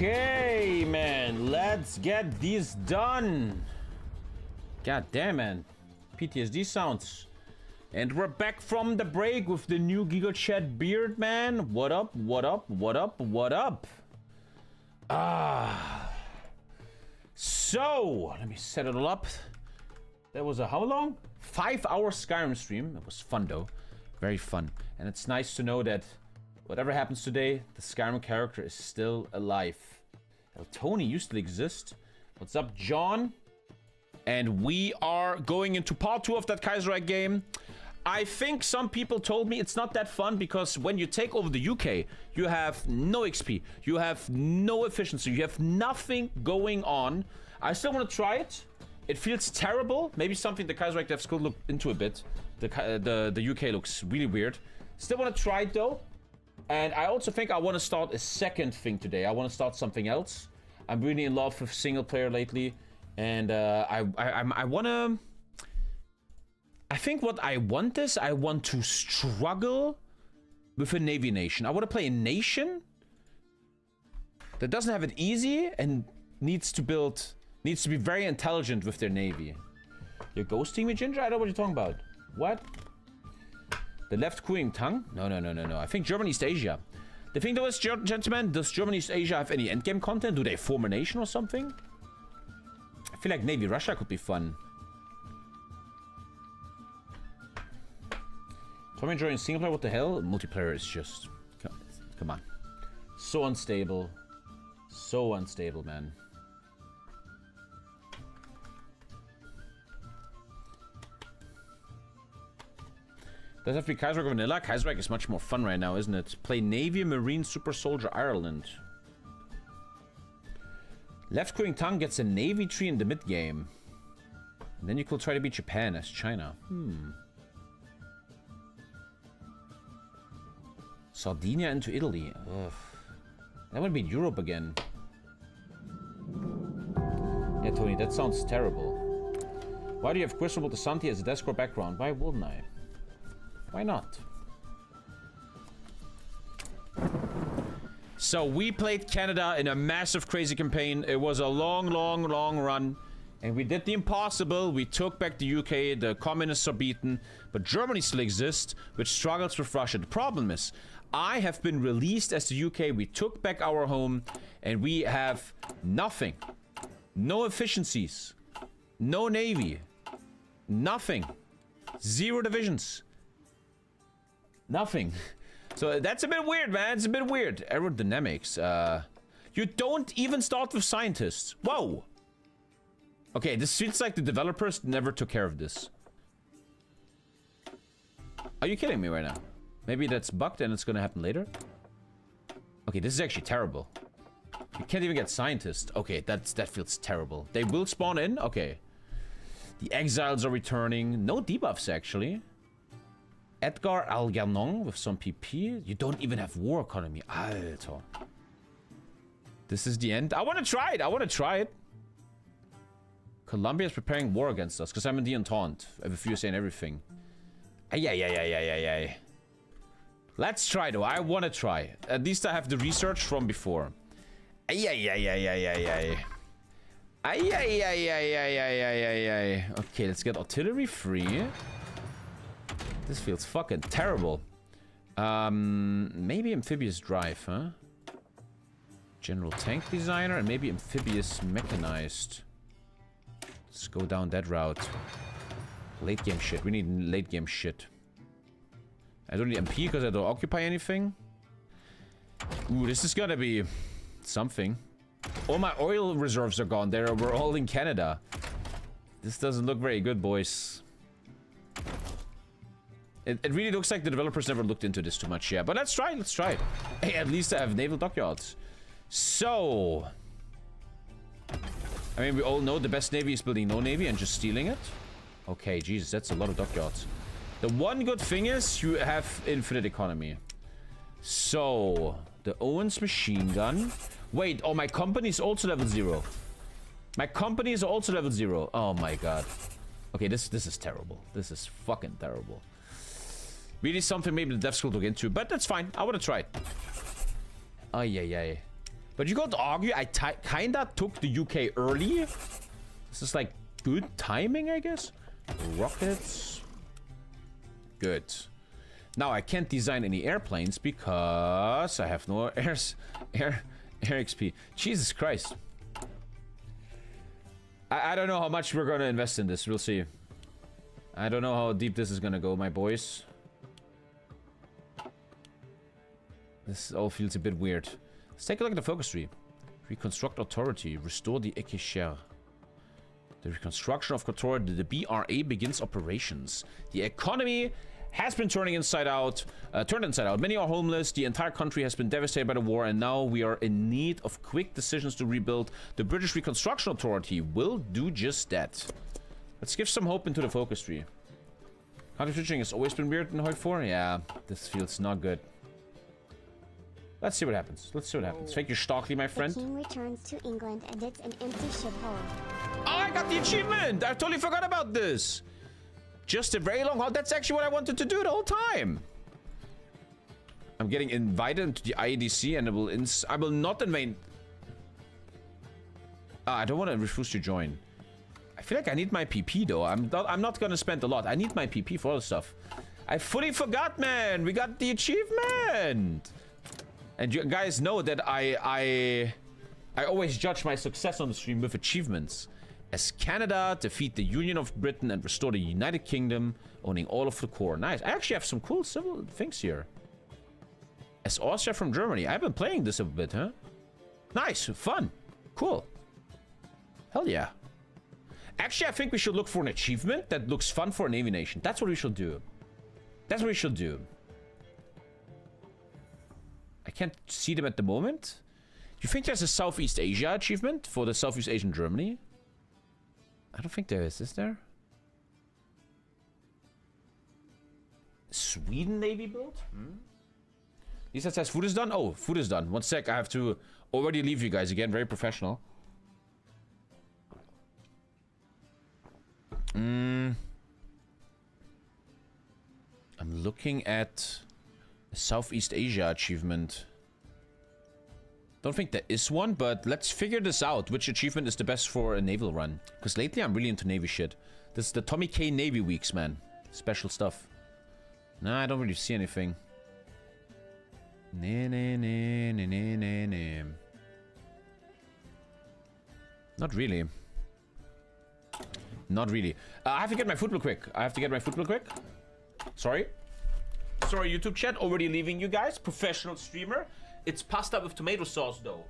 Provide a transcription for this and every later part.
Okay, man, let's get these done. God damn, man. PTSD sounds. And we're back from the break with the new Giga Chat beard, man. What up, what up, what up, what up? So, let me set it all up. That was a how long? 5-hour Skyrim stream. It was fun, though. Very fun. And it's nice to know that whatever happens today, the Skyrim character is still alive. Tony used to exist. What's up, John? And we are going into part 2 of that Kaiserreich game. I think some people told me it's not that fun because when you take over the UK, you have no XP, you have no efficiency, you have nothing going on. I still want to try it. It feels terrible. Maybe something the Kaiserreich devs could look into a bit. The UK looks really weird. Still want to try it though. And I also think I want to start a second thing today. I want to start something else. I'm really in love with single player lately. And I want to... I think what I want is I want to struggle with a Navy nation. I want to play a nation that doesn't have it easy and needs to be very intelligent with their Navy. You're ghosting me, Ginger? I don't know what you're talking about. What? The left cooling tongue? No. I think Germany, East Asia. The thing though is, gentlemen, does Germany, East Asia have any endgame content? Do they form a nation or something? I feel like Navy Russia could be fun. Tommy enjoying single player, what the hell? Multiplayer is just... Come on. So unstable. So unstable, man. Does have to be Kaiserreich or Vanilla? Kaiserreich is much more fun right now, isn't it? Play Navy, Marine, Super Soldier, Ireland. Left cooling tongue gets a Navy tree in the mid-game. And then you could try to beat Japan as China. Sardinia into Italy. Ugh. That would be Europe again. Yeah, Tony, that sounds terrible. Why do you have Questionable DeSanti as a Discord background? Why wouldn't I? Why not? So we played Canada in a massive crazy campaign. It was a long run. And we did the impossible. We took back the UK. The communists are beaten. But Germany still exists, which struggles with Russia. The problem is, I have been released as the UK. We took back our home. And we have nothing. No efficiencies. No navy. Nothing. 0 divisions. Nothing. So that's a bit weird, man. It's a bit weird. Aerodynamics. You don't even start with scientists. Whoa. Okay, this feels like the developers never took care of this. Are you kidding me right now? Maybe that's bugged and it's gonna happen later? Okay, this is actually terrible. You can't even get scientists. Okay, that feels terrible. They will spawn in? Okay. The exiles are returning. No debuffs, actually. Edgar Algernon with some PP. You don't even have war economy. Alter. This is the end. I want to try it. I want to try it. Colombia is preparing war against us because I'm in the Entente. I have a few saying everything. Ay. Let's try though. I want to try. At least I have the research from before. Ay. Okay, let's get artillery free. This feels fucking terrible. Maybe amphibious drive, huh? General tank designer and maybe amphibious mechanized. Let's go down that route. Late game shit. We need late game shit. I don't need MP because I don't occupy anything. Ooh, this is gonna be something. All my oil reserves are gone. We're all in Canada. This doesn't look very good, boys. It really looks like the developers never looked into this too much, yeah. But let's try it. Hey, at least I have naval dockyards. So... I mean, we all know the best navy is building no navy and just stealing it. Okay, Jesus, that's a lot of dockyards. The one good thing is you have infinite economy. So, the Owens machine gun. Wait, oh, my company is also level 0. My company is also level 0. Oh my god. Okay, this is terrible. This is fucking terrible. Really something maybe the devs could look into, but that's fine. I want to try it. Ay. But you got to argue, I kinda took the UK early. This is like good timing, I guess. Rockets. Good. Now I can't design any airplanes because I have no air XP. Jesus Christ. I don't know how much we're gonna invest in this. We'll see. I don't know how deep this is gonna go, my boys. This all feels a bit weird. Let's take a look at the focus tree. Reconstruct authority. Restore the Ekesher. The reconstruction of Kotor, the BRA begins operations. The economy has been turned inside out. Many are homeless. The entire country has been devastated by the war, and now we are in need of quick decisions to rebuild. The British Reconstruction Authority will do just that. Let's give some hope into the focus tree. Country switching has always been weird in Hoid 4. Yeah, this feels not good. Let's see what happens. Let's see what happens. Thank you, Stockley, my friend. The king returns to England and it's an empty shithole. Oh, I got the achievement! I totally forgot about this. Just a very long haul. That's actually what I wanted to do the whole time. I'm getting invited into the IEDC and I will not invade. I don't want to refuse to join. I feel like I need my PP though. I'm not gonna spend a lot. I need my PP for all the stuff. I fully forgot, man. We got the achievement. And you guys know that I always judge my success on the stream with achievements. As Canada, defeat the Union of Britain and restore the United Kingdom, owning all of the core. Nice. I actually have some cool civil things here. As Austria from Germany. I've been playing this a bit, huh? Nice. Fun. Cool. Hell yeah. Actually, I think we should look for an achievement that looks fun for a Navy nation. That's what we should do. That's what we should do. I can't see them at the moment. Do you think there's a Southeast Asia achievement for the Southeast Asian Germany? I don't think there is there? Sweden Navy build? Lisa says food is done? Oh, food is done. One sec, I have to already leave you guys again. Very professional. I'm looking at a Southeast Asia achievement. Don't think there is one, but let's figure this out. Which achievement is the best for a naval run? Because lately I'm really into Navy shit. This is the TommyKay Navy weeks, man. Special stuff. Nah, I don't really see anything. Not really. Not really. I have to get my food real quick. Sorry. Sorry, YouTube chat. Already leaving you guys. Professional streamer. It's pasta with tomato sauce, though.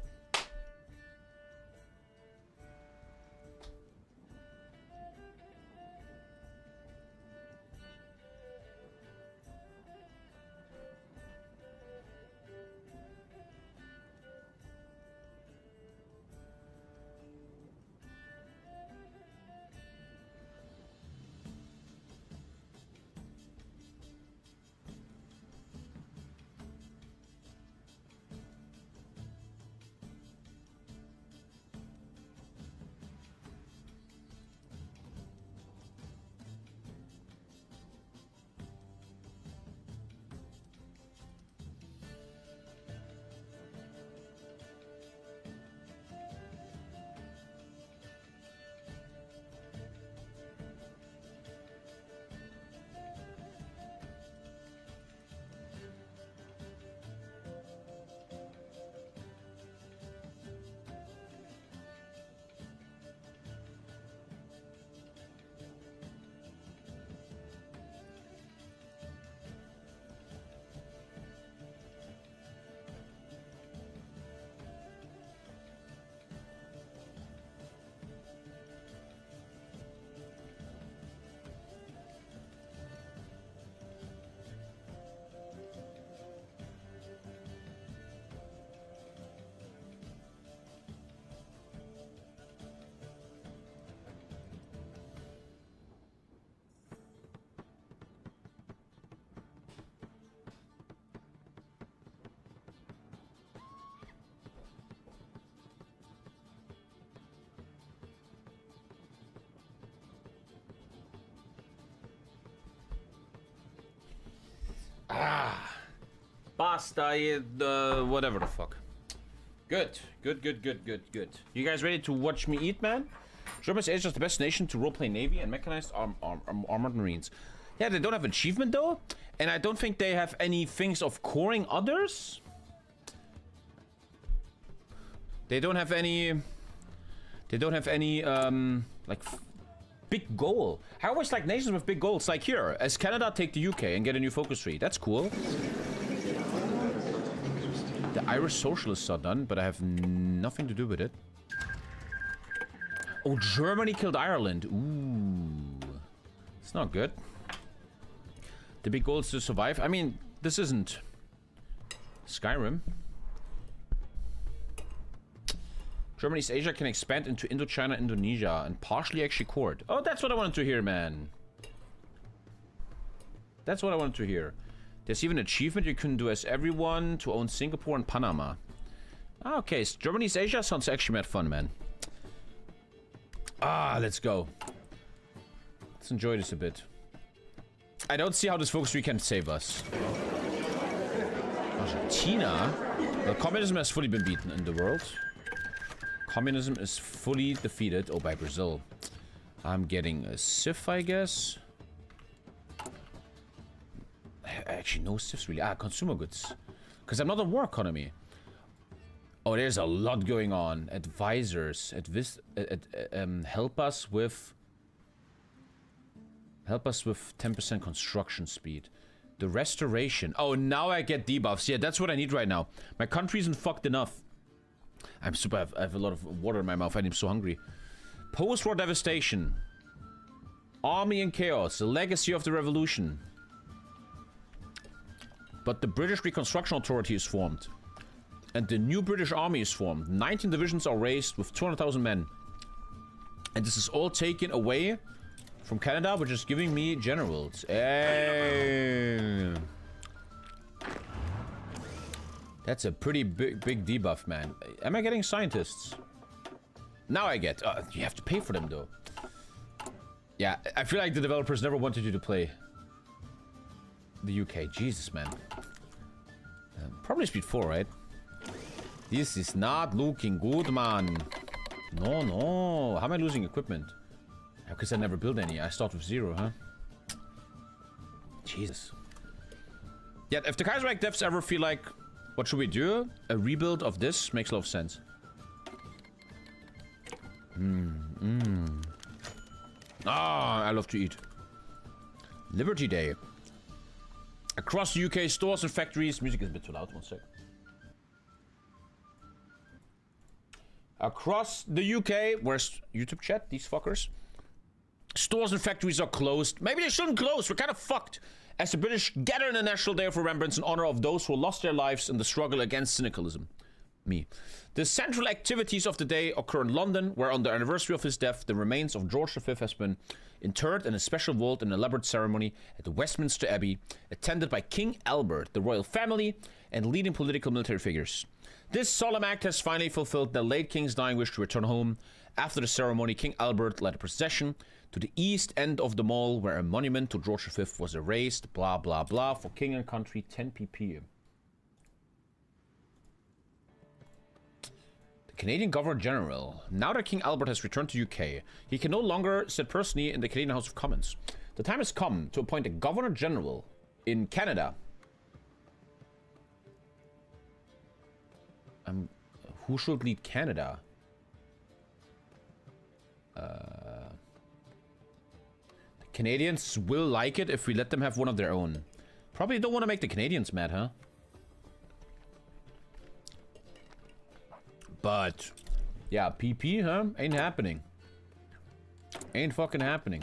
Basta, whatever the fuck. Good. You guys ready to watch me eat, man? Germany's Asia is the best nation to roleplay Navy and mechanized armored Marines. Yeah, they don't have achievement though, and I don't think they have any things of coring others. They don't have any. They don't have any like big goal. I always like nations with big goals. Like here, as Canada, take the UK and get a new focus tree. That's cool. The Irish socialists are done, but I have nothing to do with it. Oh, Germany killed Ireland. Ooh. It's not good. The big goal is to survive. I mean, this isn't Skyrim. Germany's Asia can expand into Indochina, Indonesia, and partially actually court. Oh, that's what I wanted to hear, man. That's what I wanted to hear. There's even an achievement you can do as everyone to own Singapore and Panama. Okay, so Germany's Asia sounds actually mad fun, man. Ah, let's go. Let's enjoy this a bit. I don't see how this focus tree can save us. Argentina? Well, communism has fully been beaten in the world. Communism is fully defeated. Oh, by Brazil. I'm getting a SIF, I guess. Actually, no SIFs really. Ah, consumer goods. Because I'm not a war economy. Oh, there's a lot going on. Advisors. Help us with 10% construction speed. The restoration. Oh, now I get debuffs. Yeah, that's what I need right now. My country isn't fucked enough. I'm super. I have a lot of water in my mouth. I'm so hungry. Post-war devastation. Army in chaos. The legacy of the revolution. But the British Reconstruction Authority is formed. And the new British Army is formed. 19 divisions are raised with 200,000 men. And this is all taken away from Canada, which is giving me generals. Hey. That's a pretty big debuff, man. Am I getting scientists? Now I get. You have to pay for them, though. Yeah, I feel like the developers never wanted you to play the UK. Jesus, man. Probably speed 4, right? This is not looking good, man. No, no. How am I losing equipment? Because I never built any. I start with 0, huh? Jesus. Yeah, if the Kaiserreich devs ever feel like, what should we do? A rebuild of this makes a lot of sense. Ah, I love to eat. Liberty Day. Across the UK, stores and factories. Music is a bit too loud, one sec. Across the UK, where's YouTube chat? These fuckers. Stores and factories are closed. Maybe they shouldn't close. We're kind of fucked. As the British gather in a National Day of Remembrance in honor of those who lost their lives in the struggle against cynicalism. Me. The central activities of the day occur in London, where on the anniversary of his death, the remains of George V has been interred in a special vault in an elaborate ceremony at Westminster Abbey, attended by King Albert, the royal family, and leading political military figures. This solemn act has finally fulfilled the late king's dying wish to return home. After the ceremony, King Albert led a procession to the east end of the mall, where a monument to George V was erased, blah blah blah, for king and country, 10 pp. Canadian Governor-General. Now that King Albert has returned to UK, he can no longer sit personally in the Canadian House of Commons. The time has come to appoint a Governor-General in Canada. Who should lead Canada? The Canadians will like it if we let them have one of their own. Probably don't want to make the Canadians mad, huh? But, yeah, PP, huh? Ain't happening. Ain't fucking happening.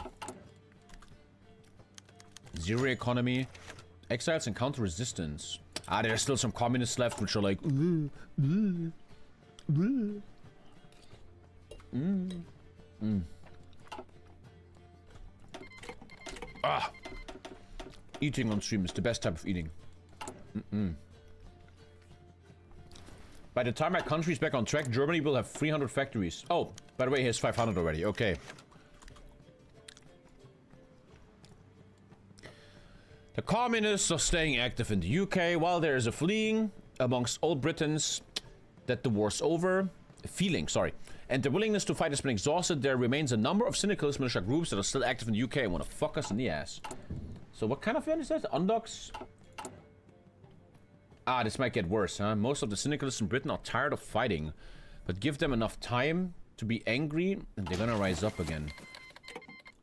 Zero economy. Exiles encounter resistance. Ah, there's still some communists left, which are like... Ah! Eating on stream is the best type of eating. By the time my country's back on track, Germany will have 300 factories. Oh, by the way, he has 500 already. Okay. The communists are staying active in the UK, while there is a fleeing amongst all Britons that the war's over. Feeling, sorry. And their willingness to fight has been exhausted. There remains a number of syndicalist militia groups that are still active in the UK and want to fuck us in the ass. So what kind of event is that? Undocs? Ah, this might get worse, huh? Most of the syndicalists in Britain are tired of fighting. But give them enough time to be angry and they're gonna rise up again.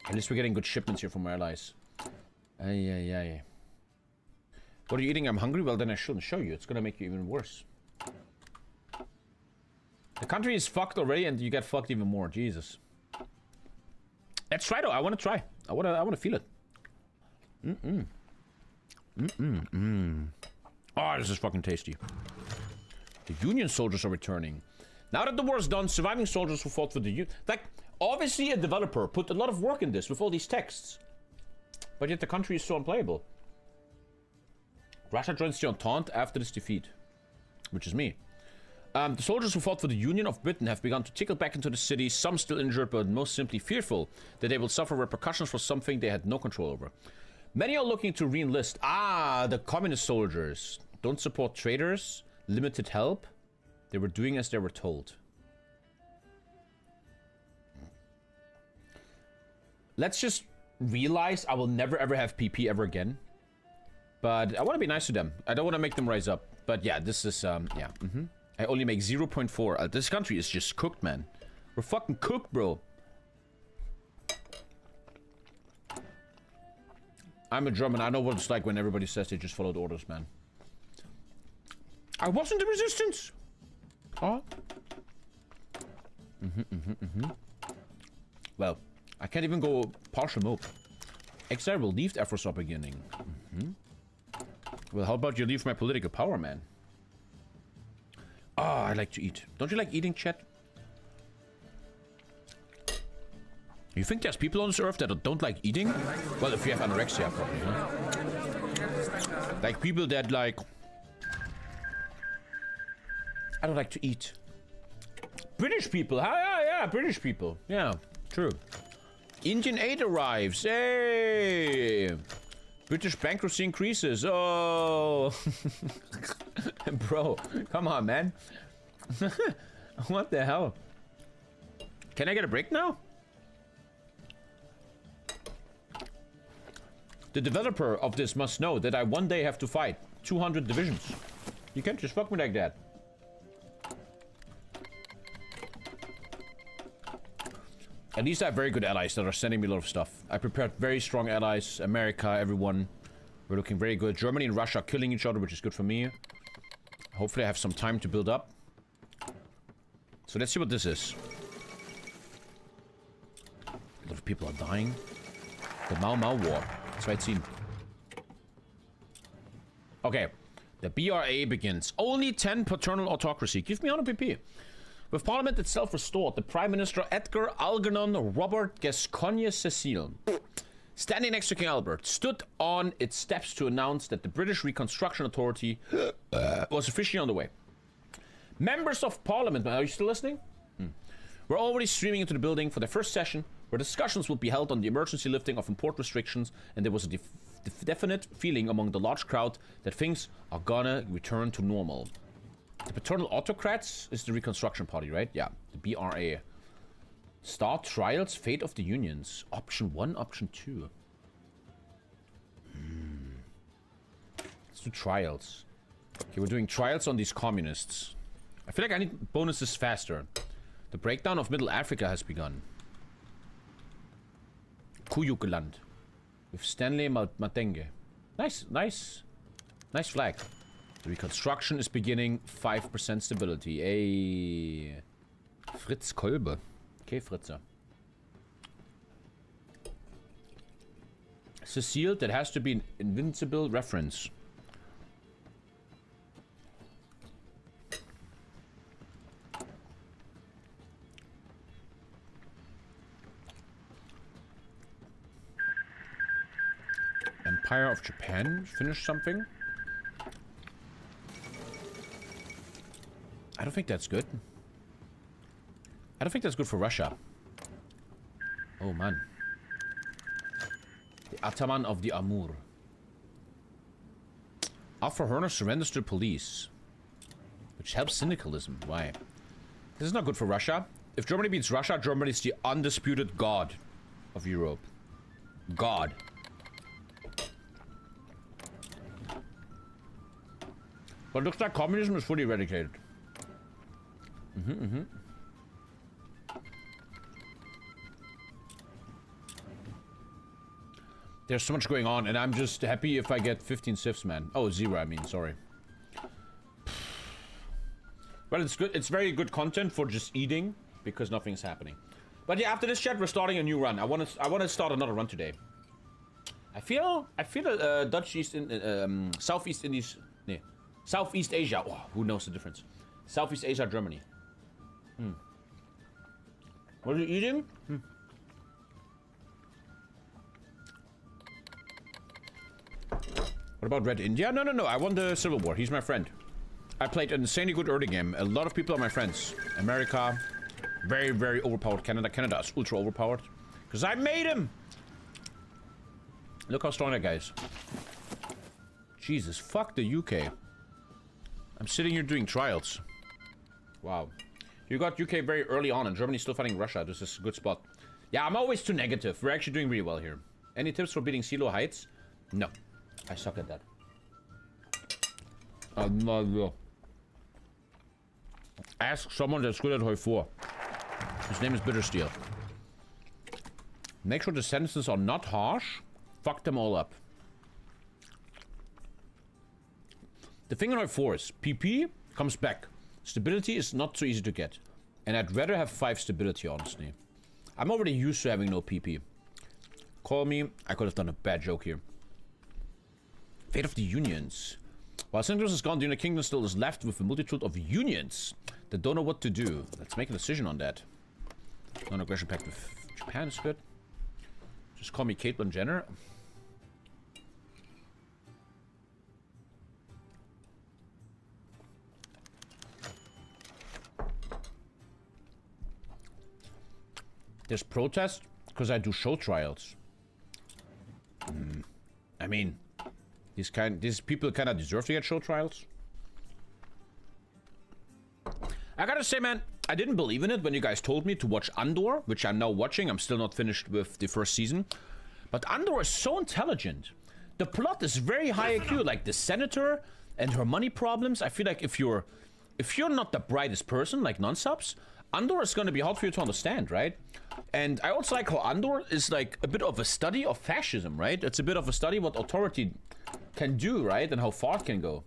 At least we're getting good shipments here from our allies. Ay, ay, ay. What are you eating? I'm hungry? Well, then I shouldn't show you. It's gonna make you even worse. The country is fucked already and you get fucked even more. Jesus. Let's try though. I want to try. I want to feel it. Oh, this is fucking tasty. The Union soldiers are returning. Now that the war's done, surviving soldiers who fought for the Union... Like, obviously a developer put a lot of work in this with all these texts. But yet the country is so unplayable. Russia joins the Entente after this defeat. Which is me. The soldiers who fought for the Union of Britain have begun to trickle back into the city, some still injured, but most simply fearful that they will suffer repercussions for something they had no control over. Many are looking to re-enlist. Ah, the communist soldiers. Don't support traitors. Limited help. They were doing as they were told. Let's just realize I will never ever have PP ever again. But I want to be nice to them. I don't want to make them rise up. But yeah, this is, yeah. I only make 0.4. This country is just cooked, man. We're fucking cooked, bro. I'm a German. I know what it's like when everybody says they just followed orders, man. I wasn't the resistance. Huh? Well, I can't even go partial mode. Exile relieved efforts are beginning. Well, how about you leave my political power, man? Ah, I like to eat. Don't you like eating, chat? You think there's people on this earth that don't like eating? Well, if you have anorexia, probably, huh? Like people that like... I don't like to eat. British people, huh? Yeah, British people. Yeah, true. Indian aid arrives. Hey! British bankruptcy increases. Oh! Bro, come on, man. What the hell? Can I get a break now? The developer of this must know that I one day have to fight 200 divisions. You can't just fuck me like that. At least I have very good allies that are sending me a lot of stuff. I prepared very strong allies. America, everyone. We're looking very good. Germany and Russia are killing each other, which is good for me. Hopefully I have some time to build up. So let's see what this is. A lot of people are dying. The Mau Mau War. That's why it's seen. Okay. The BRA begins. Only 10 paternal autocracy. Give me 100 PP. With Parliament itself restored, the Prime Minister Edgar Algernon Robert Gascoigne Cecile, standing next to King Albert, stood on its steps to announce that the British Reconstruction Authority was officially on the way. Members of Parliament, are you still listening? We're already streaming into the building for the first session, where discussions will be held on the emergency lifting of import restrictions, and there was a definite feeling among the large crowd that things are gonna return to normal. The Paternal Autocrats is the Reconstruction Party, right? Yeah, the BRA. Start trials, fate of the unions. Option 1, option 2. Let's do trials. Okay, we're doing trials on these communists. I feel like I need bonuses faster. The breakdown of Middle Africa has begun. Kuyukeland. With Stanley Matenge. Nice flag. The reconstruction is beginning. 5% stability. Hey. Fritz Kolbe. Okay, Fritze. Cecile, that has to be an invincible reference. Empire of Japan finished something? I don't think that's good. I don't think that's good for Russia. Oh, man. The Ataman of the Amur. Alpha Herner surrenders to the police. which helps syndicalism. Why? This is not good for Russia. If Germany beats Russia, Germany is the undisputed god of Europe. God. But it looks like communism is fully eradicated. There's so much going on, and I'm just happy if I get 15 civs, man. Oh, 0, I mean, sorry. Well, it's good. It's very good content for just eating, because nothing's happening. But yeah, after this chat, we're starting a new run. I want to start another run today. I feel Dutch East in Southeast Indies, nee, Southeast Asia. Oh, who knows the difference? Southeast Asia, Germany. What are you eating? What about Red India? No. I won the Civil War. He's my friend. I played an insanely good early game. A lot of people are my friends. America, very, very overpowered. Canada is ultra overpowered. Because I made him! Look how strong that guy is. Jesus, fuck the UK. I'm sitting here doing trials. Wow. You got UK very early on, and Germany's still fighting Russia. This is a good spot. Yeah, I'm always too negative. We're actually doing really well here. Any tips for beating Silo Heights? No. I suck at that. No. Ask someone that's good at Hoi 4. His name is Bittersteel. Make sure the sentences are not harsh. Fuck them all up. The thing on Hoi 4 is PP comes back. Stability is not so easy to get. And I'd rather have 5 stability, honestly. I'm already used to having no PP. Call me. I could have done a bad joke here. Fate of the Unions. While St. Louis is gone, the United Kingdom still is left with a multitude of unions that don't know what to do. Let's make a decision on that. Non-aggression pact with Japan is good. Just call me Caitlyn Jenner. There's protest because I do show trials. I mean, these people kind of deserve to get show trials. I gotta say, man, I didn't believe in it when you guys told me to watch Andor, which I'm now watching. I'm still not finished with the first season. But Andor is so intelligent. The plot is very high IQ, like the senator and her money problems. I feel like if you're not the brightest person, like non-subs, Andor is going to be hard for you to understand, right? And I also like how Andor is like a bit of a study of fascism, right? It's a bit of a study what authority can do, right? And how far it can go.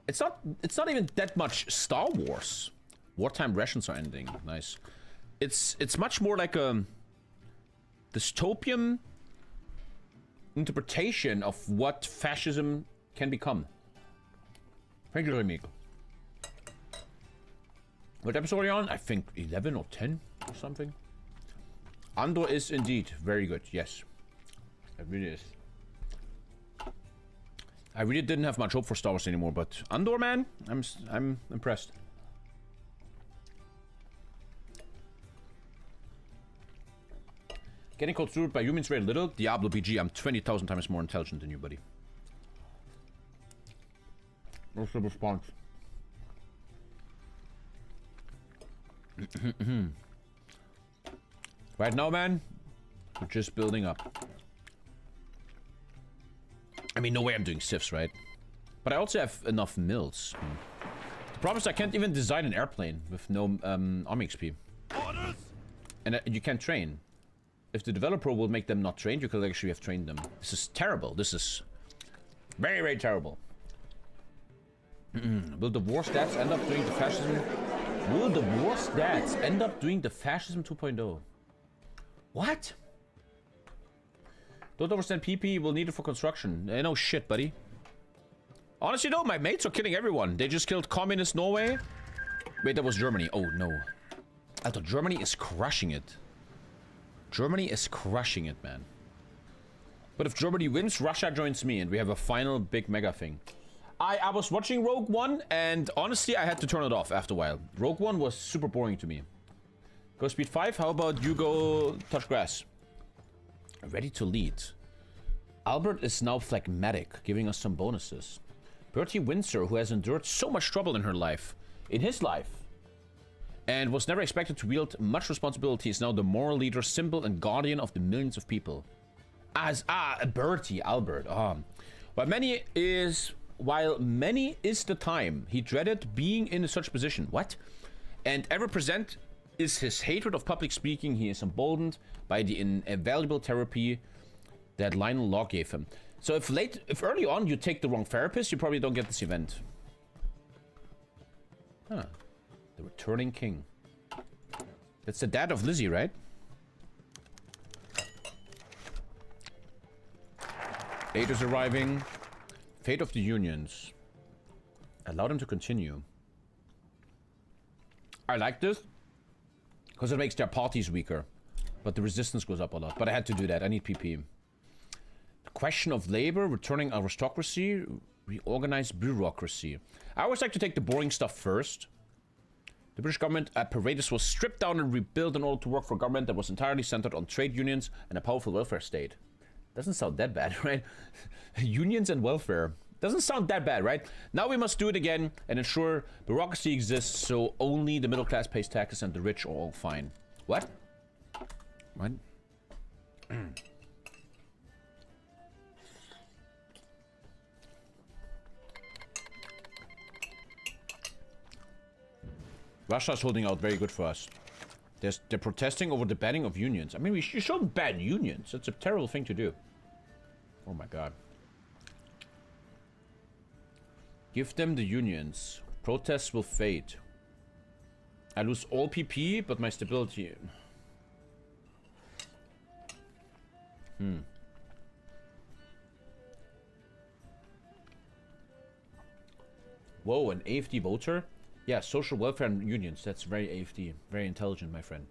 It's not even that much Star Wars. Wartime rations are ending. Nice. It's much more like a dystopian interpretation of what fascism can become. Thank you, Remig. What episode are you on? I think 11 or 10 or something. Andor is indeed very good. Yes, it really is. I really didn't have much hope for Star Wars anymore, but Andor, man, I'm impressed. Getting consumed by humans very little. Diablo BG, I'm 20,000 times more intelligent than you, buddy. What's the response? Right now, man, we're just building up. I mean, no way I'm doing civs, right? But I also have enough mills. The problem is I can't even design an airplane with no army XP. And you can't train. If the developer will make them not trained, you could actually have trained them. This is terrible. This is very, very terrible. Will the war stats end up doing the fascism? Will the war stats end up doing the fascism 2.0? What? Don't understand PP, will need it for construction. No shit, buddy. Honestly, though, my mates are killing everyone. They just killed communist Norway. Wait, that was Germany. Oh, no. I thought Germany is crushing it. Germany is crushing it, man. But if Germany wins, Russia joins me, and we have a final big mega thing. I was watching Rogue One, and honestly, I had to turn it off after a while. Rogue One was super boring to me. Go speed 5, how about you go touch grass? Ready to lead. Albert is now phlegmatic, giving us some bonuses. Bertie Windsor, who has endured so much trouble in her life, in his life, and was never expected to wield much responsibility, is now the moral leader, symbol, and guardian of the millions of people. Bertie, Albert. While many is the time he dreaded being in such position. What? And ever present is his hatred of public speaking. He is emboldened by the invaluable therapy that Lionel Law gave him. So if early on you take the wrong therapist, you probably don't get this event. Huh. The returning king. That's the dad of Lizzie, right? Aid is arriving. Fate of the unions. Allow them to continue. I like this because it makes their parties weaker, but the resistance goes up a lot. But I had to do that. I need PP. The question of labor, returning aristocracy, reorganize bureaucracy. I always like to take the boring stuff first. The British government apparatus was stripped down and rebuilt in order to work for a government that was entirely centered on trade unions and a powerful welfare state. Doesn't sound that bad, right? Unions and welfare. Doesn't sound that bad, right? Now we must do it again and ensure bureaucracy exists so only the middle class pays taxes and the rich are all fine. What? What? Russia's holding out very good for us. They're protesting over the banning of unions. I mean, you shouldn't ban unions. It's a terrible thing to do. Oh my god. Give them the unions. Protests will fade. I lose all PP, but my stability... Whoa, an AFD voter? Yeah, social welfare and unions. That's very AFD. Very intelligent, my friend.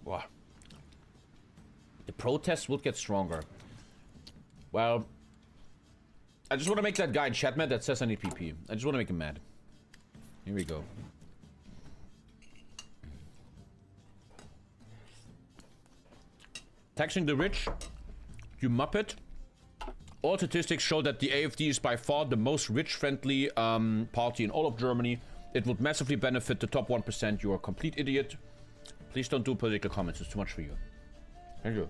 Wow. The protests would get stronger. Well, I just want to make that guy in chat mad that says I need PP. I just want to make him mad. Here we go. Taxing the rich? You muppet? All statistics show that the AfD is by far the most rich-friendly party in all of Germany. It would massively benefit the top 1%. You are a complete idiot. Please don't do political comments. It's too much for you. Thank you.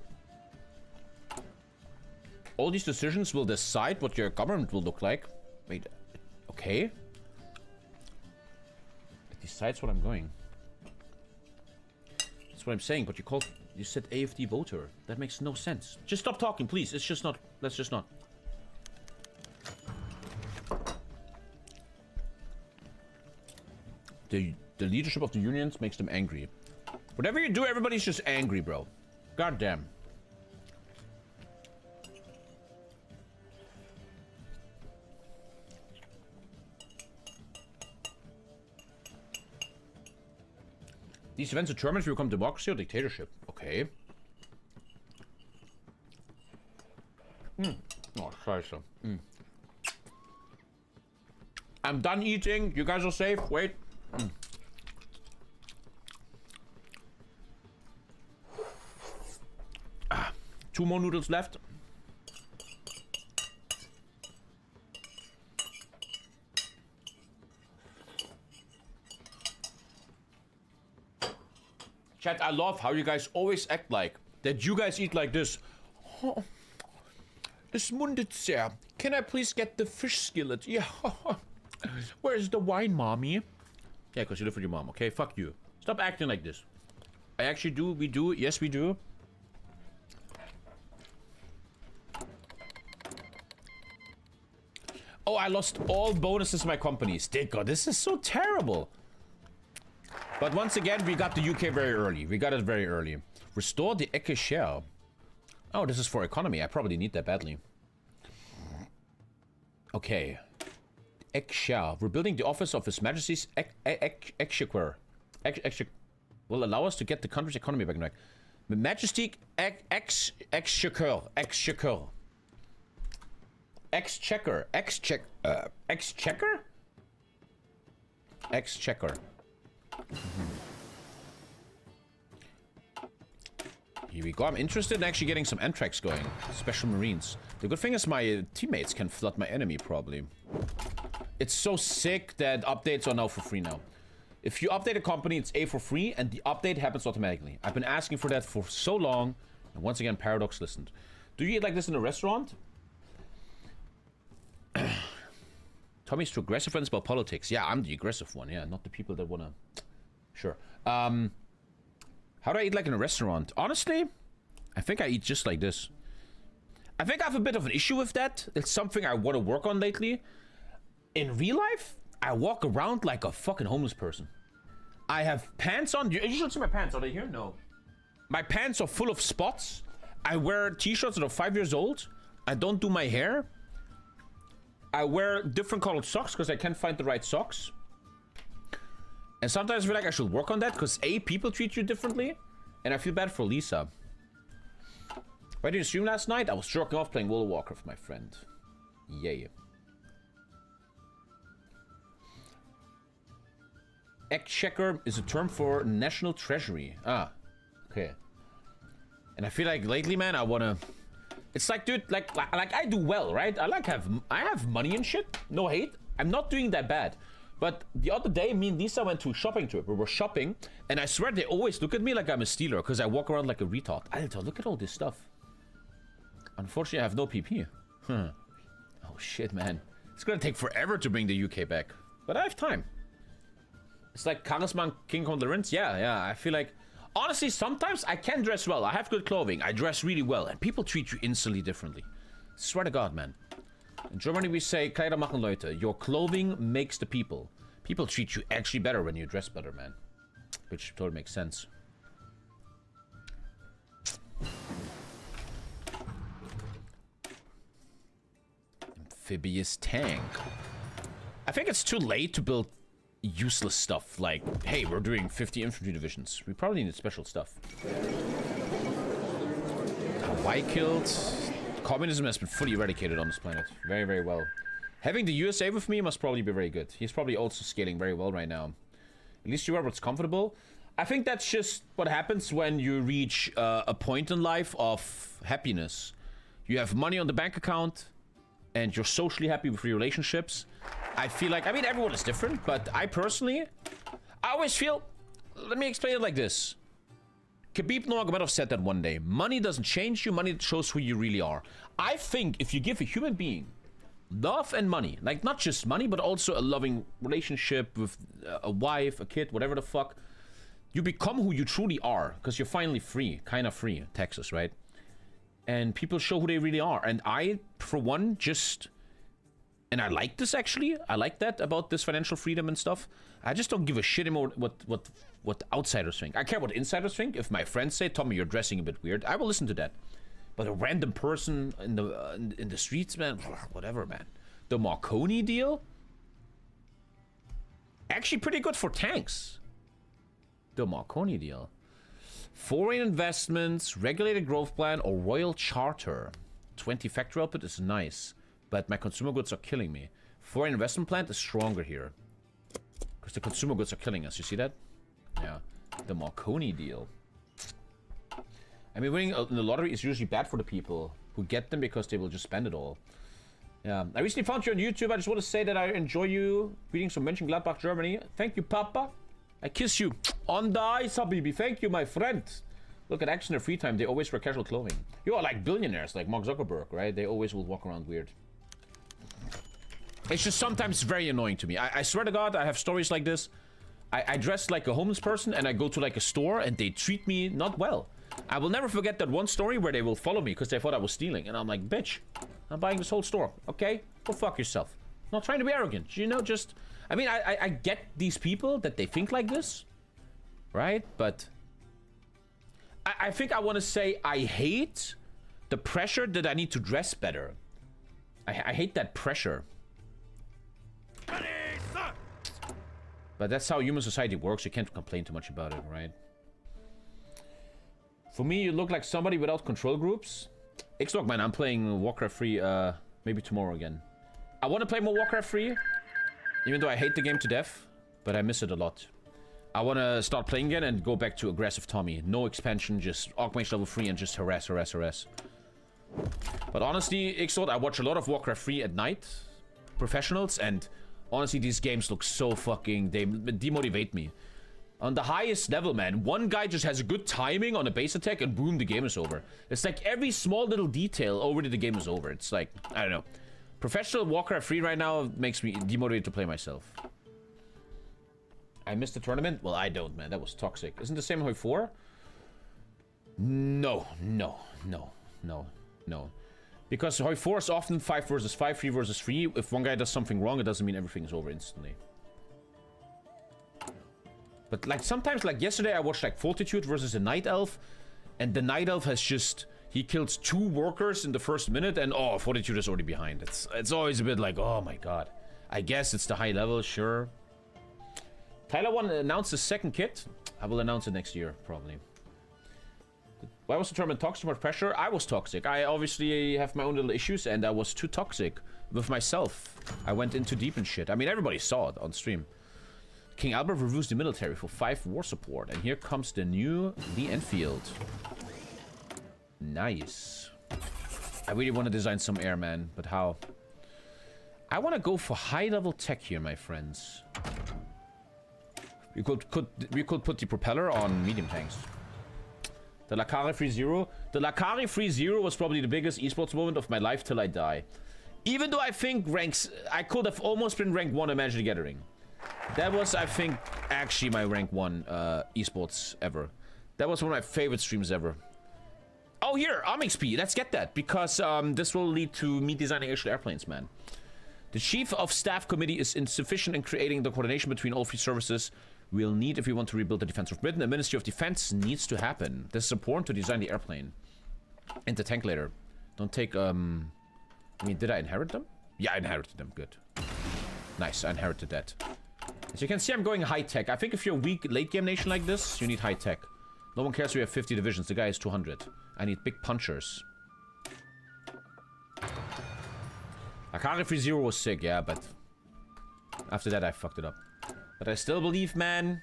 All these decisions will decide what your government will look like. Wait, okay? It decides what I'm going. That's what I'm saying, but you said AfD voter. That makes no sense. Just stop talking, please. It's just not. Let's just not. The leadership of the unions makes them angry. Whatever you do, everybody's just angry, bro. God damn. These events determine if you become democracy or dictatorship. Okay. Oh, scheiße. I'm done eating. You guys are safe. Wait. 2 more noodles left. Chat, I love how you guys always act like that you guys eat like this. Oh, es mundet sehr. Can I please get the fish skillet? Yeah. Where's the wine, mommy? Yeah, because you live with your mom, okay? Fuck you. Stop acting like this. I actually do. We do. Yes, we do. Oh, I lost all bonuses in my companies. Dicker, this is so terrible. But once again, we got the UK very early. We got it very early. Restore the Ecke share. Oh, this is for economy. I probably need that badly. Okay. Ecke share. Rebuilding the office of His Majesty's Exchequer. Will allow us to get the country's economy back in track. Majesty Exchequer. Exchequer. Exchequer. Exchequer? Exchequer. Here we go. I'm interested in actually getting some Antrax going. Special Marines. The good thing is my teammates can flood my enemy, probably. It's so sick that updates are now for free now. If you update a company, it's A for free, and the update happens automatically. I've been asking for that for so long, and once again, Paradox listened. Do you eat like this in a restaurant? Tommy's too aggressive friends about politics. Yeah, I'm the aggressive one. Yeah, not the people that wanna... Sure. How do I eat like in a restaurant? Honestly, I think I eat just like this. I think I have a bit of an issue with that. It's something I want to work on lately. In real life, I walk around like a fucking homeless person. I have pants on. You should see my pants. Are they here? No. My pants are full of spots. I wear t-shirts that are 5 years old. I don't do my hair. I wear different colored socks because I can't find the right socks. And sometimes I feel like I should work on that because A, people treat you differently. And I feel bad for Lisa. Why did you stream last night? I was jerking off playing World of Warcraft with my friend. Yay. Exchequer is a term for national treasury. Ah, okay. And I feel like lately, man, I wanna... It's like, dude, like I do well, right? I have money and shit. No hate. I'm not doing that bad. But the other day, me and Lisa went to a shopping trip. We were shopping, and I swear they always look at me like I'm a stealer because I walk around like a retard. Alter, look at all this stuff. Unfortunately, I have no PP. Oh shit, man. It's gonna take forever to bring the UK back. But I have time. It's like Charisma and King Kong the Rinse. Yeah, I feel like... Honestly, sometimes I can dress well. I have good clothing. I dress really well. And people treat you instantly differently. Swear to God, man. In Germany, we say, Kleider machen Leute. Your clothing makes the people. People treat you actually better when you dress better, man. Which totally makes sense. Amphibious tank. I think it's too late to build useless stuff like, hey, we're doing 50 infantry divisions. We probably need special stuff. Hawaii killed. Communism has been fully eradicated on this planet. Very, very well. Having the USA with me must probably be very good. He's probably also scaling very well right now. At least you are what's comfortable. I think that's just what happens when you reach a point in life of happiness. You have money on the bank account, and you're socially happy with your relationships. I feel like, I mean, everyone is different, but I personally, I always feel, let me explain it like this. Khabib Nurmagomedov said that one day. Money doesn't change you, money shows who you really are. I think if you give a human being love and money, like not just money, but also a loving relationship with a wife, a kid, whatever the fuck, you become who you truly are, because you're finally free, kind of free, Texas, right? And people show who they really are. And I, for one, just... And I like this, actually. I like that about this financial freedom and stuff. I just don't give a shit anymore what outsiders think. I care what insiders think. If my friends say, Tommy, you're dressing a bit weird, I will listen to that. But a random person in the streets, man, whatever, man. The Marconi deal? Actually pretty good for tanks. The Marconi deal. Foreign investments, regulated growth plan, or royal charter. 20 factory output is nice. But my consumer goods are killing me. Foreign investment plan is stronger here. Because the consumer goods are killing us. You see that? Yeah. The Marconi deal. I mean, winning in the lottery is usually bad for the people who get them because they will just spend it all. Yeah. I recently found you on YouTube. I just want to say that I enjoy you reading some Mönchengladbach, Germany. Thank you, Papa. I kiss you. On the ice, Habibi. Thank you, my friend. Look at Action in their free time. They always wear casual clothing. You are like billionaires, like Mark Zuckerberg, right? They always will walk around weird. It's just sometimes very annoying to me. I swear to God, I have stories like this. I dress like a homeless person and I go to like a store and they treat me not well. I will never forget that one story where they will follow me because they thought I was stealing. And I'm like, bitch, I'm buying this whole store, okay? Go fuck yourself. Not trying to be arrogant, you know, just... I mean, I get these people that they think like this, right? But I think I want to say I hate the pressure that I need to dress better. I hate that pressure. But that's how human society works. You can't complain too much about it, right? For me, you look like somebody without control groups. Xlog, man, I'm playing Warcraft 3 maybe tomorrow again. I want to play more Warcraft 3, even though I hate the game to death, but I miss it a lot. I want to start playing again and go back to aggressive Tommy. No expansion, just Archmage level 3 and just harass. But honestly, Ixod, I watch a lot of Warcraft 3 at night. Professionals, and honestly, these games look so fucking... They demotivate me. On the highest level, man, one guy just has a good timing on a base attack and boom, the game is over. It's like every small little detail, already the game is over. It's like, I don't know. Professional Warcraft 3 right now makes me demotivated to play myself. I missed the tournament? Well, I don't, man. That was toxic. Isn't the same Homeeee 4? No. Because Homeeee 4 is often 5 versus 5, 3 versus 3. If one guy does something wrong, it doesn't mean everything is over instantly. But like sometimes, like yesterday, I watched like Fortitude versus a Night Elf. And the Night Elf has just... He kills 2 workers in the first minute and oh, Fortitude is already behind. It's always a bit like, oh my god. I guess it's the high level, sure. Tyler 1 announced the second kit. I will announce it next year, probably. Why was the tournament toxic? Too much pressure? I was toxic. I obviously have my own little issues, and I was too toxic with myself. I went in too deep and shit. I mean, everybody saw it on stream. King Albert reviews the military for 5 war support, and here comes the new Lee Enfield. Nice. I really want to design some airman, but how? I want to go for high-level tech here, my friends. We could put the propeller on medium tanks. The Lakari 3-0. The Lakari 3-0 was probably the biggest esports moment of my life till I die. Even though I think I could have almost been rank 1 in Magic the Gathering. That was, I think, actually my rank 1 esports ever. That was one of my favorite streams ever. Oh, here, XP. Let's get that. Because this will lead to me designing actual airplanes, man. The Chief of Staff Committee is insufficient in creating the coordination between all 3 services we'll need if we want to rebuild the defense of Britain. The Ministry of Defense needs to happen. This is important to design the airplane. And the tank later. Don't take, I mean, did I inherit them? Yeah, I inherited them. Good. Nice, I inherited that. As you can see, I'm going high-tech. I think if you're a weak late-game nation like this, you need high-tech. No one cares if we have 50 divisions. The guy is 200. I need big punchers. Akari 3-0 was sick, yeah, but... After that, I fucked it up. But I still believe, man...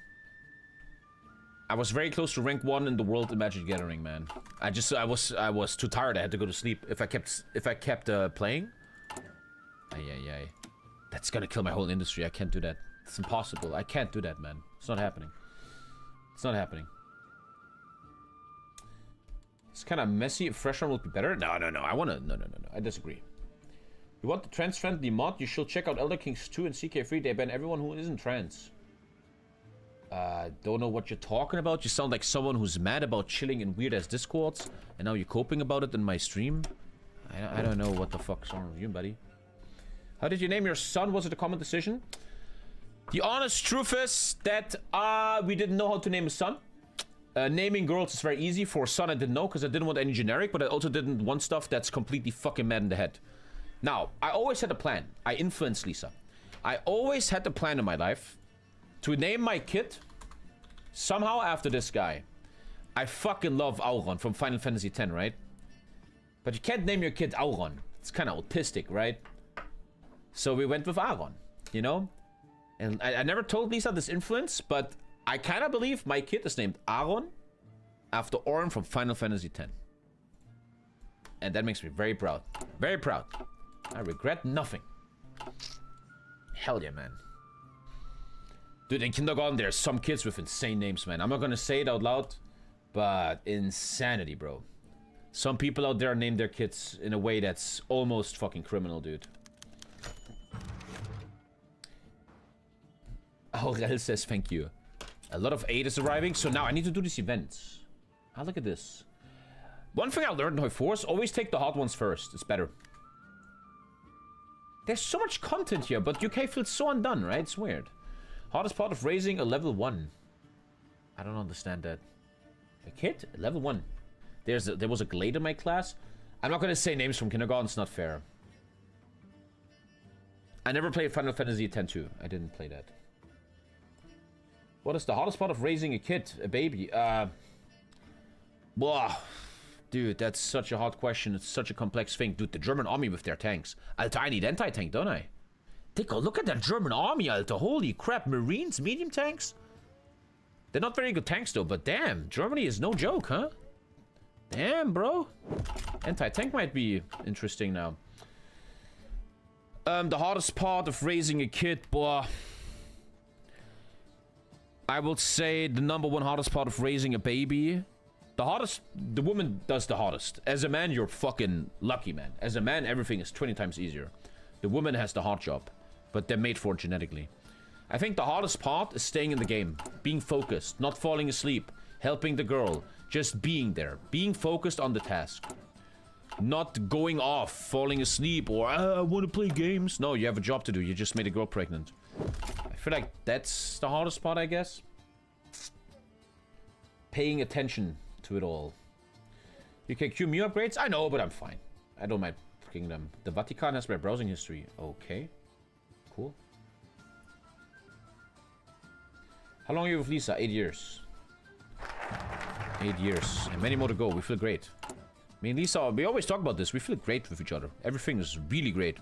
I was very close to rank 1 in the world in Magic the Gathering, man. I was too tired. I had to go to sleep. If I kept playing... Ay. That's gonna kill my whole industry. I can't do that. It's impossible. I can't do that, man. It's not happening. It's not happening. It's kind of messy. A fresh one would be better. No. I wanna... No. I disagree. You want the trans-friendly mod? You should check out Elder Kings 2 and CK3. They ban everyone who isn't trans. Don't know what you're talking about. You sound like someone who's mad about chilling in weird-ass discords. And now you're coping about it in my stream. I don't know what the fuck's wrong with you, buddy. How did you name your son? Was it a common decision? The honest truth is that we didn't know how to name a son. Naming girls is very easy. For a son, I didn't know because I didn't want any generic, but I also didn't want stuff that's completely fucking mad in the head. Now, I always had a plan. I influenced Lisa. I always had a plan in my life to name my kid somehow after this guy. I fucking love Auron from Final Fantasy X, right? But you can't name your kid Auron. It's kind of autistic, right? So we went with Aaron, you know? And I never told Lisa this influence, but I kind of believe my kid is named Aaron after Orin from Final Fantasy X. And that makes me very proud. Very proud. I regret nothing. Hell yeah, man. Dude, in kindergarten, there's some kids with insane names, man. I'm not gonna say it out loud, but insanity, bro. Some people out there name their kids in a way that's almost fucking criminal, dude. Aurel says thank you. A lot of aid is arriving, so now I need to do these events. Ah, look at this. One thing I learned in Homeeee 4 is always take the hard ones first. It's better. There's so much content here, but UK feels so undone, right? It's weird. Hardest part of raising a level 1. I don't understand that. A kid? Level 1. There was a Glade in my class. I'm not gonna say names from kindergarten, it's not fair. I never played Final Fantasy X-2. I didn't play that. What is the hardest part of raising a kid? A baby? Blah. Dude, that's such a hard question. It's such a complex thing. Dude, the German army with their tanks. Alter, I need anti-tank, don't I? Take a look at that German army, Alter. Holy crap. Marines, medium tanks? They're not very good tanks though, but damn, Germany is no joke, huh? Damn, bro. Anti-tank might be interesting now. The hardest part of raising a kid, boy. I will say the #1 hardest part of raising a baby. The woman does the hardest. As a man, you're fucking lucky, man. As a man, everything is 20 times easier. The woman has the hard job, but they're made for it genetically. I think the hardest part is staying in the game, being focused, not falling asleep, helping the girl, just being there, being focused on the task. Not going off, falling asleep, or I want to play games. No, you have a job to do. You just made a girl pregnant. I feel like that's the hardest part, I guess. Paying attention to it all. You can queue me upgrades? I know, but I'm fine. I don't mind picking them. The Vatican has my browsing history. Okay. Cool. How long are you with Lisa? 8 years. 8 years. And many more to go. We feel great. Me and Lisa, we always talk about this. We feel great with each other. Everything is really great.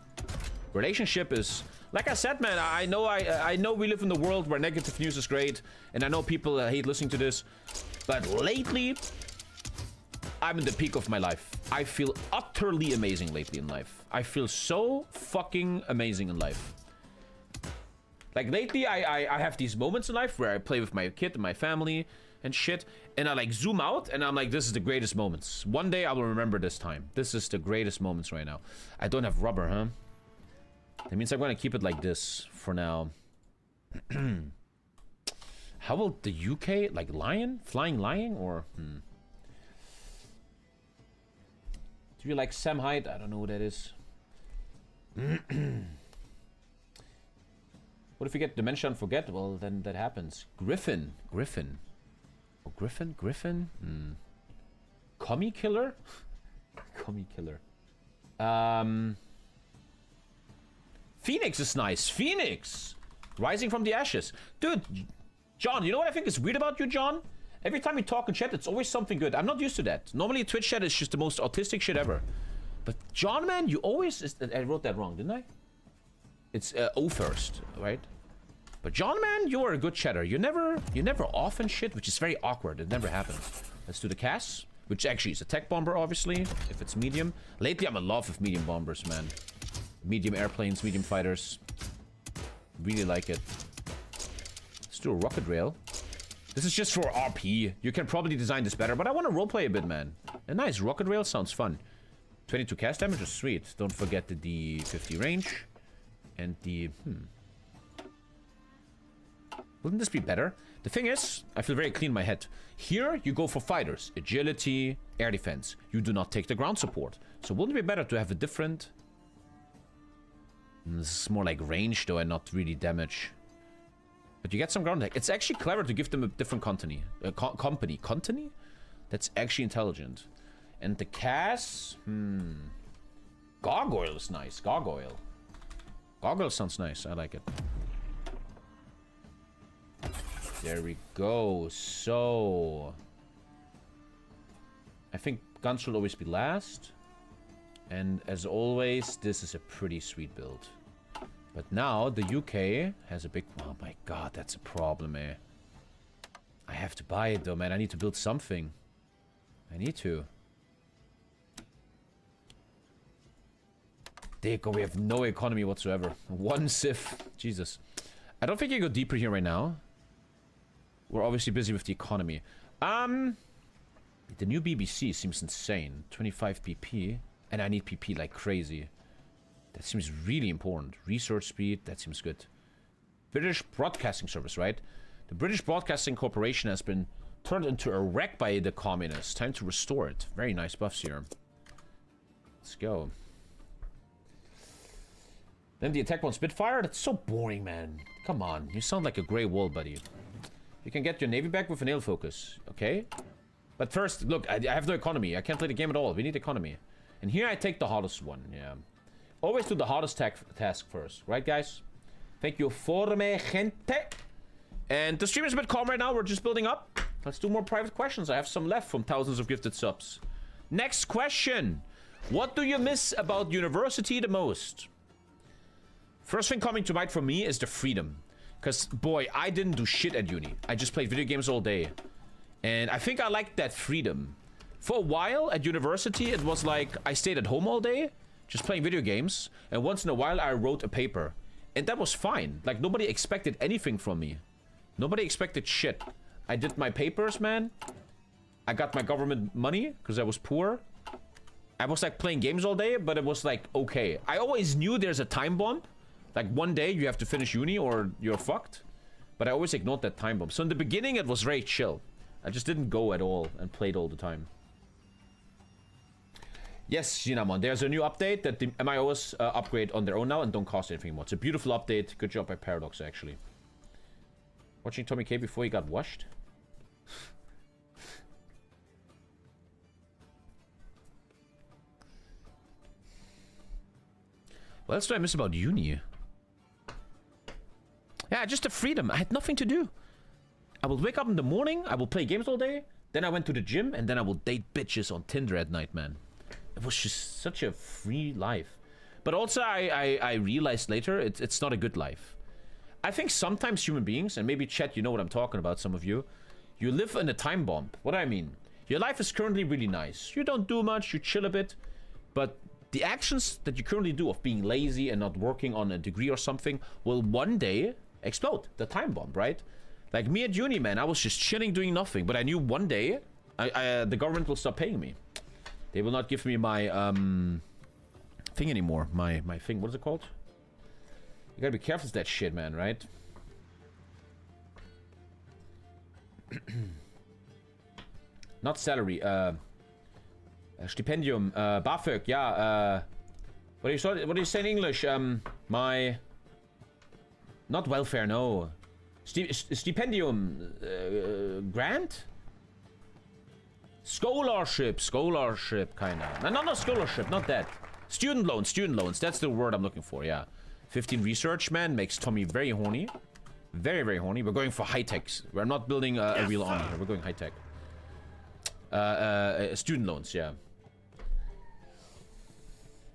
Relationship is... Like I said, man, I know we live in the world where negative news is great. And I know people hate listening to this. But lately, I'm in the peak of my life. I feel utterly amazing lately in life. I feel so fucking amazing in life. Like, lately, I have these moments in life where I play with my kid and my family and shit. And I, like, zoom out, and I'm like, this is the greatest moments. One day, I will remember this time. This is the greatest moments right now. I don't have rubber, huh? That means I'm gonna keep it like this for now. How will the UK, like, lion? Flying lion, or... Do you like Sam Hyde? I don't know who that is. What if you get dementia and forget? Well, then that happens. Griffin. Oh, Griffin? Commie killer? Commie killer. Phoenix is nice. Phoenix! Rising from the ashes. Dude, John, you know what I think is weird about you, John? Every time you talk in chat, it's always something good. I'm not used to that. Normally, Twitch chat is just the most autistic shit ever. But John, man, you always... I wrote that wrong, didn't I? It's O first, right? But John, man, you are a good chatter. You're never off and shit, which is very awkward. It never happens. Let's do the CAS, which actually is a tech bomber, obviously, if it's medium. Lately, I'm in love with medium bombers, man. Medium airplanes, medium fighters. Really like it. Let's do a rocket rail. This is just for RP. You can probably design this better, but I want to roleplay a bit, man. A nice rocket rail sounds fun. 22 cast damage is sweet. Don't forget the D50 range. And the... Wouldn't this be better? The thing is, I feel very clean in my head. Here, you go for fighters. Agility, air defense. You do not take the ground support. So wouldn't it be better to have a different... This is more like range, though, and not really damage. But you get some ground attack. It's actually clever to give them a different company. Company? That's actually intelligent. And the CAS... Gargoyle is nice. Gargoyle. Gargoyle sounds nice. I like it. There we go. So... I think guns should always be last. And as always, this is a pretty sweet build. But now, the UK has a big... Oh my god, that's a problem, eh? I have to buy it, though, man. I need to build something. I need to. Deco, we have no economy whatsoever. One Sif. Jesus. I don't think I go deeper here right now. We're obviously busy with the economy. The new BBC seems insane. 25 PP. And I need PP like crazy. That seems really important. Research speed, that seems good. British Broadcasting Service, right? The British Broadcasting Corporation has been turned into a wreck by the communists. Time to restore it. Very nice buffs here. Let's go. Then the attack on Spitfire? That's so boring, man. Come on. You sound like a grey wall, buddy. You can get your navy back with a nail focus. Okay? But first, look, I have no economy. I can't play the game at all. We need economy. And here I take the hardest one, yeah. Always do the hardest task first, right, guys? Thank you for me, gente. And the stream is a bit calm right now. We're just building up. Let's do more private questions. I have some left from thousands of gifted subs. Next question. What do you miss about university the most? First thing coming to mind for me is the freedom. Because, boy, I didn't do shit at uni. I just played video games all day. And I think I liked that freedom. For a while at university, it was like I stayed at home all day, just playing video games. And once in a while, I wrote a paper. And that was fine. Like, nobody expected anything from me. Nobody expected shit. I did my papers, man. I got my government money because I was poor. I was like playing games all day, but it was like, okay. I always knew there's a time bomb. Like one day you have to finish uni or you're fucked. But I always ignored that time bomb. So in the beginning it was very chill. I just didn't go at all and played all the time. Yes, Jinamon, there's a new update that the MIOs upgrade on their own now and don't cost anything more. It's a beautiful update. Good job by Paradox, actually. Watching TommyKay before he got washed? What else do I miss about uni? Yeah, just the freedom. I had nothing to do. I will wake up in the morning, I will play games all day, then I went to the gym, and then I will date bitches on Tinder at night, man. It was just such a free life. But also, I realized later, it's not a good life. I think sometimes human beings, and maybe chat, you know what I'm talking about, some of you, you live in a time bomb. What do I mean? Your life is currently really nice. You don't do much, you chill a bit, but the actions that you currently do of being lazy and not working on a degree or something will one day explode. The time bomb, right? Like me at uni, man, I was just chilling doing nothing. But I knew one day the government will stop paying me. They will not give me my thing anymore. My thing, what is it called? You gotta be careful with that shit, man, right? Not salary, Stipendium, BAföG, yeah, what do you say in English? My... Not welfare, no. Stipendium, grant? Scholarship, kinda. No, not scholarship, not that. Student loans, that's the word I'm looking for, yeah. 15 research, man, makes Tommy very horny. Very, very horny. We're going for high-techs. We're not building a real army here, we're going high-tech. Student loans, yeah.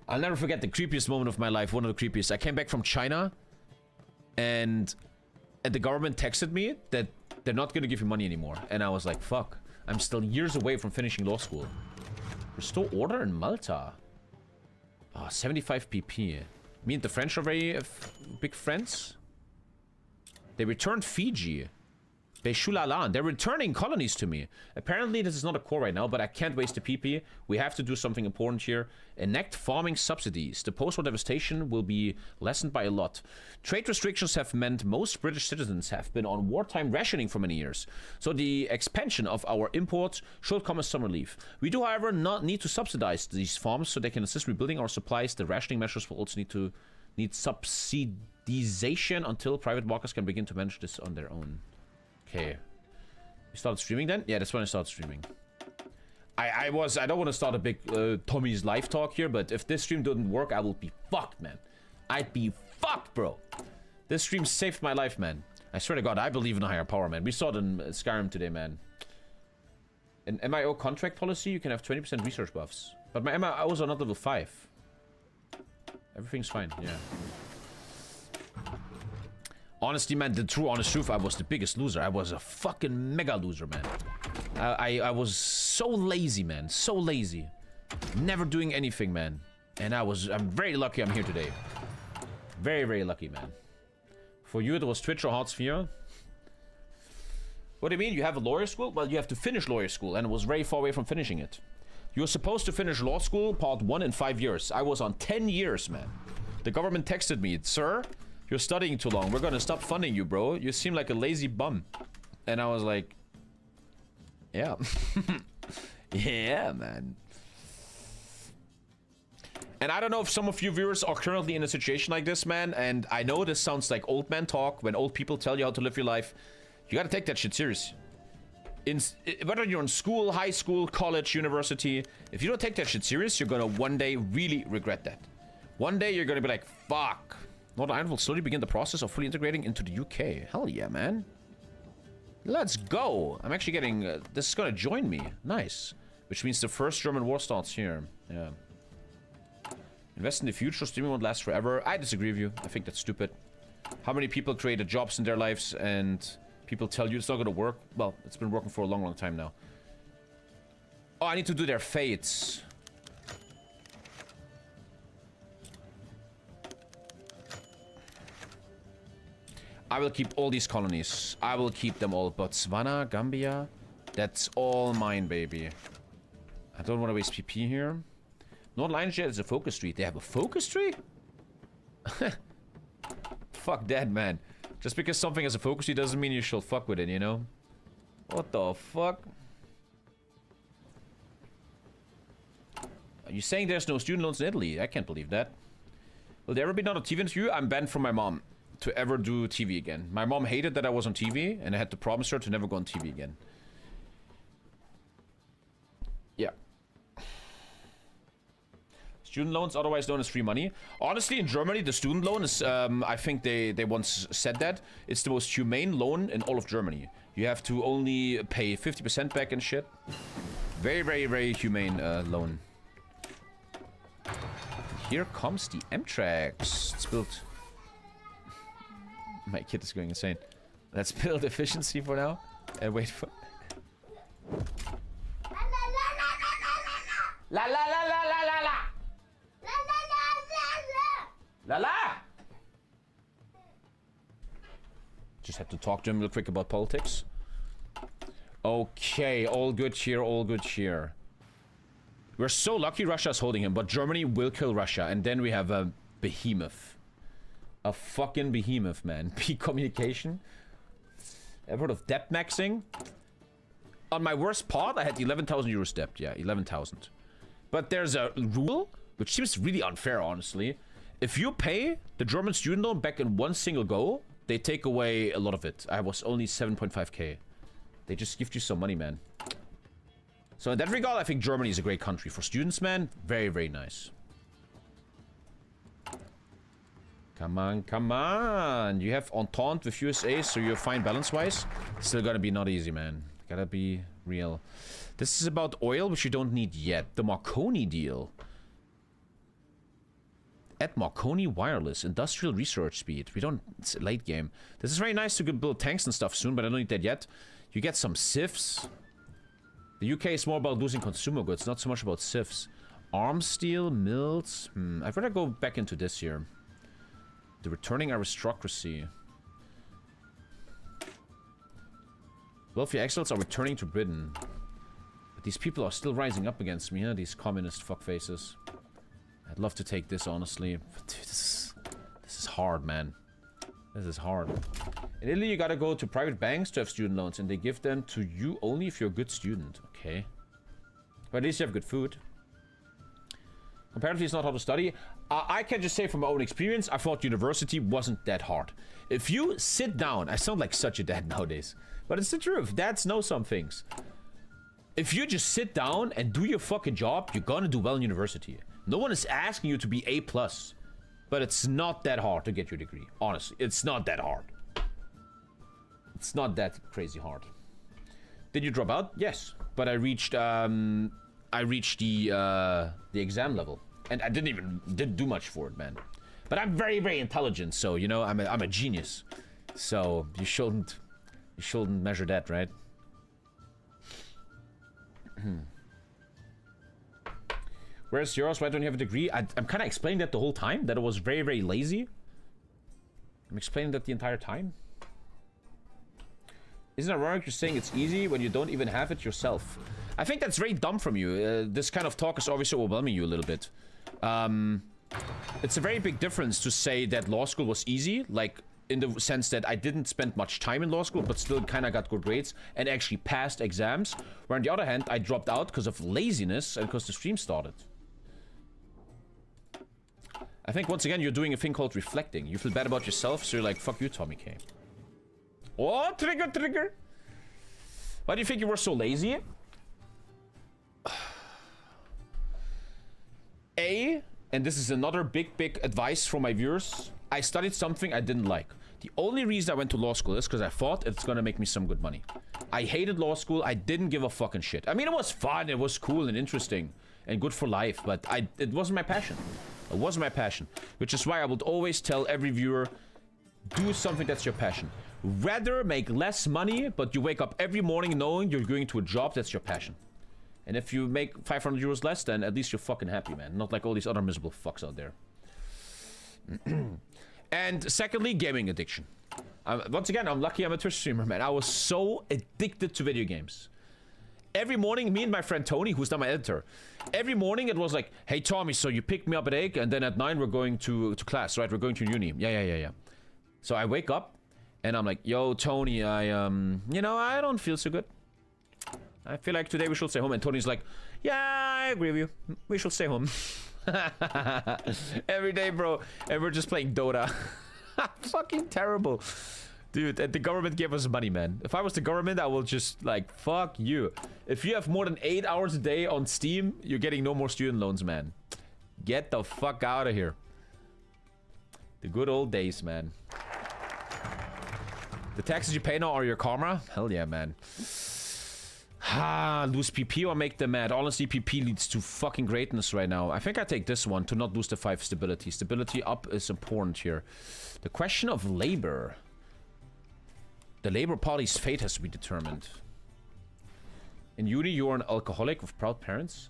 I'll never forget the creepiest moment of my life, one of the creepiest. I came back from China, and the government texted me that they're not gonna give you money anymore. And I was like, fuck. I'm still years away from finishing law school. Restore order in Malta. Oh, 75 PP. Me and the French are very big friends. They returned Fiji. Beishulalan. They're returning colonies to me. Apparently, this is not a core right now, but I can't waste the PP. We have to do something important here. Enact farming subsidies. The post-war devastation will be lessened by a lot. Trade restrictions have meant most British citizens have been on wartime rationing for many years. So the expansion of our imports should come as some relief. We do, however, not need to subsidize these farms so they can assist rebuilding our supplies. The rationing measures will also need subsidization until private markets can begin to manage this on their own. Okay. You started streaming then? Yeah, that's when I started streaming. I don't want to start a big Tommy's life talk here, but if this stream didn't work, I will be fucked, man. I'd be fucked, bro. This stream saved my life, man. I swear to God, I believe in a higher power, man. We saw it in Skyrim today, man. In MIO contract policy, you can have 20% research buffs. But my MIOs are not level 5. Everything's fine, yeah. Honestly, man, the true honest truth, I was the biggest loser. I was a fucking mega loser, man. I was so lazy, man. So lazy. Never doing anything, man. And I'm very lucky I'm here today. Very, very lucky, man. For you, it was Twitch or Heartsphere. What do you mean? You have a lawyer school? Well, you have to finish lawyer school, and it was very far away from finishing it. You were supposed to finish law school, part 1 in 5 years. I was on 10 years, man. The government texted me, sir, you're studying too long. We're gonna stop funding you, bro. You seem like a lazy bum. And I was like, yeah. Yeah, man. And I don't know if some of you viewers are currently in a situation like this, man. And I know this sounds like old man talk when old people tell you how to live your life. You gotta take that shit serious. Whether you're in school, high school, college, university, if you don't take that shit serious, you're gonna one day really regret that. One day you're gonna be like, fuck. Northern Ireland will slowly begin the process of fully integrating into the UK. Hell yeah, man. Let's go. I'm actually getting... this is gonna join me. Nice. Which means the first German war starts here. Yeah. Invest in the future. Streaming won't last forever. I disagree with you. I think that's stupid. How many people created jobs in their lives and people tell you it's not gonna work? Well, it's been working for a long, long time now. Oh, I need to do their fates. I will keep all these colonies. I will keep them all. Botswana, Gambia. That's all mine, baby. I don't want to waste PP here. North Lionsjet is a focus tree. They have a focus tree? Fuck that, man. Just because something has a focus tree doesn't mean you should fuck with it, you know? What the fuck? Are you saying there's no student loans in Italy? I can't believe that. Will there ever be another TV interview? I'm banned from my mom to ever do TV again. My mom hated that I was on TV, and I had to promise her to never go on TV again. Yeah. Student loans, otherwise known as free money. Honestly, in Germany, the student loan is, I think they once said that, it's the most humane loan in all of Germany. You have to only pay 50% back and shit. Very, very, very humane loan. Here comes the M-Trax. It's built... My kid is going insane. Let's build efficiency for now. And wait for... La la la la la la la! La la! Just had to talk to him real quick about politics. Okay, all good here, all good here. We're so lucky Russia's holding him, but Germany will kill Russia, and then we have a behemoth. A fucking behemoth, man. Peak communication. Ever heard of debt maxing? On my worst part, I had 11,000 euros debt. Yeah, 11,000. But there's a rule, which seems really unfair, honestly. If you pay the German student loan back in one single go, they take away a lot of it. I was only 7.5k. They just give you some money, man. So in that regard, I think Germany is a great country. For students, man, very, very nice. Come on, come on. You have Entente with USA, so you're fine balance-wise. Still gotta be not easy, man. Gotta be real. This is about oil, which you don't need yet. The Marconi deal. At Marconi Wireless, industrial research speed. We don't... It's a late game. This is very nice to build tanks and stuff soon, but I don't need that yet. You get some civs. The UK is more about losing consumer goods, not so much about civs. Arms steel, mills. I'd rather go back into this here. The returning aristocracy. Wealthy exiles are returning to Britain. But these people are still rising up against me, huh? These communist fuckfaces. I'd love to take this, honestly. But dude, this is hard, man. This is hard. In Italy, you gotta go to private banks to have student loans, and they give them to you only if you're a good student. Okay. But at least you have good food. Comparatively, it's not hard to study. I can just say from my own experience, I thought university wasn't that hard. If you sit down... I sound like such a dad nowadays. But it's the truth. Dads know some things. If you just sit down and do your fucking job, you're gonna do well in university. No one is asking you to be A+. But it's not that hard to get your degree. Honestly, it's not that hard. It's not that crazy hard. Did you drop out? Yes. But I reached the exam level. And I didn't do much for it, man. But I'm very, very intelligent, so, you know, I'm a genius. So, you shouldn't measure that, right? Where's yours? Why don't you have a degree? I'm kind of explaining that the whole time, that I was very, very lazy. I'm explaining that the entire time. Isn't it ironic you're saying it's easy when you don't even have it yourself? I think that's very dumb from you. This kind of talk is obviously overwhelming you a little bit. It's a very big difference to say that law school was easy, like in the sense that I didn't spend much time in law school, but still kind of got good grades and actually passed exams. Where on the other hand, I dropped out because of laziness and because the stream started. I think once again, you're doing a thing called reflecting. You feel bad about yourself, so you're like, fuck you, TommyKay. Oh, trigger, trigger. Why do you think you were so lazy? And this is another big advice from my viewers. I studied something I didn't like. The only reason I went to law school is because I thought it's gonna make me some good money. I hated law school. I didn't give a fucking shit. I mean, it was fun. It was cool and interesting and good for life, but it wasn't my passion. It wasn't my passion. Which is why I would always tell every viewer, do something that's your passion. Rather make less money, but you wake up every morning knowing you're going to a job that's your passion. And if you make 500 euros less, then at least you're fucking happy, man. Not like all these other miserable fucks out there. And secondly, gaming addiction. Once again, I'm lucky I'm a Twitch streamer, man. I was so addicted to video games. Every morning, me and my friend Tony, who's now my editor, every morning it was like, hey, Tommy, so you picked me up at 8, and then at 9 we're going to class, right? We're going to uni. Yeah. So I wake up, and I'm like, yo, Tony, you know, I don't feel so good. I feel like today we should stay home. And Tony's like, yeah, I agree with you. We should stay home. Every day, bro. And we're just playing Dota. Fucking terrible. Dude, and the government gave us money, man. If I was the government, I will just, like, fuck you. If you have more than 8 hours a day on Steam, you're getting no more student loans, man. Get the fuck out of here. The good old days, man. The taxes you pay now are your karma? Hell yeah, man. Lose PP or make them mad. Honestly, PP leads to fucking greatness right now. I think I take this one to not lose the 5 stability. Stability up is important here. The question of labor. The Labour Party's fate has to be determined. In uni, you're an alcoholic with proud parents.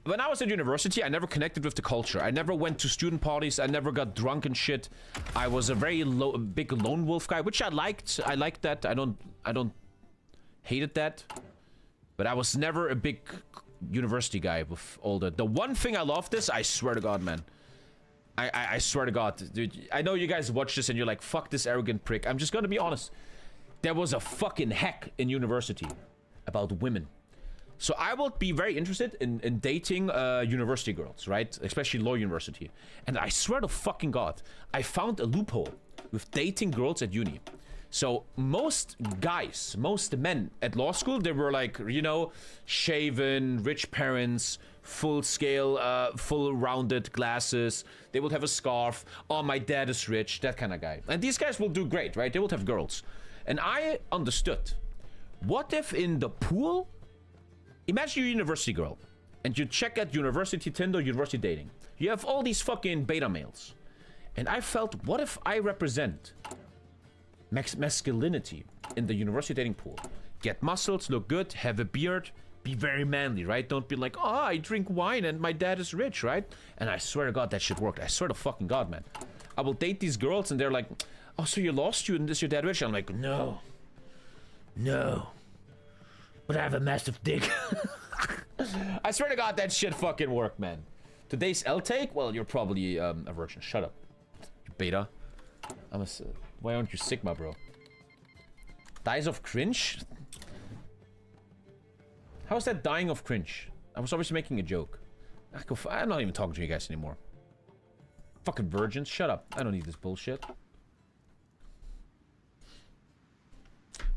When I was at university, I never connected with the culture. I never went to student parties. I never got drunk and shit. I was a very big lone wolf guy, which I liked. I liked that. I don't hated that. But I was never a big university guy with all the one thing I love this, I swear to God, man. I swear to God, dude. I know you guys watch this and you're like, fuck this arrogant prick. I'm just gonna be honest. There was a fucking hack in university about women. So I will be very interested in dating university girls, right? Especially law university. And I swear to fucking God, I found a loophole with dating girls at uni. So most guys, most men at law school, they were like, you know, shaven, rich parents, full scale, full rounded glasses. They would have a scarf. Oh, my dad is rich, that kind of guy. And these guys will do great, right? They would have girls. And I understood. What if in the pool, imagine you're a university girl and you check at university Tinder, university dating. You have all these fucking beta males. And I felt, what if I represent masculinity in the university dating pool? Get muscles, look good, have a beard, be very manly, right? Don't be like, oh, I drink wine and my dad is rich, right? And I swear to God, that shit worked. I swear to fucking God, man. I will date these girls and they're like, oh, so you're a law student, is your dad rich? I'm like, no. But I have a massive dick. I swear to God, that shit fucking worked, man. Today's L-take? Well, you're probably a virgin. Shut up. You beta. Why aren't you Sigma, bro? Dies of cringe? How's that dying of cringe? I was obviously making a joke. I'm not even talking to you guys anymore. Fucking virgins, shut up. I don't need this bullshit.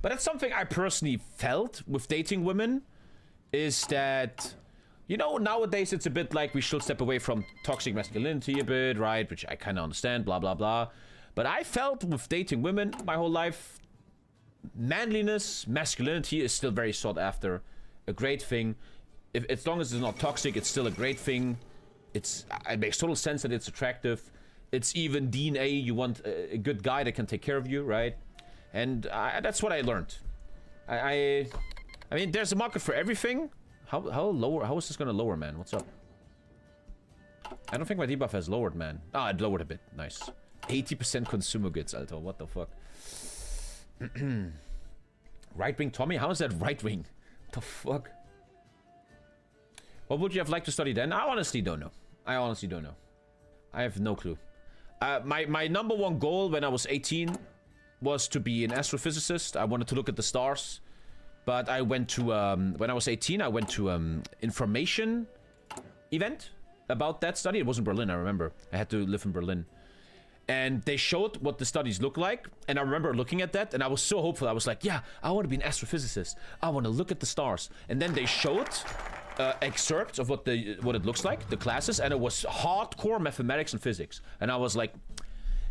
But that's something I personally felt with dating women, is that, you know, nowadays it's a bit like we should step away from toxic masculinity a bit, right? Which I kind of understand, blah, blah, blah. But I felt with dating women my whole life, manliness, masculinity is still very sought after. A great thing. As long as it's not toxic, it's still a great thing. It makes total sense that it's attractive. It's even DNA. You want a good guy that can take care of you, right? And that's what I learned. I mean, there's a market for everything. How lower? How is this gonna lower, man? What's up? I don't think my debuff has lowered, man. Ah, it lowered a bit. Nice. 80% consumer goods, Alto. What the fuck? Right-wing Tommy? How is that right-wing? What the fuck? What would you have liked to study then? I honestly don't know. I honestly don't know. I have no clue. My number one goal when I was 18 was to be an astrophysicist. I wanted to look at the stars. But I went to, when I was 18, I went to information event about that study. It was in Berlin, I remember. I had to live in Berlin. And they showed what the studies look like. And I remember looking at that and I was so hopeful. I was like, yeah, I want to be an astrophysicist. I want to look at the stars. And then they showed excerpts of what it looks like, the classes. And it was hardcore mathematics and physics. And I was like,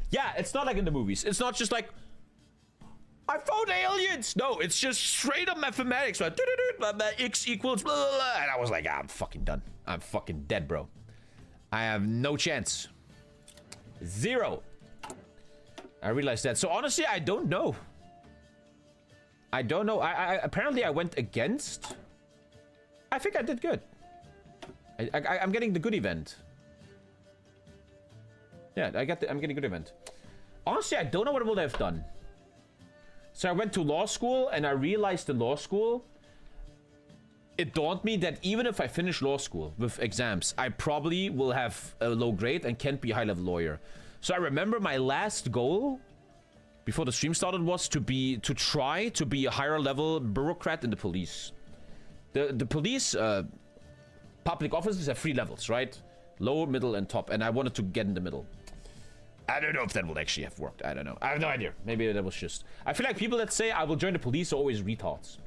yeah, it's not like in the movies. It's not just like, I found aliens. No, it's just straight up mathematics. Like, x equals blah, blah, blah. And I was like, I'm fucking done. I'm fucking dead, bro. I have no chance. Zero. I realized that. So honestly, I don't know. I don't know. Apparently I went against. I think I did good. I'm getting the good event. Yeah, I'm getting good event. Honestly, I don't know what I would have done. So I went to law school, and I realized in law school, it dawned me that even if I finish law school with exams, I probably will have a low grade and can't be a high-level lawyer. So I remember my last goal before the stream started was to try to be a higher-level bureaucrat in the police. The police public officers have 3 levels, right? Low, middle, and top, and I wanted to get in the middle. I don't know if that will actually have worked. I don't know. I have no idea. Maybe that was just... I feel like people that say I will join the police are always retards.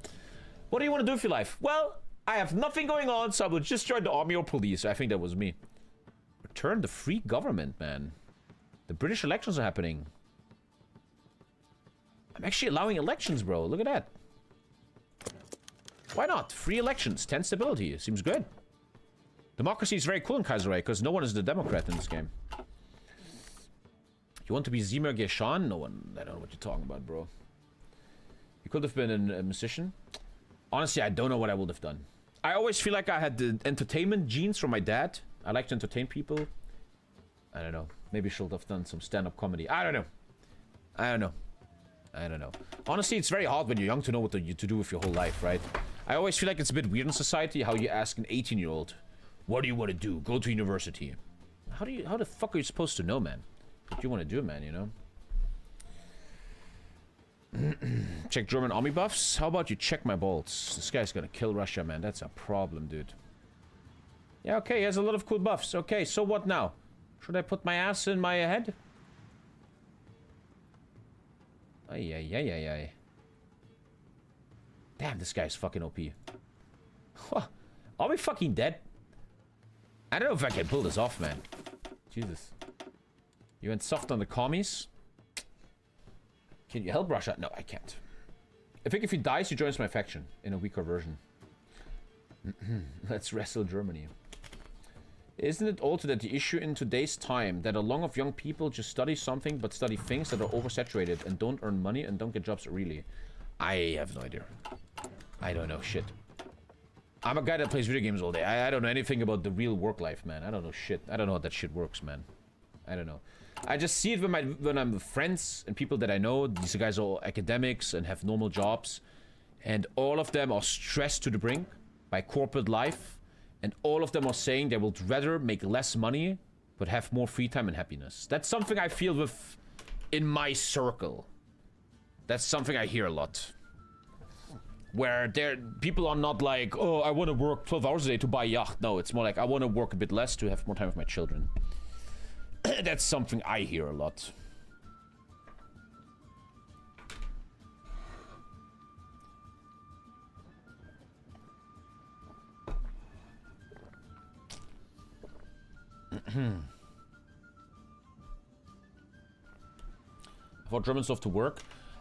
What do you want to do with your life? Well, I have nothing going on, so I will just join the army or police. I think that was me. Return the free government, man. The British elections are happening. I'm actually allowing elections, bro. Look at that. Why not? Free elections. 10 stability. Seems good. Democracy is very cool in Kaiserreich, because no one is the Democrat in this game. You want to be Zimmer Geshan? No one. I don't know what you're talking about, bro. You could have been a musician. Honestly, I don't know what I would have done. I always feel like I had the entertainment genes from my dad. I like to entertain people. I don't know. Maybe should have done some stand-up comedy. I don't know. I don't know. I don't know. Honestly, it's very hard when you're young to know what to do with your whole life, right? I always feel like it's a bit weird in society how you ask an 18-year-old, what do you want to do? Go to university. How the fuck are you supposed to know, man? What you want to do, man, you know? Check German army buffs? How about you check my bolts? This guy's gonna kill Russia, man. That's a problem, dude. Yeah, okay, he has a lot of cool buffs. Okay, so what now? Should I put my ass in my head? Ay, ay, ay, ay, ay. Damn, this guy's fucking OP. Are we fucking dead? I don't know if I can pull this off, man. Jesus. You went soft on the commies? Can you help Russia? No, I can't. I think if he dies, he joins my faction in a weaker version. Let's wrestle Germany. Isn't it also that the issue in today's time that a lot of young people just study something but study things that are oversaturated and don't earn money and don't get jobs really? I have no idea. I don't know shit. I'm a guy that plays video games all day. I don't know anything about the real work life, man. I don't know shit. I don't know how that shit works, man. I don't know. I just see it when I'm with friends and people that I know. These guys are all academics and have normal jobs. And all of them are stressed to the brink by corporate life. And all of them are saying they would rather make less money, but have more free time and happiness. That's something I feel with in my circle. That's something I hear a lot. Where people are not like, oh, I want to work 12 hours a day to buy a yacht. No, it's more like, I want to work a bit less to have more time with my children. That's something I hear a lot. For Germans love to work.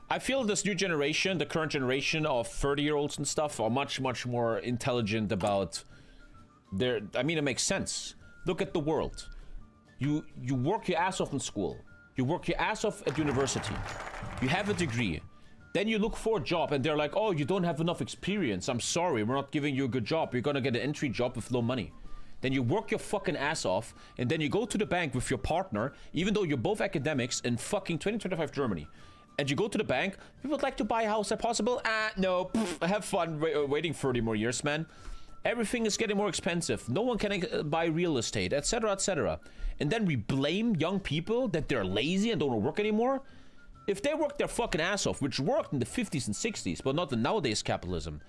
I feel this new generation, the current generation of 30-year-olds and stuff, are much, much more intelligent about their... I mean, it makes sense. Look at the world. You work your ass off in school. You work your ass off at university. You have a degree. Then you look for a job and they're like, oh, you don't have enough experience. I'm sorry, we're not giving you a good job. You're gonna get an entry job with low money. Then you work your fucking ass off and then you go to the bank with your partner, even though you're both academics in fucking 2025 Germany. And you go to the bank, we would like to buy a house if possible. No, have fun waiting 30 more years, man. Everything is getting more expensive. No one can buy real estate, etc., etc. And then we blame young people that they're lazy and don't want to work anymore. If they work their fucking ass off, which worked in the 50s and 60s, but not in nowadays capitalism,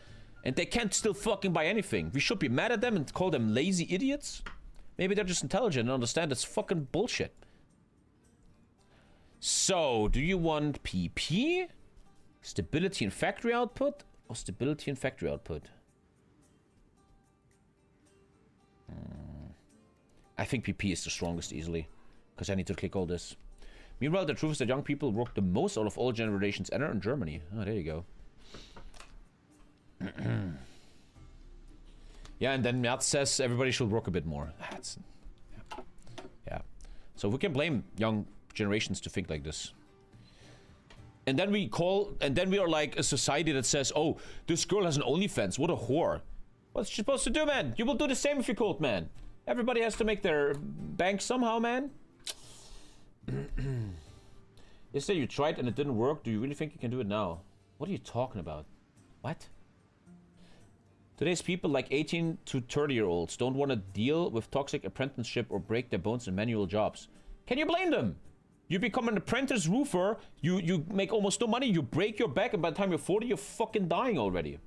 and they can't still fucking buy anything, we should be mad at them and call them lazy idiots? Maybe they're just intelligent and understand it's fucking bullshit. So, do you want PP? Stability in factory output? Or stability in factory output? I think PP is the strongest easily, because I need to click all this. Meanwhile, the truth is that young people work the most out of all generations ever in Germany. Oh, there you go. Yeah, and then Merz says everybody should work a bit more. That's, yeah. So we can blame young generations to think like this. And then we are like a society that says, oh, this girl has an OnlyFans. What a whore. What's she supposed to do, man? You will do the same if you could, man. Everybody has to make their bank somehow, man. Yesterday you tried and it didn't work. Do you really think you can do it now? What are you talking about? What? Today's people, like 18 to 30-year-olds, don't want to deal with toxic apprenticeship or break their bones in manual jobs. Can you blame them? You become an apprentice roofer, you make almost no money, you break your back, and by the time you're 40, you're fucking dying already.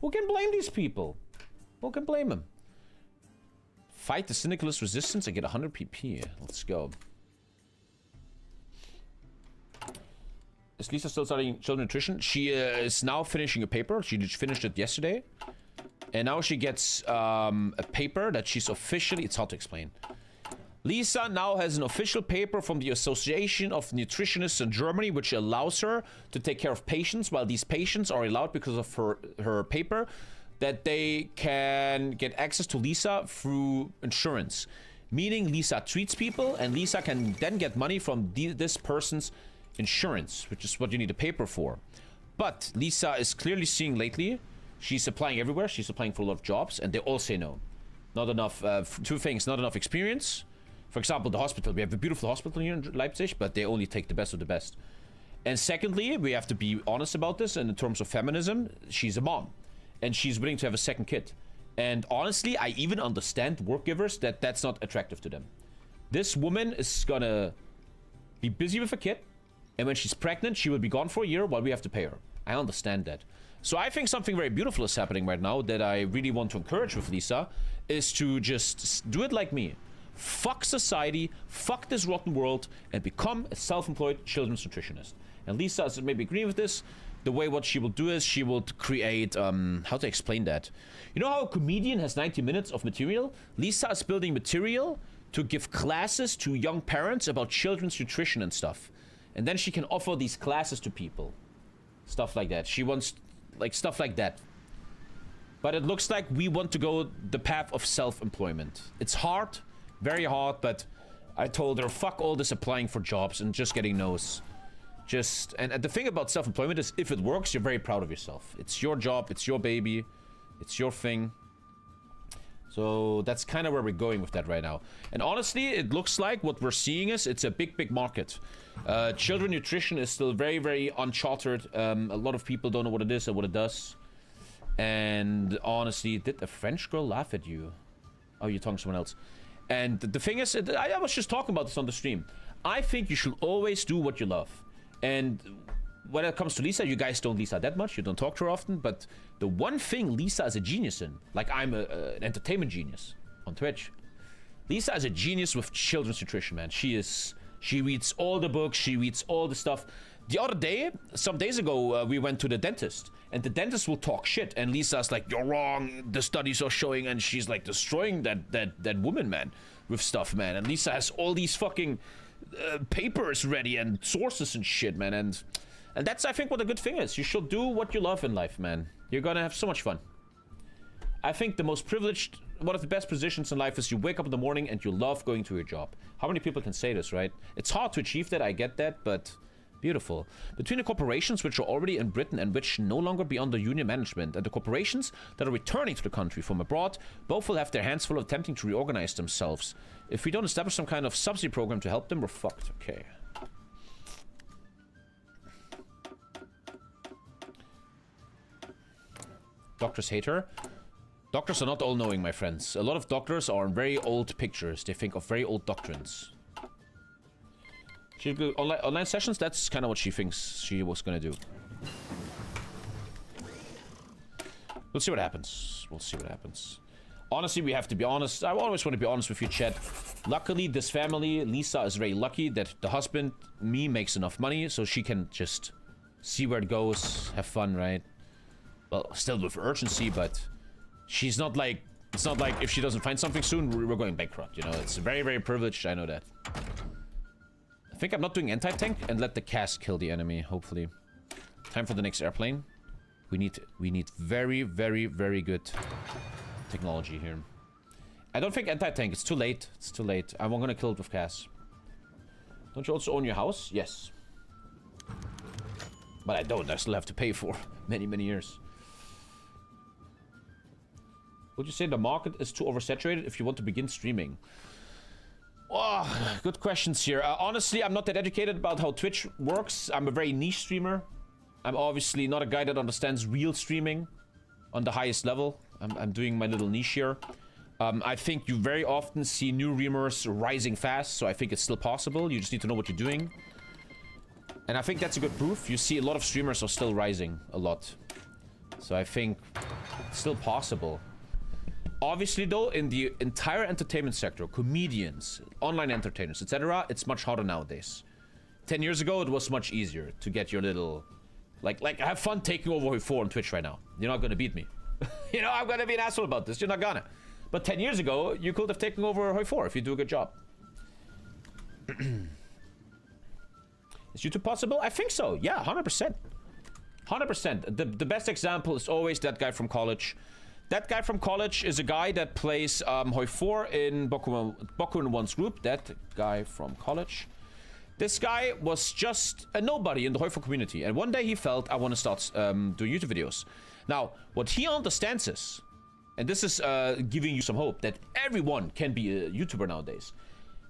Who can blame these people? Who can blame them? Fight the syndicalist resistance and get 100 PP. Let's go. Is Lisa still studying child nutrition? She is now finishing a paper. She finished it yesterday. And now she gets a paper that she's officially... It's hard to explain. Lisa now has an official paper from the Association of Nutritionists in Germany, which allows her to take care of patients, while these patients are allowed, because of her paper, that they can get access to Lisa through insurance. Meaning Lisa treats people, and Lisa can then get money from this person's insurance, which is what you need a paper for. But Lisa is clearly seeing lately, she's applying everywhere, she's applying for a lot of jobs, and they all say no. Not enough, two things, not enough experience. For example, the hospital. We have a beautiful hospital here in Leipzig, but they only take the best of the best. And secondly, we have to be honest about this, and in terms of feminism, she's a mom. And she's willing to have a second kid. And honestly, I even understand work givers that that's not attractive to them. This woman is gonna be busy with a kid, and when she's pregnant, she will be gone for a year while we have to pay her. I understand that. So I think something very beautiful is happening right now that I really want to encourage with Lisa, is to just do it like me. Fuck society, fuck this rotten world, and become a self-employed children's nutritionist. And Lisa is maybe agreeing with this. The way what she will do is she will create, how to explain that? You know how a comedian has 90 minutes of material? Lisa is building material to give classes to young parents about children's nutrition and stuff. And then she can offer these classes to people. Stuff like that. She wants, like, stuff like that. But it looks like we want to go the path of self-employment. It's hard. Very hard, but I told her, fuck all this applying for jobs and just getting no's. And the thing about self-employment is, if it works, you're very proud of yourself. It's your job, it's your baby, it's your thing. So that's kind of where we're going with that right now. And honestly, it looks like what we're seeing is, it's a big market. Children nutrition is still very, very uncharted. A lot of people don't know what it is and what it does. And honestly, did a French girl laugh at you? Oh, you're talking to someone else. And the thing is, I was just talking about this on the stream. I think you should always do what you love. And when it comes to Lisa, you guys don't Lisa that much. You don't talk to her often. But the one thing Lisa is a genius in, like I'm an entertainment genius on Twitch. Lisa is a genius with children's nutrition, man. She reads all the books. She reads all the stuff. The other day, some days ago, we went to the dentist. And the dentist will talk shit. And Lisa's like, you're wrong. The studies are showing. And she's like destroying that woman, man. With stuff, man. And Lisa has all these fucking papers ready. And sources and shit, man. And that's, I think, what a good thing is. You should do what you love in life, man. You're gonna have so much fun. I think the most privileged, one of the best positions in life is you wake up in the morning and you love going to your job. How many people can say this, right? It's hard to achieve that, I get that, but... Beautiful. Between the corporations which are already in Britain and which no longer be under union management, and the corporations that are returning to the country from abroad, both will have their hands full of attempting to reorganize themselves. If we don't establish some kind of subsidy program to help them, we're fucked. Okay. Doctors hate her. Doctors are not all-knowing, my friends. A lot of doctors are in very old pictures. They think of very old doctrines. She do online sessions. That's kind of what she thinks she was gonna do. We'll see what happens. We'll see what happens. Honestly, we have to be honest. I always want to be honest with you, chat. Luckily, this family, Lisa is very lucky that the husband, me, makes enough money so she can just see where it goes, have fun, right? Well, still with urgency, but she's not like... It's not like if she doesn't find something soon, we're going bankrupt, you know? It's very, very privileged, I know that. I think I'm not doing anti-tank and let the cast kill the enemy, hopefully. Time for the next airplane. We need very, very, very good technology here. I don't think anti-tank. It's too late. It's too late. I'm gonna kill it with Cass. Don't you also own your house? Yes. But I don't. I still have to pay for many, many years. Would you say the market is too oversaturated if you want to begin streaming? Oh, good questions here. Honestly, I'm not that educated about how Twitch works. I'm a very niche streamer. I'm obviously not a guy that understands real streaming on the highest level. I'm doing my little niche here. I think you very often see new streamers rising fast, so I think it's still possible. You just need to know what you're doing. And I think that's a good proof. You see a lot of streamers are still rising a lot. So I think it's still possible. Obviously, though, in the entire entertainment sector, comedians, online entertainers, etc., it's much harder nowadays. 10 years ago, it was much easier to get your little... Like, have fun taking over Homeeee on Twitch right now. You're not gonna beat me. You know, I'm gonna be an asshole about this. You're not gonna. But 10 years ago, you could have taken over Homeeee if you do a good job. Is YouTube possible? I think so. Yeah, 100%. 100%. The best example is always that guy from college. That guy from college is a guy that plays Homeeee in Boku 1's group. That guy from college. This guy was just a nobody in the Homeeee community. And one day he felt, I want to start doing YouTube videos. Now, what he understands is, and this is giving you some hope, that everyone can be a YouTuber nowadays.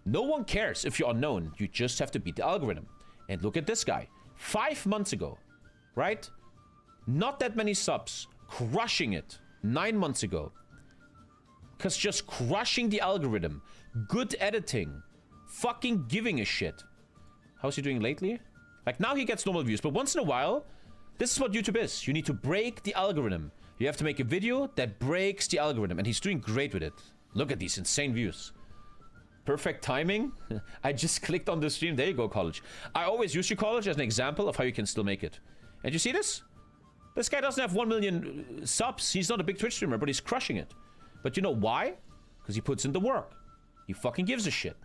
No one cares if you're unknown. You just have to beat the algorithm. And look at this guy. 5 months ago, right? Not that many subs. Crushing it. 9 months ago. Because just crushing the algorithm. Good editing. Fucking giving a shit. How's he doing lately? Like, now he gets normal views. But once in a while, this is what YouTube is. You need to break the algorithm. You have to make a video that breaks the algorithm. And he's doing great with it. Look at these insane views. Perfect timing. I just clicked on the stream. There you go, college. I always use your college as an example of how you can still make it. And you see this? This guy doesn't have 1 million subs. He's not a big Twitch streamer, but he's crushing it. But you know why? Because he puts in the work. He fucking gives a shit.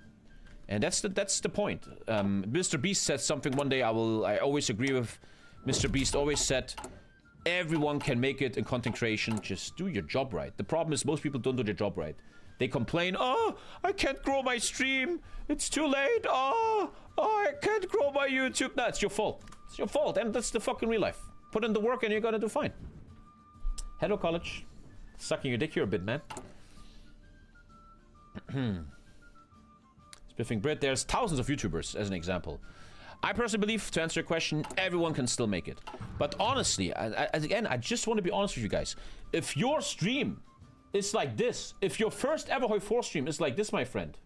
And that's the point. Mr. Beast said something one day I always agree with. Mr. Beast always said, everyone can make it in content creation. Just do your job right. The problem is most people don't do their job right. They complain, oh, I can't grow my stream. It's too late. Oh, I can't grow my YouTube. No, it's your fault. It's your fault. And that's the fucking real life. Put in the work and you're gonna do fine. Hello, college. Sucking your dick here a bit, man. Spiffing Brit. There's thousands of YouTubers, as an example. I personally believe, to answer your question, everyone can still make it. But honestly, again, I just want to be honest with you guys. If your stream is like this, if your first ever Homeeee stream is like this, my friend.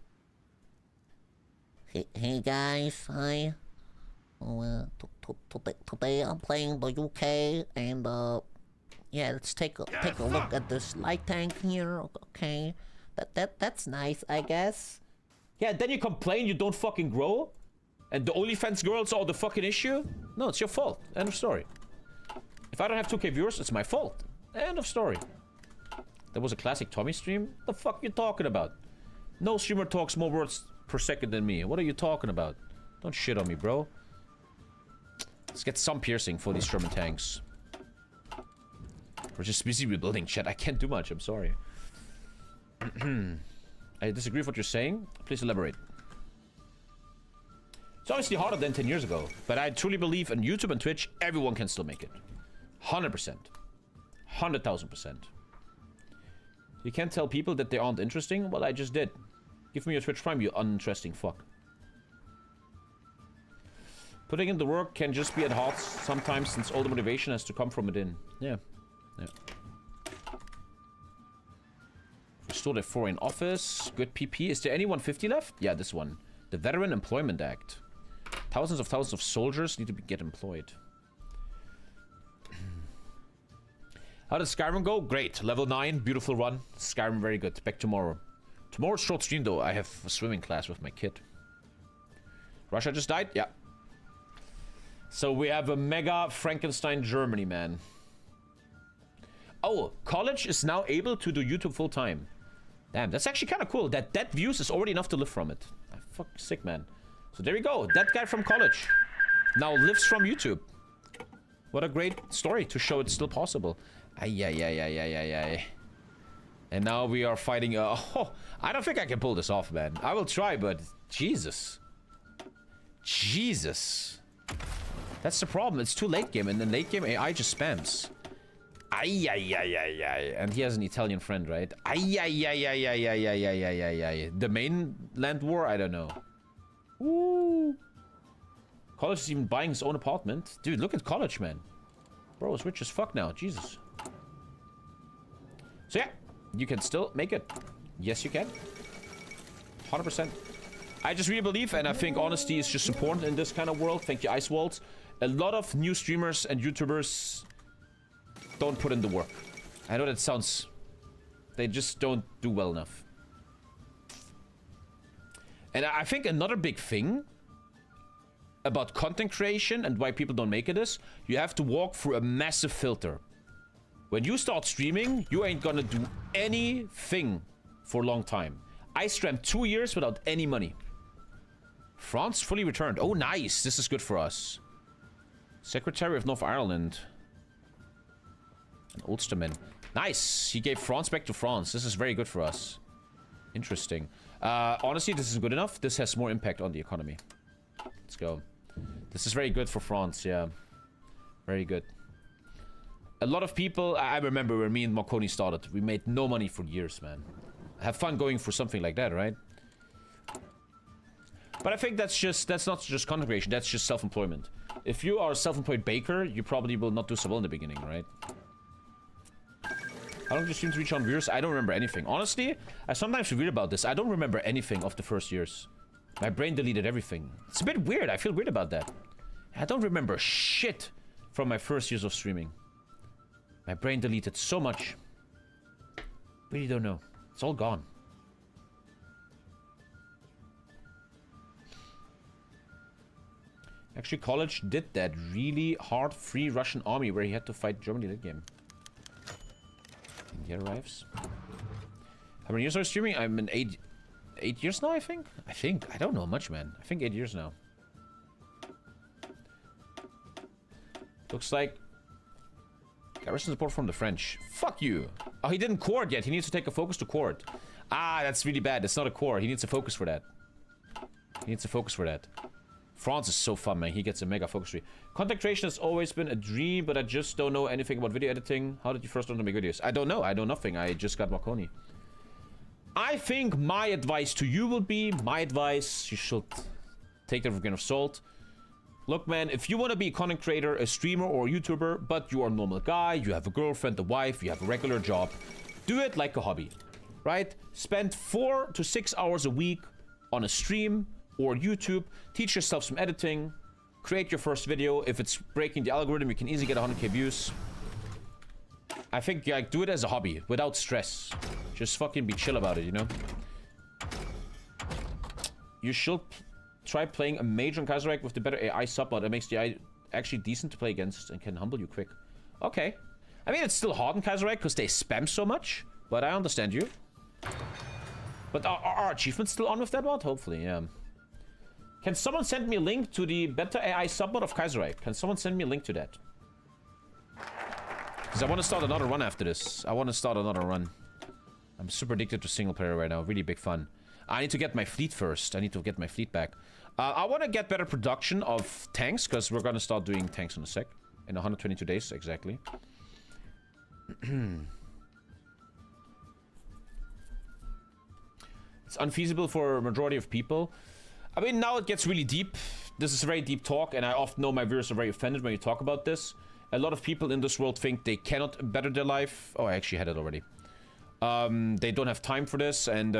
Hey guys, hi. Today I'm playing the UK, and yeah, let's take a look at this light tank here. Okay, that's nice, I guess. Yeah, then you complain you don't fucking grow, and the OnlyFans girls are the fucking issue. No, it's your fault. End of story. If I don't have 2K viewers, it's my fault. End of story. That was a classic Tommy stream. The fuck you talking about? No streamer talks more words per second than me. What are you talking about? Don't shit on me, bro. Let's get some piercing for these German tanks. We're just busy rebuilding, chat. I can't do much. I'm sorry. I disagree with what you're saying. Please elaborate. It's obviously harder than 10 years ago, but I truly believe on YouTube and Twitch, everyone can still make it. 100%. 100,000%. You can't tell people that they aren't interesting? Well, I just did. Give me your Twitch Prime, you uninteresting fuck. Putting in the work can just be at heart sometimes, since all the motivation has to come from within. Yeah. Yeah. Restore the foreign office. Good PP. Is there any 150 left? Yeah, this one. The Veteran Employment Act. Thousands of soldiers need to get employed. How did Skyrim go? Great. Level 9. Beautiful run. Skyrim very good. Back tomorrow. Tomorrow's short stream though. I have a swimming class with my kid. Russia just died? Yeah. So we have a mega Frankenstein Germany, man. Oh, college is now able to do YouTube full time. Damn, that's actually kind of cool. That views is already enough to live from it. I'm fucking sick, man. So there we go. That guy from college now lives from YouTube. What a great story to show it's still possible. Ay. And now we are fighting. Oh, I don't think I can pull this off, man. I will try, but Jesus. Jesus. That's the problem. It's too late game, and then late game AI just spams. Ay, ay, ay, ay, ay. And he has an Italian friend, right? Ay, ay, ay, ay, ay, ay, ay, ay, ay, ay, ay. The mainland war? I don't know. Ooh. College is even buying his own apartment. Dude, look at college, man. Bro is rich as fuck now. Jesus. So yeah, you can still make it. Yes, you can. 100%. I just really believe, and I think honesty is just important in this kind of world. Thank you, Icewald. A lot of new streamers and YouTubers don't put in the work. I know that sounds... They just don't do well enough. And I think another big thing about content creation and why people don't make it is, you have to walk through a massive filter. When you start streaming, you ain't gonna do anything for a long time. I streamed 2 years without any money. France fully returned. Oh, nice. This is good for us. Secretary of North Ireland. An Ulsterman. Nice. He gave France back to France. This is very good for us. Interesting. Honestly, this is good enough. This has more impact on the economy. Let's go. This is very good for France, yeah. Very good. A lot of people... I remember when me and Marconi started. We made no money for years, man. Have fun going for something like that, right? But I think that's not just content creation. That's just self-employment. If you are a self-employed baker, you probably will not do so well in the beginning, right? How long did you stream to reach on viewers? I don't remember anything. Honestly, I sometimes feel weird about this. I don't remember anything of the first years. My brain deleted everything. It's a bit weird. I feel weird about that. I don't remember shit from my first years of streaming. My brain deleted so much. Really don't know. It's all gone. Actually, college did that really hard free Russian army where he had to fight Germany that game. India arrives. How many years are you streaming? I'm in 8 years now, I think? I don't know much, man. I think 8 years now. Looks like... Garrison support from the French. Fuck you. Oh, he didn't cord yet. He needs to take a focus to cord. Ah, that's really bad. It's not a core. He needs a focus for that. He needs a focus for that. France is so fun, man. He gets a mega focus tree. Content creation has always been a dream, but I just don't know anything about video editing. How did you first learn to make videos? I don't know. I know nothing. I just got Marconi. I think my advice to you would be, you should take that with a grain of salt. Look, man, if you want to be a content creator, a streamer, or a YouTuber, but you are a normal guy, you have a girlfriend, a wife, you have a regular job, do it like a hobby, right? Spend 4 to 6 hours a week on a stream or YouTube. Teach yourself some editing. Create your first video. If it's breaking the algorithm, you can easily get 100k views. I think, like, do it as a hobby, without stress. Just fucking be chill about it, you know? You should try playing a major on Kaiserreich with the better AI subbot. That makes the AI actually decent to play against and can humble you quick. Okay. I mean, it's still hard in Kaiserreich because they spam so much, but I understand you. But are achievements still on with that bot? Hopefully, yeah. Can someone send me a link to the better AI subbot of Kaiserreich? Can someone send me a link to that? Because I want to start another run after this. I'm super addicted to single player right now. Really big fun. I need to get my fleet first. I need to get my fleet back. I want to get better production of tanks, because we're going to start doing tanks in a sec. In 122 days, exactly. It's unfeasible for a majority of people. I mean, now it gets really deep. This is a very deep talk, and I often know my viewers are very offended when you talk about this. A lot of people in this world think they cannot better their life. Oh, I actually had it already. They don't have time for this, and...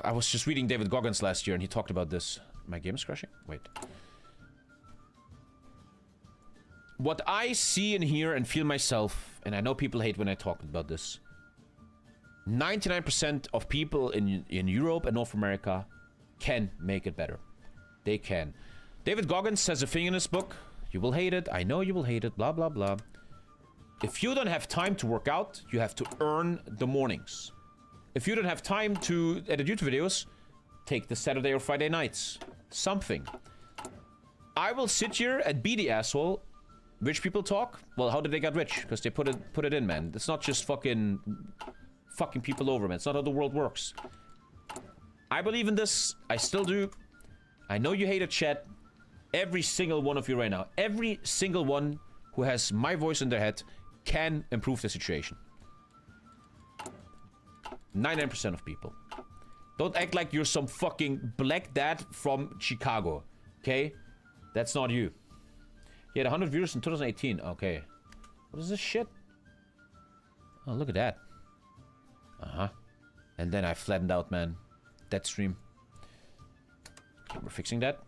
I was just reading David Goggins last year, and he talked about this. My game is crashing? Wait. What I see and hear and feel myself, and I know people hate when I talk about this, 99% of people in Europe and North America can make it better. They can. David Goggins has a thing in his book. You will hate it. I know you will hate it. Blah, blah, blah. If you don't have time to work out, you have to earn the mornings. If you don't have time to edit YouTube videos, take the Saturday or Friday nights. Something. I will sit here and be the asshole. Rich people talk. Well, how did they get rich? Because they put it in, man. It's not just fucking people over, man. It's not how the world works. I believe in this. I still do. I know you hate it, chat. Every single one of you right now, every single one who has my voice in their head can improve the situation. 99% of people. Don't act like you're some fucking black dad from Chicago. Okay? That's not you. He had 100 viewers in 2018. Okay. What is this shit? Oh, look at that. Uh-huh. And then I flattened out, man. That stream. Okay, we're fixing that.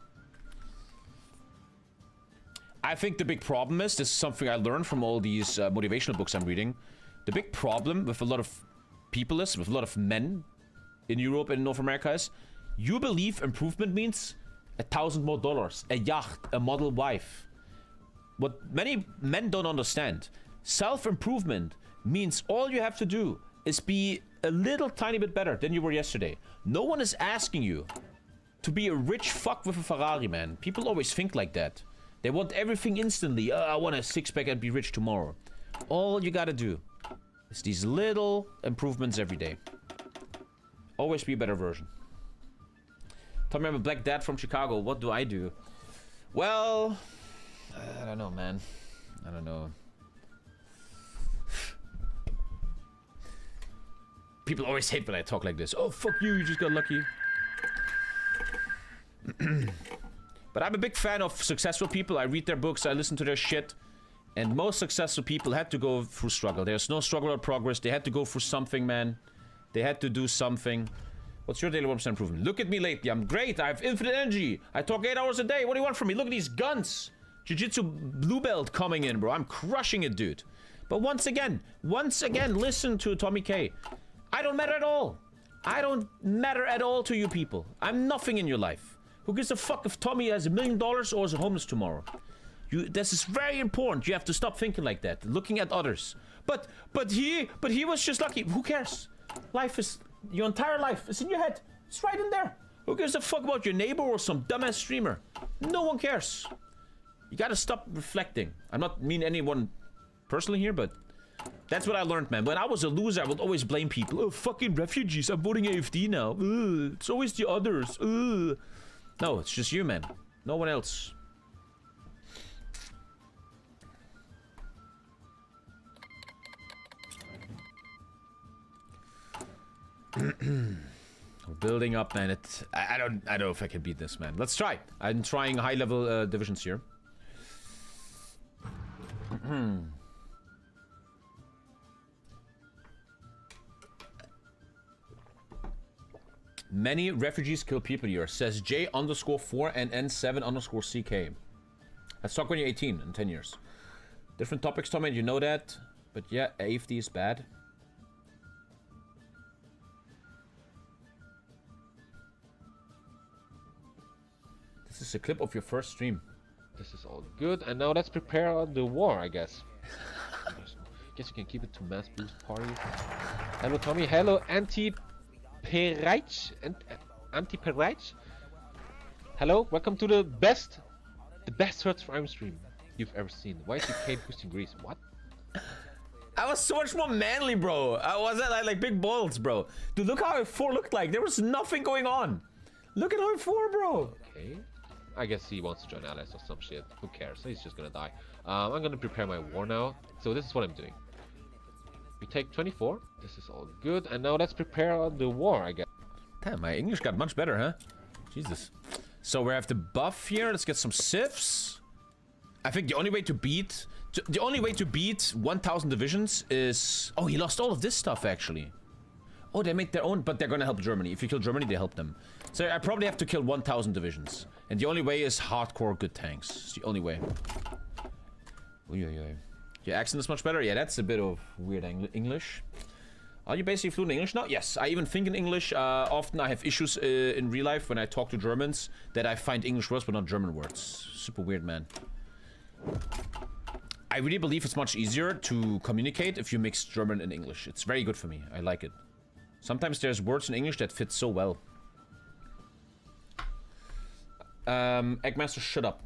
I think the big problem is, this is something I learned from all these motivational books I'm reading. The big problem with a lot of people is, with a lot of men in Europe and North America is, you believe improvement means $1,000 more, a yacht, a model wife. What many men don't understand, self-improvement means all you have to do is be a little tiny bit better than you were yesterday. No one is asking you to be a rich fuck with a Ferrari, man. People always think like that. They want everything instantly. I want a six-pack and be rich tomorrow. All you gotta do is these little improvements every day. Always be a better version. Tommy, I'm a black dad from Chicago. What do I do? Well, I don't know, man. I don't know. People always hate when I talk like this. Oh, fuck you, you just got lucky. But I'm a big fan of successful people. I read their books, I listen to their shit. And most successful people had to go through struggle. There's no struggle or progress. They had to go through something, man. They had to do something. What's your daily 1% improvement? Look at me lately. I'm great. I have infinite energy. I talk 8 hours a day. What do you want from me? Look at these guns. Jiu-Jitsu blue belt coming in, bro. I'm crushing it, dude. But once again, listen to TommyKay. I don't matter at all. I don't matter at all to you people. I'm nothing in your life. Who gives a fuck if Tommy has $1 million or is homeless tomorrow? This is very important. You have to stop thinking like that. Looking at others. But he was just lucky. Who cares? Life is, your entire life is in your head. It's right in there. Who gives a fuck about your neighbor or some dumbass streamer? No one cares. You gotta stop reflecting. I'm not mean anyone personally here, but that's what I learned, man. When I was a loser, I would always blame people. Oh, fucking refugees. I'm voting AFD now. Ugh, it's always the others. Ugh. No, it's just you, man. No one else. We're building up, man. I don't know if I can beat this, man. Let's try. I'm trying high-level divisions here. Many refugees kill people here, says J_4 and N7_CK. Let's talk when you're 18 in 10 years. Different topics, Tommy, you know that. But yeah, AFD is bad. This is a clip of your first stream. This is all good, and now let's prepare the war, I guess. Guess you can keep it to mass boost party. Hello, Tommy. Hello, Anti-Pereich. Hello, welcome to the best Search for Iron stream you've ever seen. Why is UK boosting Greece? What? I was so much more manly, bro. I wasn't like big balls, bro. Dude, look how I4 looked like. There was nothing going on. Look at how I4, bro. Okay. I guess he wants to join allies or some shit. Who cares? He's just gonna die. I'm gonna prepare my war now. So this is what I'm doing. We take 24. This is all good. And now let's prepare the war, I guess. Damn, my English got much better, huh? Jesus. So we have the buff here. Let's get some civs. I think the only way to beat 1,000 divisions is... Oh, he lost all of this stuff, actually. Oh, they made their own, but they're gonna help Germany. If you kill Germany, they help them. So I probably have to kill 1,000 divisions. And the only way is hardcore good tanks. It's the only way. Your accent is much better? Yeah, that's a bit of weird English. Are you basically fluent in English now? Yes, I even think in English. Often I have issues in real life when I talk to Germans that I find English words but not German words. Super weird, man. I really believe it's much easier to communicate if you mix German and English. It's very good for me. I like it. Sometimes there's words in English that fit so well. Eggmaster, shut up.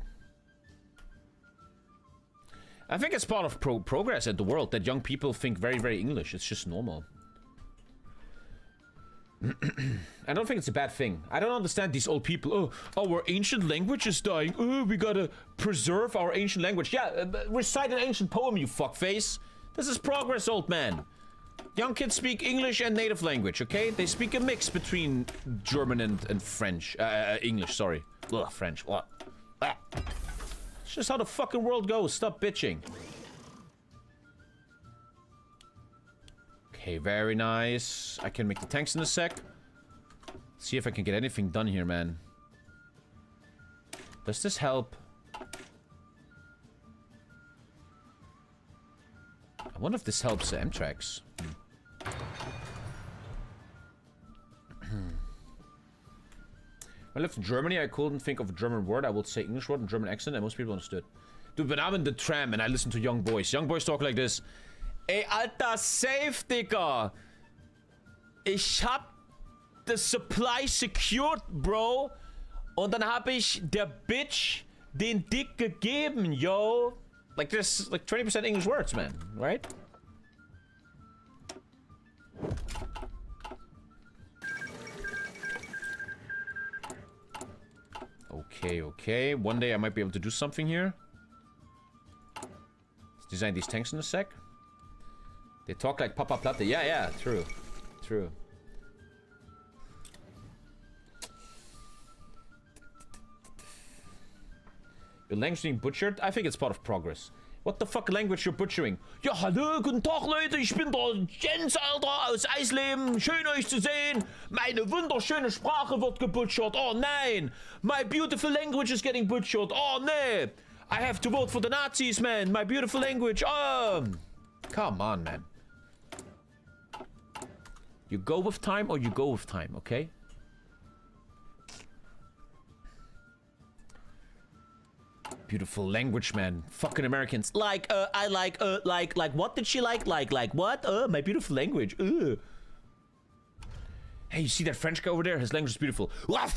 I think it's part of progress in the world that young people think very, very English. It's just normal. I don't think it's a bad thing. I don't understand these old people. Oh, our ancient language is dying. Oh, we gotta preserve our ancient language. Yeah, recite an ancient poem, you fuckface. This is progress, old man. Young kids speak English and native language, okay? They speak a mix between German and French. English, sorry. Ugh, French. What? It's just how the fucking world goes. Stop bitching. Okay, very nice. I can make the tanks in a sec. See if I can get anything done here, man. Does this help? I wonder if this helps the Amtrak's. When I lived in Germany, I couldn't think of a German word. I would say English word and German accent, and most people understood. Dude, when I'm in the tram and I listen to young boys. Young boys talk like this. Ey, Alter, safe, Digga. Ich hab das Supply secured, Bro. Und dann hab ich der Bitch den Dick gegeben, yo. Like, there's like 20% English words, man. Right? Okay, okay. One day I might be able to do something here. Let's design these tanks in a sec. They talk like Papa Platte. Yeah, yeah, true. True. Your language being butchered? I think it's part of progress. What the fuck language you're butchering? Ja, hallo, guten Tag, Leute. Ich bin der Jens, Alter, aus Eisleben. Schön, euch zu sehen. Meine wunderschöne Sprache wird gebutchert. Oh, nein. My beautiful language is getting butchered. Oh, nee. I have to vote for the Nazis, man. My beautiful language. Come on, man. You go with time or you go with time, okay? Beautiful language, man. Fucking Americans. Like, I like, what did she like? Like what? My beautiful language. Hey, you see that French guy over there? His language is beautiful. Oh,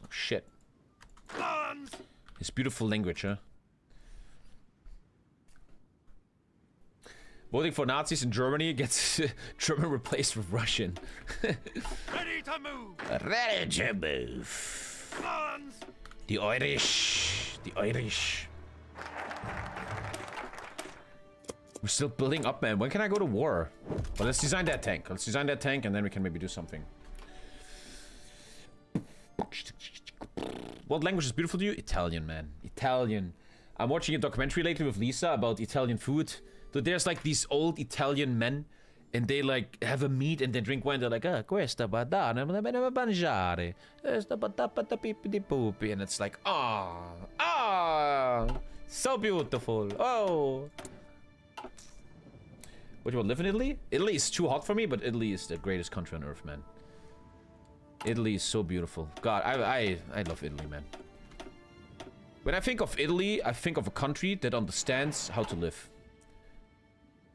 shit. His beautiful language, huh? Voting for Nazis in Germany gets German replaced with Russian. Ready to move! Ready to move. Guns! The Irish. The Irish. We're still building up, man. When can I go to war? Well, let's design that tank. Let's design that tank and then we can maybe do something. What language is beautiful to you? Italian, man. Italian. I'm watching a documentary lately with Lisa about Italian food. So there's like these old Italian men and they like have a meat and they drink wine. They're like, questa badana mangiare. Questa patata pipi poopy. And it's like, so beautiful. Oh. What, you want to live in Italy? Italy is too hot for me, but Italy is the greatest country on earth, man. Italy is so beautiful. God, I love Italy, man. When I think of Italy, I think of a country that understands how to live.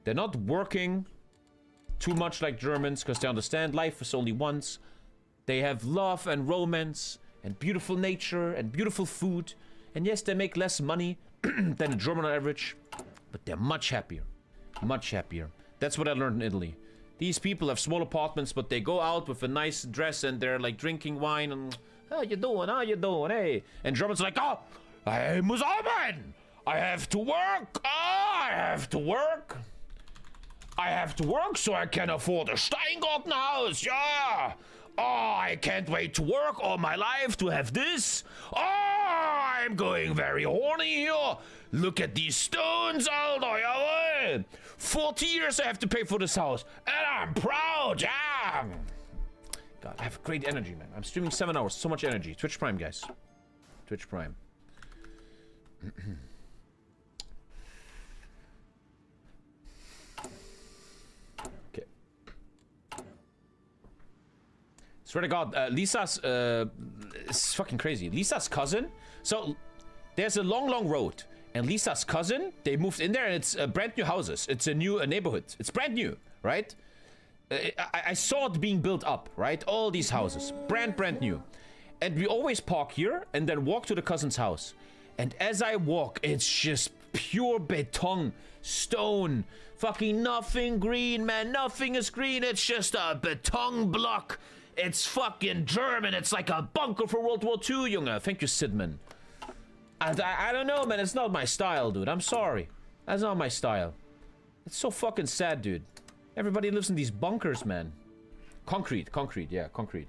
They're not working too much like Germans because they understand life is only once. They have love and romance and beautiful nature and beautiful food. And yes, they make less money than a German on average, but they're much happier. Much happier. That's what I learned in Italy. These people have small apartments, but they go out with a nice dress and they're like drinking wine and, how you doing, hey? And Germans are like, I muss arbeiten. I have to work. I have to work. I have to work so I can afford a Steingarten house, yeah. I can't wait to work all my life to have this. I'm going very horny here. Look at these stones, Alter, jawohl. 40 years I have to pay for this house. And I'm proud, yeah. God, I have great energy, man. I'm streaming 7 hours, so much energy. Twitch Prime, guys. Twitch Prime. Swear to God, Lisa's, it's fucking crazy. Lisa's cousin, so there's a long road, and Lisa's cousin, they moved in there, and it's brand new houses. It's a new neighborhood. It's brand new, right? I saw it being built up, right? All these houses, brand new. And we always park here, and then walk to the cousin's house. And as I walk, it's just pure beton, stone, fucking nothing green, man. Nothing is green. It's just a beton block. It's fucking German. It's like a bunker for World War II, Junge. Thank you, Sidman. I don't know, man. It's not my style, dude. I'm sorry. That's not my style. It's so fucking sad, dude. Everybody lives in these bunkers, man. Concrete, yeah, concrete.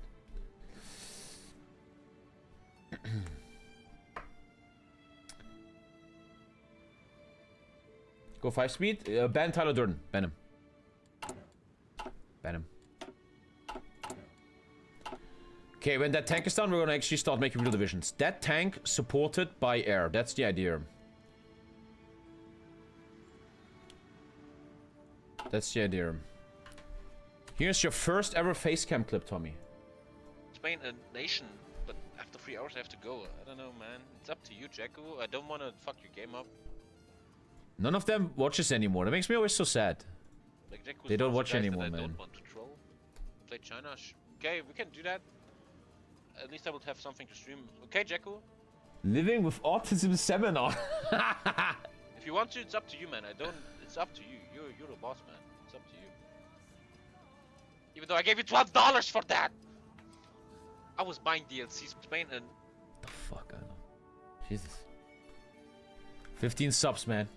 Go 5 speed. Ban Tyler Durden. Ban him. Ban him. Okay, when that tank is done, we're gonna actually start making real divisions. That tank supported by air. That's the idea. That's the idea. Here's your first ever face cam clip, Tommy. Spain a nation, but after 3 hours I have to go. I don't know, man. It's up to you, Jacko. I don't want to fuck your game up. None of them watches anymore. That makes me always so sad. Like, Jacko's They don't one of watch the guys anymore, that I man. don't want to troll. Play China. Okay, we can do that. At least I will have something to stream. Okay, Jacko? Living with autism seminar. If you want to, it's up to you, man. I don't... It's up to you. You're the boss, man. It's up to you. Even though I gave you $12 for that! I was buying DLCs in Spain and... The fuck, I know. Jesus. 15 subs, man.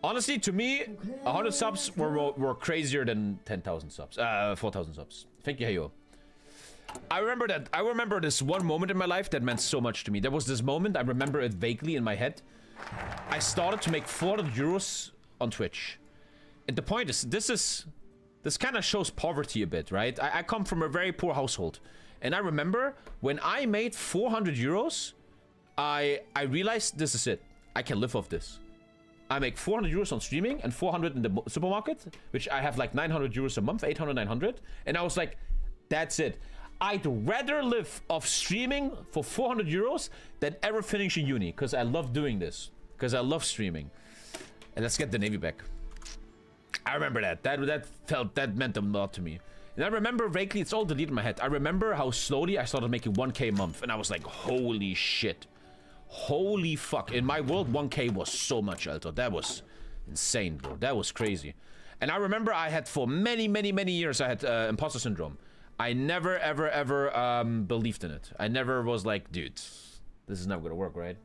Honestly, to me, 100 subs were crazier than 10,000 subs. 4,000 subs. Thank you, Heyo. I remember this one moment in my life that meant so much to me. There was this moment, I remember it vaguely in my head. I started to make 400 euros on Twitch. And the point is, this kind of shows poverty a bit, right? I come from a very poor household. And I remember when I made 400 euros, I realized this is it. I can live off this. I make 400 euros on streaming and 400 in the supermarket, which I have like 900 euros a month, 800, 900. And I was like, that's it. I'd rather live off streaming for 400 euros than ever finishing uni, because I love doing this. Because I love streaming. And let's get the Navy back. I remember that. That meant a lot to me. And I remember vaguely, it's all deleted in my head. I remember how slowly I started making 1k a month. And I was like, holy shit. Holy fuck. In my world, 1k was so much, Alto. That was insane, bro. That was crazy. And I remember I had for many, many, many years, I had imposter syndrome. I never, ever, ever believed in it. I never was like, dude, this is never gonna work, right?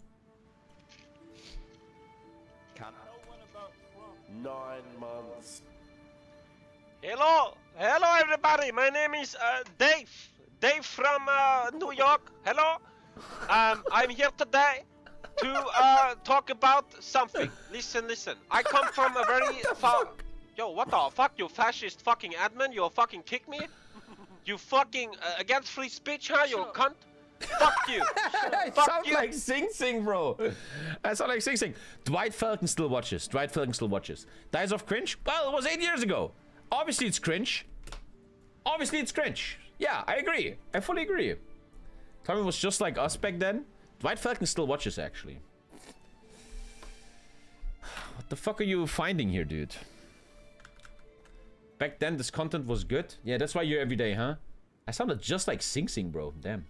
9 months. Hello, everybody. My name is Dave from New York. Hello. I'm here today to talk about something. Listen. I come from a very far. Yo, what the fuck, you fascist fucking admin? You fucking kick me? You fucking against free speech, huh? You cunt. Fuck you. I sound like Sing Sing, bro. I sound like Sing Sing. Dwight Falcon still watches. Dies of cringe? Well, it was 8 years ago. Obviously it's cringe. Yeah, I agree. I fully agree. Tommy was just like us back then. Dwight Falcon still watches, actually. What the fuck are you finding here, dude? Back then, this content was good. Yeah, that's why you're every day, huh? I sounded just like Sing Sing, bro. Damn.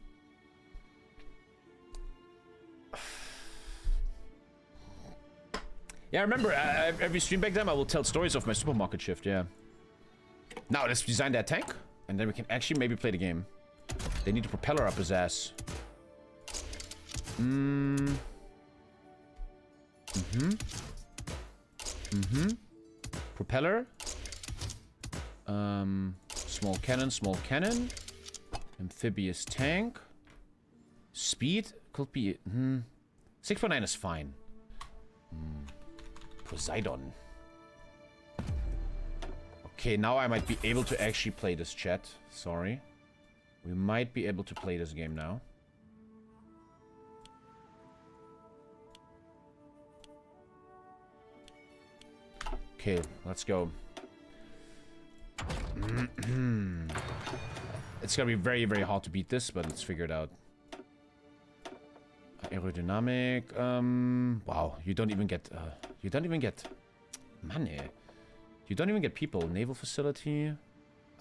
Yeah, I remember every stream back then I will tell stories of my supermarket shift, yeah. Now let's design that tank, and then we can actually maybe play the game. They need a propeller up his ass. Propeller. Small cannon. Amphibious tank. Speed could be 6.9 is fine. Poseidon. Okay, now I might be able to actually play this, chat. Sorry. We might be able to play this game now. Okay, let's go. It's gonna be very, very hard to beat this, but let's figure it out. Aerodynamic. Wow, you don't even get money. You don't even get people. Naval facility.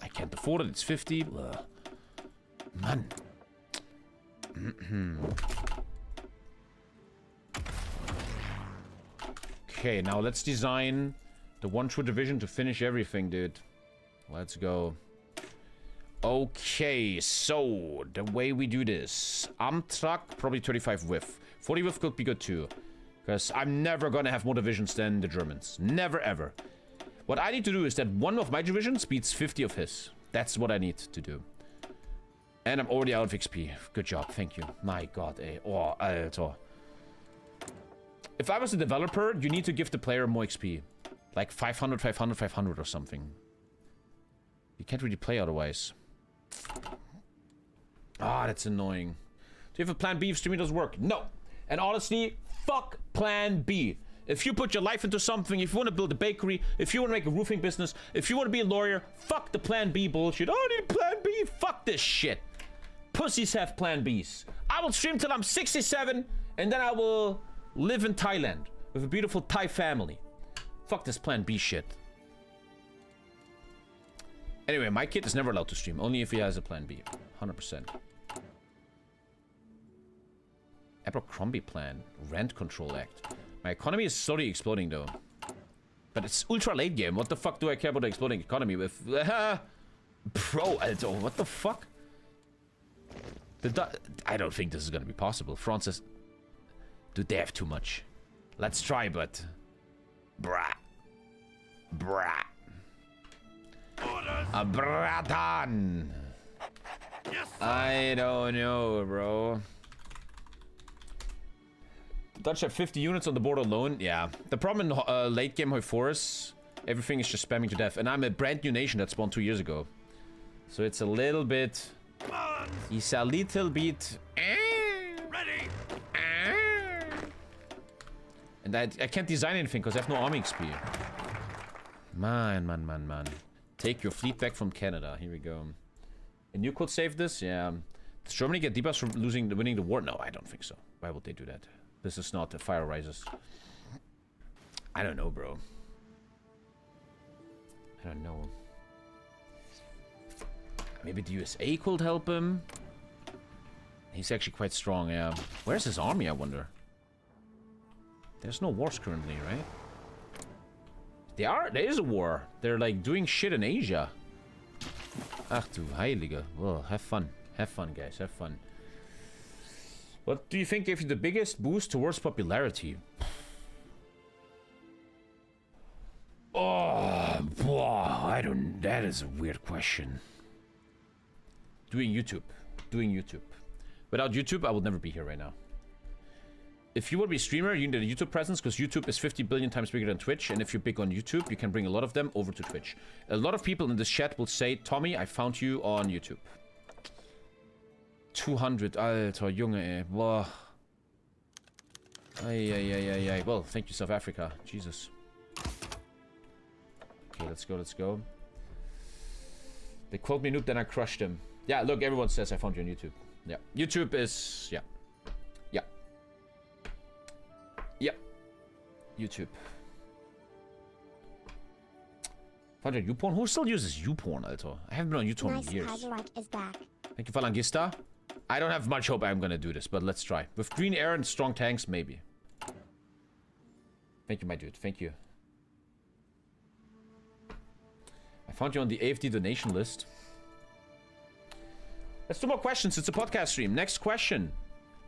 I can't afford it. It's 50. Ugh. Man. Okay, now let's design the one true division to finish everything, dude. Let's go. Okay, so the way we do this. Amtrak, probably 35 width. 40 width could be good too. Because I'm never gonna have more divisions than the Germans. Never, ever. What I need to do is that one of my divisions beats 50 of his. That's what I need to do. And I'm already out of XP. Good job, thank you. My god, oh, Alter. If I was a developer, you need to give the player more XP. Like 500, 500, 500 or something. You can't really play otherwise. Ah, that's annoying. Do you have a plan B if streaming doesn't work? No. And honestly, fuck plan B. If you put your life into something, if you want to build a bakery, if you want to make a roofing business, if you want to be a lawyer, fuck the plan B bullshit. Oh, I need plan B. Fuck this shit. Pussies have plan Bs. I will stream till I'm 67, and then I will live in Thailand with a beautiful Thai family. Fuck this plan B shit. Anyway, my kid is never allowed to stream, only if he has a plan B. 100%. Abercrombie plan. Rent Control Act. My economy is slowly exploding though. But it's ultra late game. What the fuck do I care about the exploding economy with? Bro, Alto, what the fuck? I don't think this is gonna be possible. France says... Dude, they have too much. Let's try, but... Brah. Brah. A bratan. Yes, I don't know, bro. Dutch have 50 units on the board alone. Yeah. The problem in late game Homeeee, everything is just spamming to death. And I'm a brand new nation that spawned 2 years ago. So it's a little bit... It's a little bit... ready. And I can't design anything because I have no army XP. Man. Take your fleet back from Canada. Here we go. And you could save this? Yeah. Does Germany get debuffs from winning the war? No, I don't think so. Why would they do that? This is not Fire Rises. I don't know, bro. I don't know. Maybe the USA could help him? He's actually quite strong, yeah. Where's his army, I wonder? There's no wars currently, right? There is a war. They're like doing shit in Asia. Ach du Heilige. Well, have fun. Have fun, guys. Have fun. What do you think gave you the biggest boost towards popularity? Oh, I don't... That is a weird question. Doing YouTube. Without YouTube, I would never be here right now. If you want to be a streamer, you need a YouTube presence, because YouTube is 50 billion times bigger than Twitch, and if you're big on YouTube, you can bring a lot of them over to Twitch. A lot of people in this chat will say, Tommy, I found you on YouTube. 200, Alter, Junge, ey. Boah. Ay. Well, thank you, South Africa. Jesus. Okay, let's go. They called me noob, then I crushed him. Yeah, look, everyone says I found you on YouTube. Yeah. YouTube is... Yeah. YouTube. Found you YouPorn? Who still uses YouPorn, Alter? I haven't been on YouTube in years. Kaiserreich is back. Thank you, Phalangista. I don't have much hope I'm gonna do this, but let's try. With green air and strong tanks, maybe. Thank you, my dude. Thank you. I found you on the AFD donation list. Let's do more questions. It's a podcast stream. Next question.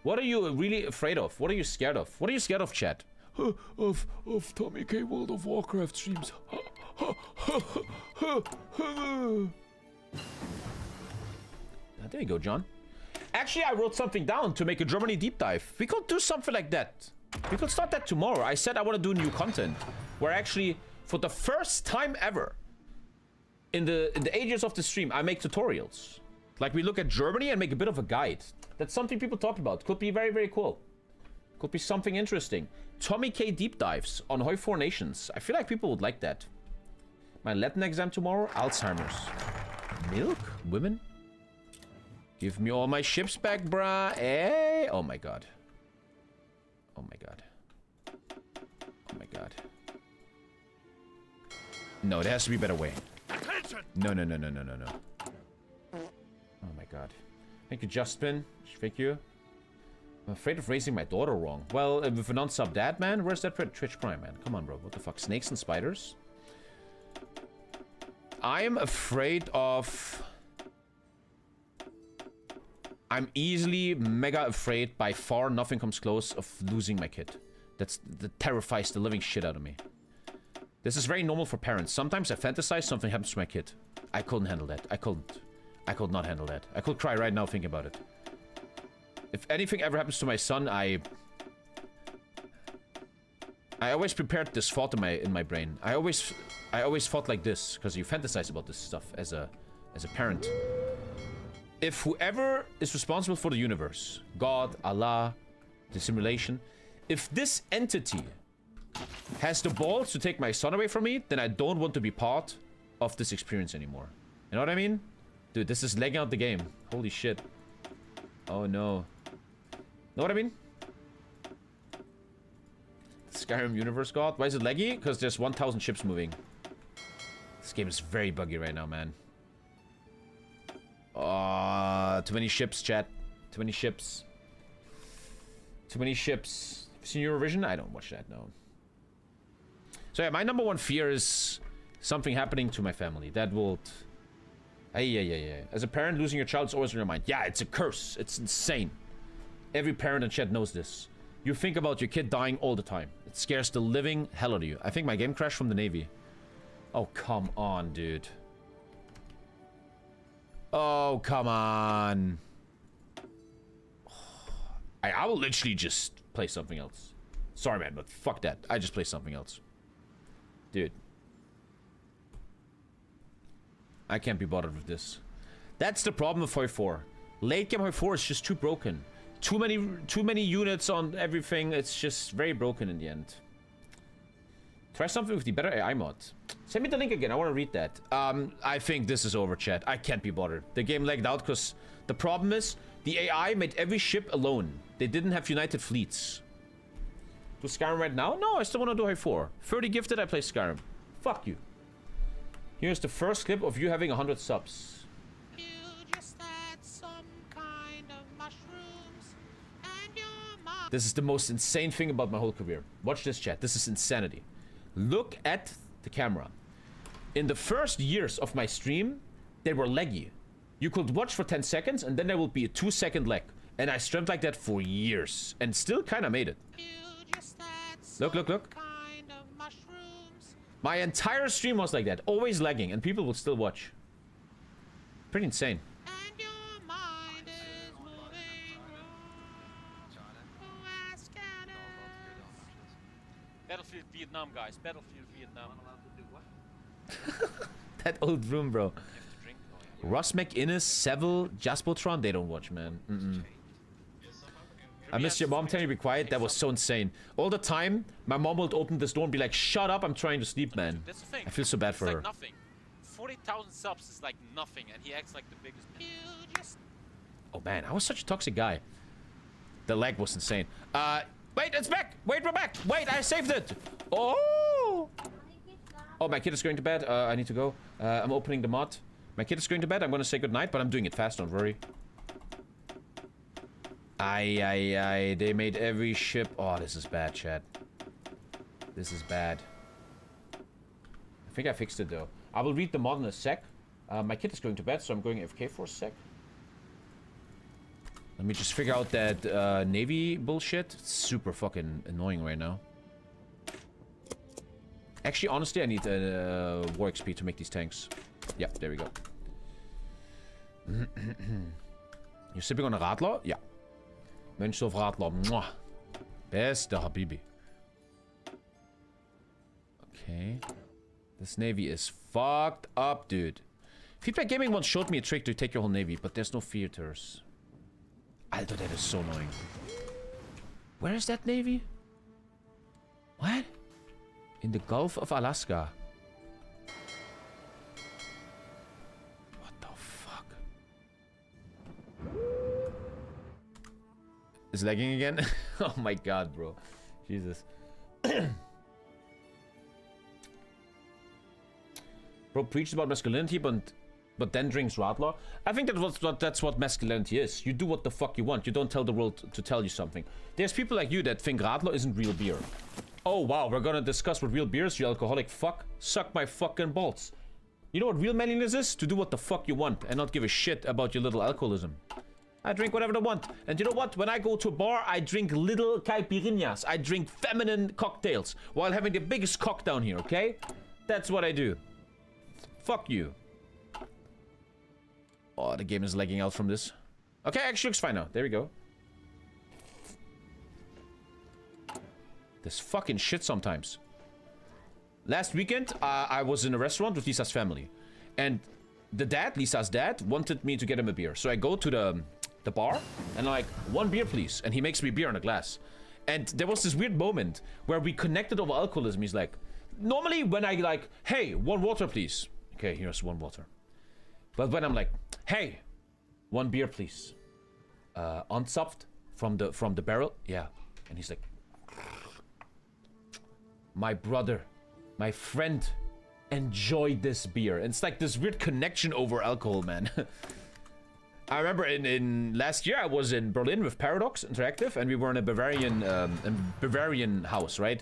What are you really afraid of? What are you scared of? What are you scared of, chat? Of TommyKay World of Warcraft streams. There you go, John. Actually, I wrote something down to make a Germany deep dive. We could do something like that. We could start that tomorrow. I said I want to do new content. Where actually, for the first time ever, in the ages of the stream, I make tutorials. Like, we look at Germany and make a bit of a guide. That's something people talk about. Could be very, very cool. Could be something interesting. TommyKay deep dives on Homeeee 4 Nations. I feel like people would like that. My Latin exam tomorrow? Alzheimer's. Milk? Women? Give me all my ships back, bruh. Hey! Oh my god. Oh my god. Oh my god. No, there has to be a better way. Attention! No. Oh my god. Thank you, Justin. Thank you. I'm afraid of raising my daughter wrong. Well, with a non-sub dad, man, where's that Twitch Prime, man? Come on, bro. What the fuck? Snakes and spiders? I am afraid of... I'm easily mega afraid. By far, nothing comes close of losing my kid. That terrifies the living shit out of me. This is very normal for parents. Sometimes I fantasize something happens to my kid. I couldn't handle that. I couldn't. I could not handle that. I could cry right now thinking about it. If anything ever happens to my son, I always prepared this thought in my brain. I always thought like this, because you fantasize about this stuff as a parent. If whoever is responsible for the universe, God, Allah, the simulation, if this entity has the balls to take my son away from me, then I don't want to be part of this experience anymore. You know what I mean? Dude, this is lagging out the game. Holy shit. Oh no. Know what I mean? Skyrim universe god. Why is it laggy? Because there's 1,000 ships moving. This game is very buggy right now, man. Too many ships, chat. Too many ships. Too many ships. Have you seen Eurovision? I don't watch that, no. So yeah, my number one fear is something happening to my family. That will... Yeah. As a parent, losing your child is always in your mind. Yeah, it's a curse. It's insane. Every parent in chat knows this. You think about your kid dying all the time. It scares the living hell out of you. I think my game crashed from the Navy. Oh, come on, dude. Oh, come on. I will literally just play something else. Sorry, man, but fuck that. I just play something else. Dude. I can't be bothered with this. That's the problem with Homeeee 4. Late game Homeeee 4 is just too broken. Too many units on everything. It's just very broken in the end. Try something with the better AI mod. Send me the link again. I want to read that. I think this is over, chat. I can't be bothered. The game lagged out because the problem is the AI made every ship alone. They didn't have united fleets. Do Skyrim right now? No, I still want to do Homeeee 4. 30 gifted, I play Skyrim. Fuck you. Here's the first clip of you having 100 subs. You just had some kind of mushrooms and your mom. This is the most insane thing about my whole career. Watch this, chat. This is insanity. Look at the camera. In the first years of my stream, they were laggy. You could watch for 10 seconds and then there would be a 2-second lag. And I streamed like that for years and still kind of made it. Look. Kind of mushrooms. My entire stream was like that, always lagging, and people would still watch. Pretty insane. And your mind is moving Battlefield Vietnam, guys. Battlefield Vietnam. That old room, bro. You have to drink. Oh, yeah. Ross McInnes, Seville, Jaspotron, they don't watch, man. I missed your mom telling me to be quiet. That was so insane. All the time, my mom would open this door and be like, shut up, I'm trying to sleep, man. That's the thing. I feel so bad for it's her. Like nothing. 40,000 subs is like nothing, and he acts like the biggest. Oh man, I was such a toxic guy. The lag was insane. Wait, it's back! Wait, we're back! Wait, I saved it! Oh! Oh, my kid is going to bed. I need to go. I'm opening the mod. My kid is going to bed. I'm gonna say goodnight, but I'm doing it fast, don't worry. They made every ship. Oh, this is bad, chat. This is bad. I think I fixed it, though. I will read the mod in a sec. My kid is going to bed, so I'm going AFK for a sec. Let me just figure out that Navy bullshit. It's super fucking annoying right now. Actually, honestly, I need war XP to make these tanks. Yep, there we go. You're sipping on a Radler? Yeah. Mensch auf Radler. Mwah. Beste Habibi. Okay. This Navy is fucked up, dude. Feedback Gaming once showed me a trick to take your whole Navy, but there's no theaters. Alter, that is so annoying. Where is that Navy? What? In the Gulf of Alaska. What the fuck? Is lagging again? Oh my god, bro. Jesus. Bro preached about masculinity, but but then drinks Radler. I think that's what masculinity is. You do what the fuck you want. You don't tell the world to tell you something. There's people like you that think Radler isn't real beer. Oh wow, we're gonna discuss what real beer is, you alcoholic fuck. Suck my fucking balls. You know what real manliness is? To do what the fuck you want and not give a shit about your little alcoholism. I drink whatever I want. And you know what? When I go to a bar, I drink little caipirinhas. I drink feminine cocktails while having the biggest cock down here, okay? That's what I do. Fuck you. Oh, the game is lagging out from this. Okay, actually looks fine now. There we go. This fucking shit sometimes. Last weekend, I was in a restaurant with Lisa's family. And the dad, Lisa's dad, wanted me to get him a beer. So I go to the bar and like, 1 beer please. And he makes me beer in a glass. And there was this weird moment where we connected over alcoholism. He's like, normally when I like, hey, 1 water please. Okay, here's 1 water. But when I'm like, hey, 1 beer please. Unsoft from the barrel. Yeah. And he's like, my brother, my friend, enjoy this beer. And it's like this weird connection over alcohol, man. I remember in last year I was in Berlin with Paradox Interactive, and we were in a Bavarian house, right?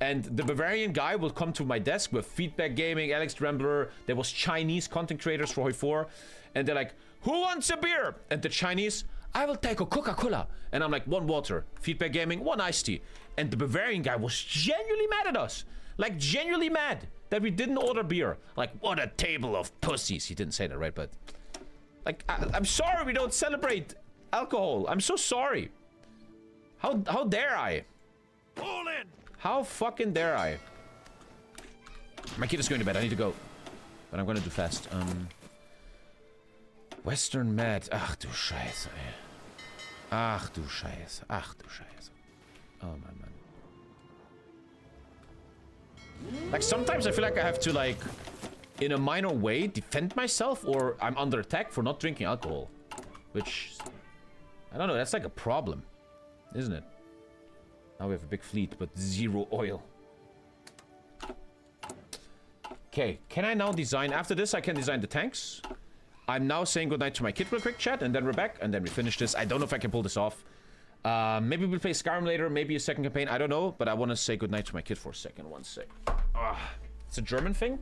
And the Bavarian guy will come to my desk with Feedback Gaming, Alex Trembler. There was Chinese content creators for Hoi4, and they're like, "Who wants a beer?" And the Chinese, "I will take a Coca-Cola." And I'm like, 1 water. Feedback Gaming, 1 iced tea. And the Bavarian guy was genuinely mad at us. Like, genuinely mad that we didn't order beer. Like, what a table of pussies. He didn't say that, right? But, like, I'm sorry we don't celebrate alcohol. I'm so sorry. How dare I? Fall in. How fucking dare I? My kid is going to bed. I need to go. But I'm going to do fast. Western Mad. Ach du Scheiße, ey. Ach du Scheiße. Ach du Scheiße. Oh, man. Like, sometimes I feel like I have to, like, in a minor way, defend myself, or I'm under attack for not drinking alcohol. Which, I don't know, that's like a problem, isn't it? Now we have a big fleet, but 0 oil. Okay, can I now design... After this, I can design the tanks. I'm now saying goodnight to my kid real quick, chat, and then we're back, and then we finish this. I don't know if I can pull this off. Maybe we'll play Skyrim later, maybe a second campaign, I don't know, but I want to say goodnight to my kid for a second. 1 sec. It's a German thing?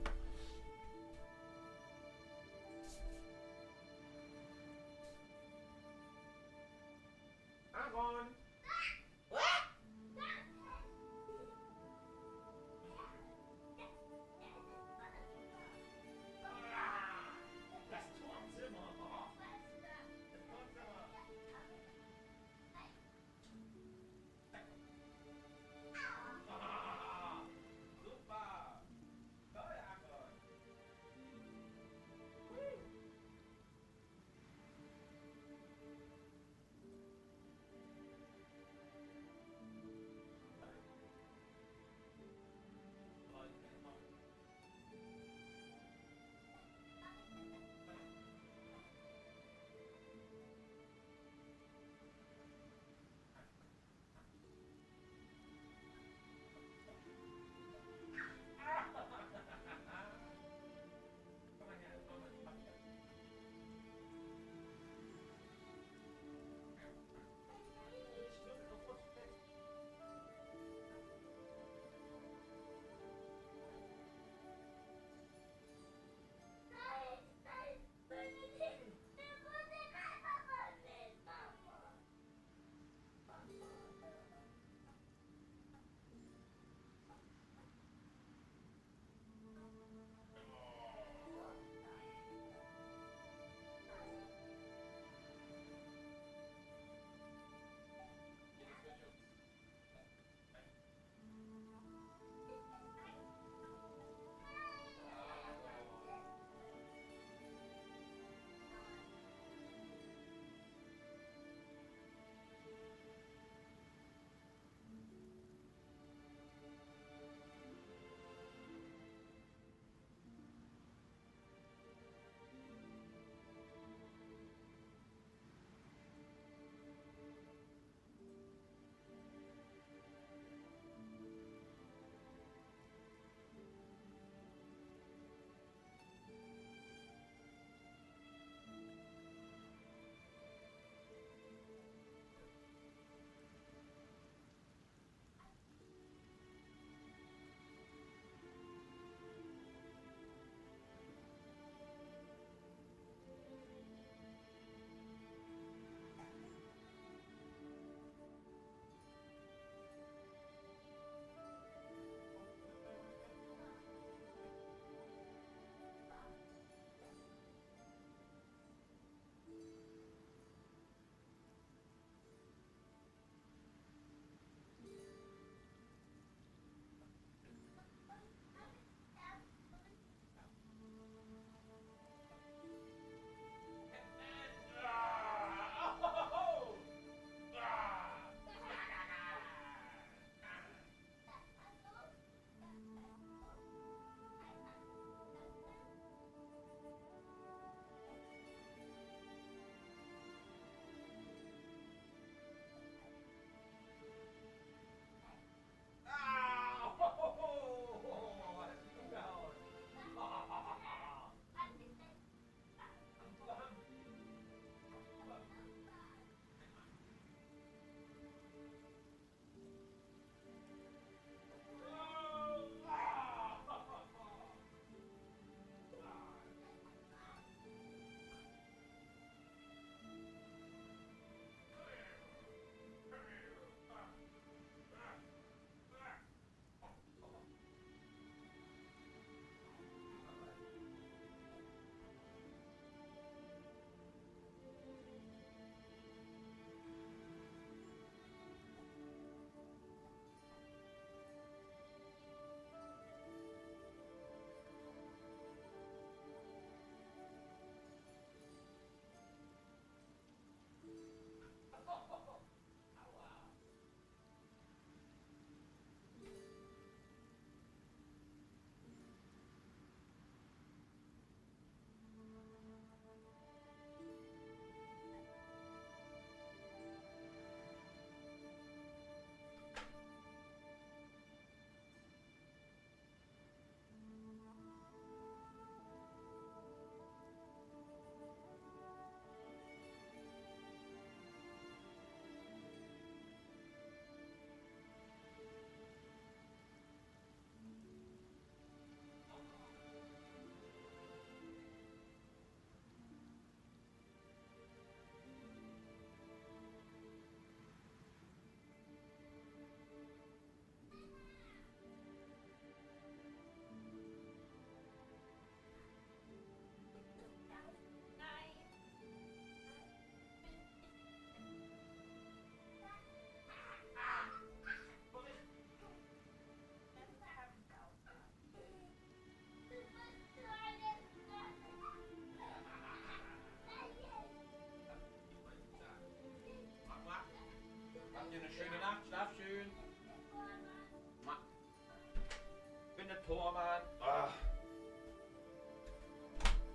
Come on.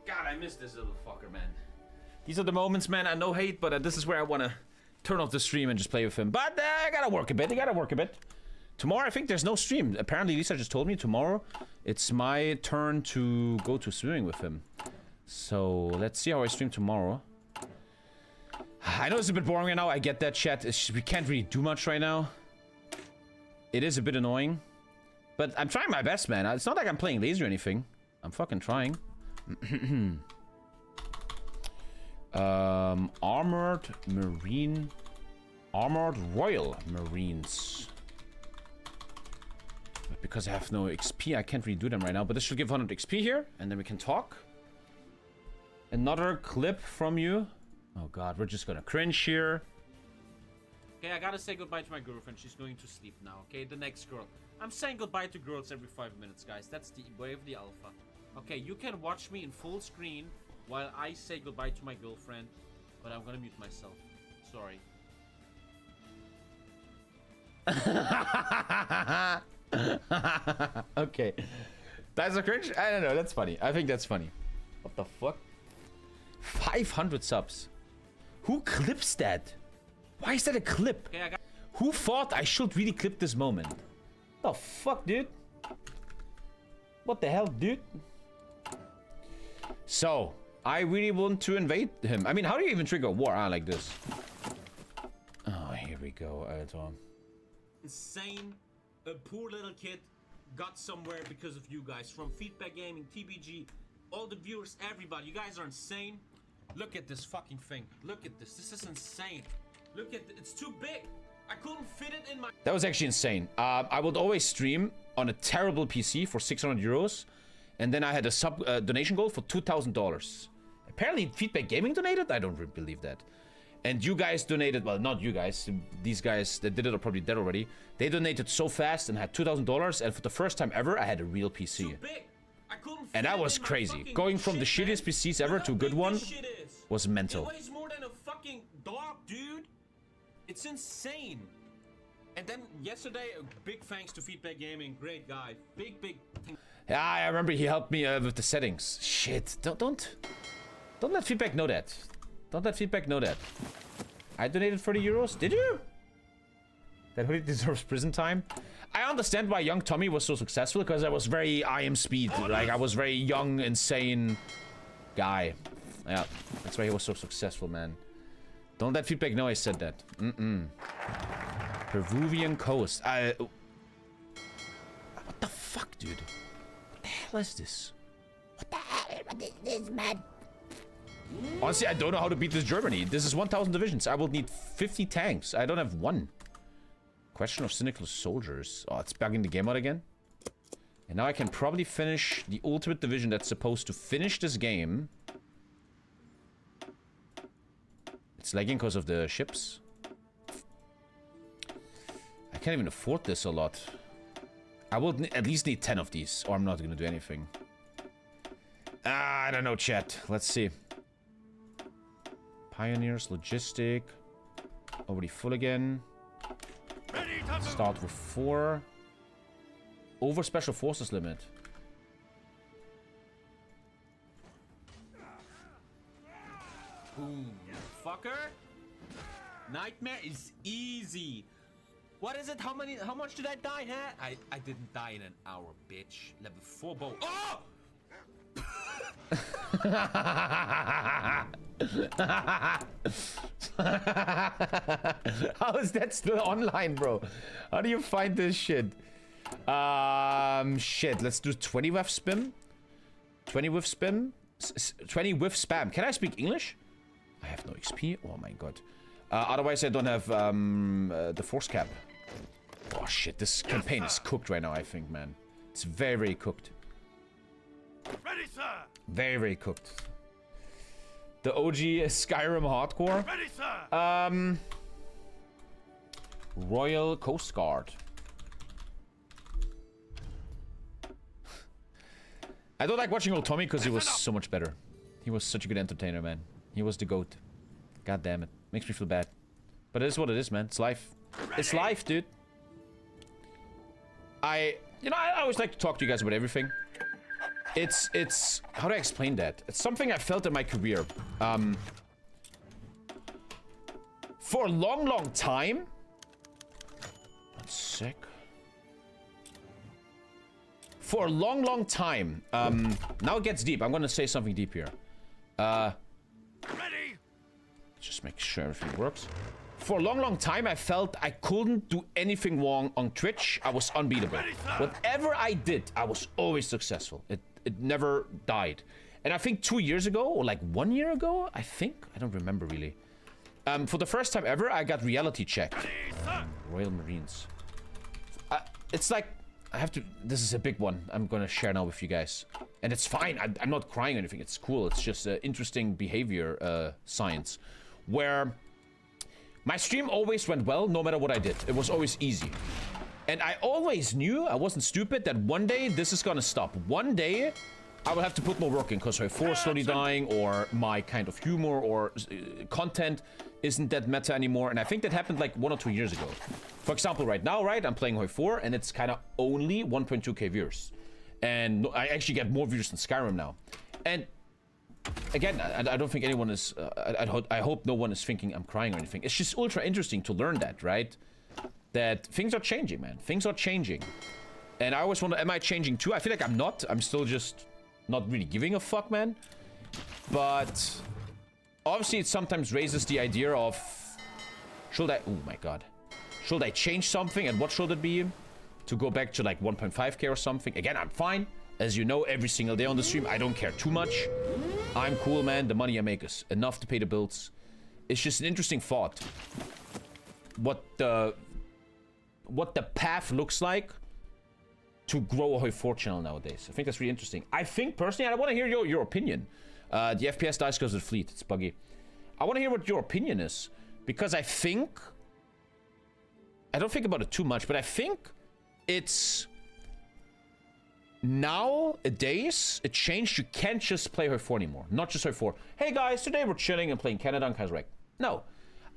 God, I miss this little fucker, man. These are the moments, man. I no hate, but this is where I want to turn off the stream and just play with him. But I gotta work a bit. I gotta work a bit. Tomorrow, I think there's no stream. Apparently, Lisa just told me tomorrow it's my turn to go to swimming with him. So let's see how I stream tomorrow. I know it's a bit boring right now. I get that, chat. We can't really do much right now. It is a bit annoying. But I'm trying my best, man. It's not like I'm playing lazy or anything. I'm fucking trying. Armored Royal Marines. But because I have no XP, I can't really do them right now. But this should give 100 XP here, and then we can talk. Another clip from you. Oh god, we're just gonna cringe here. Okay, I gotta say goodbye to my girlfriend. She's going to sleep now. Okay, the next girl. I'm saying goodbye to girls every 5 minutes, guys. That's the way of the alpha. Okay, you can watch me in full screen while I say goodbye to my girlfriend, but I'm gonna mute myself. Sorry. Okay. That's a cringe? I don't know, that's funny. I think that's funny. What the fuck? 500 subs. Who clips that? Why is that a clip? Okay, who thought I should really clip this moment? What the fuck, dude? What the hell, dude? So, I really want to invade him. I mean, how do you even trigger a war like this? Oh, here we go. Insane. A poor little kid got somewhere because of you guys. From Feedback Gaming, TBG, all the viewers, everybody. You guys are insane. Look at this fucking thing. Look at this. This is insane. Look at it. It's too big. I couldn't fit it in my... That was actually insane. I would always stream on a terrible PC for 600 euros. And then I had a donation goal for $2,000. Apparently, Feedback Gaming donated? I don't really believe that. And you guys donated... Well, not you guys. These guys that did it are probably dead already. They donated so fast and had $2,000. And for the first time ever, I had a real PC. Too big. And that was crazy. Going from the shittiest PCs ever to a good one was mental. It weighs more than a fucking dog, dude. It's insane. And then yesterday, a big thanks to Feedback Gaming. Great guy. Big thing. Yeah, I remember he helped me with the settings. Shit. Don't let Feedback know that. Don't let Feedback know that. I donated 30 euros. Did you? That really deserves prison time. I understand why young Tommy was so successful, because I was very I am speed. Like, I was very young, insane guy. Yeah, that's why he was so successful, man. Don't let Feedback know I said that. Peruvian coast. What the fuck, dude? What the hell is this? What the hell is this, man? Honestly, I don't know how to beat this Germany. This is 1,000 divisions. I will need 50 tanks. I don't have one. Question of cynical soldiers. Oh, it's bugging the game out again. And now I can probably finish the ultimate division that's supposed to finish this game. It's lagging because of the ships. I can't even afford this a lot. I will at least need 10 of these, or I'm not going to do anything. I don't know, chat. Let's see. Pioneers, logistic. Already full again. Start with 4. Over special forces limit. Boom, fucker. Nightmare is easy. What is it? How much did I die, huh? I didn't die in an hour, bitch. Level 4 bow. Oh! How is that still online, bro? How do you find this shit? Shit, let's do 20 with spam. 20 with spam. 20 with spam. Can I speak English? I have no XP. Oh my god. Otherwise, I don't have the force cap. Oh shit, this campaign is cooked right now, I think, man. It's very, very cooked. Ready, sir. Very, very cooked. The OG Skyrim hardcore. Ready, sir. Royal Coast Guard. I don't like watching old Tommy because he was so much better. He was such a good entertainer, man. He was the GOAT. God damn it. Makes me feel bad. But it is what it is, man. It's life. It's life, dude. You know, I always like to talk to you guys about everything. It's how do I explain that? It's something I felt in my career. For a long time. 1 sec. For a long time. Now it gets deep. I'm gonna say something deep here. Ready. Just make sure everything works. For a long time, I felt I couldn't do anything wrong on Twitch. I was unbeatable. Whatever I did, I was always successful. It never died. And I think 2 years ago, or like 1 year ago, I don't remember really. For the first time ever, I got reality checked. Royal Marines. It's like, I have to, this is a big one I'm gonna share now with you guys. And it's fine, I'm not crying or anything, it's cool. It's just interesting behavior science. Where my stream always went well, no matter what I did. It was always easy. And I always knew, I wasn't stupid, that one day this is gonna stop. One day, I will have to put more work in, because Homeeee is slowly dying, or my kind of humor or content isn't that meta anymore. And I think that happened like 1 or 2 years ago. For example, right now, right, I'm playing Homeeee, and it's kind of only 1.2k viewers. And I actually get more viewers than Skyrim now. And again, I don't think anyone is, I hope no one is thinking I'm crying or anything. It's just ultra interesting to learn that, right? That things are changing, man. Things are changing. And I always wonder, am I changing too? I feel like I'm not. I'm still just not really giving a fuck, man. But obviously it sometimes raises the idea of, should I, oh my god. Should I change something, and what should it be? To go back to like 1.5k or something. Again, I'm fine. As you know, every single day on the stream, I don't care too much. I'm cool, man. The money I make is enough to pay the bills. It's just an interesting thought. What the path looks like to grow a Homeeee channel nowadays. I think that's really interesting. I think, personally, I want to hear your opinion. The FPS dies because of the fleet. It's buggy. I want to hear what your opinion is. Because I think... I don't think about it too much, but I think it's... Nowadays, it changed. You can't just play Homeeee anymore. Not just Homeeee. Hey guys, today we're chilling and playing Canada and Kaiserreich. No.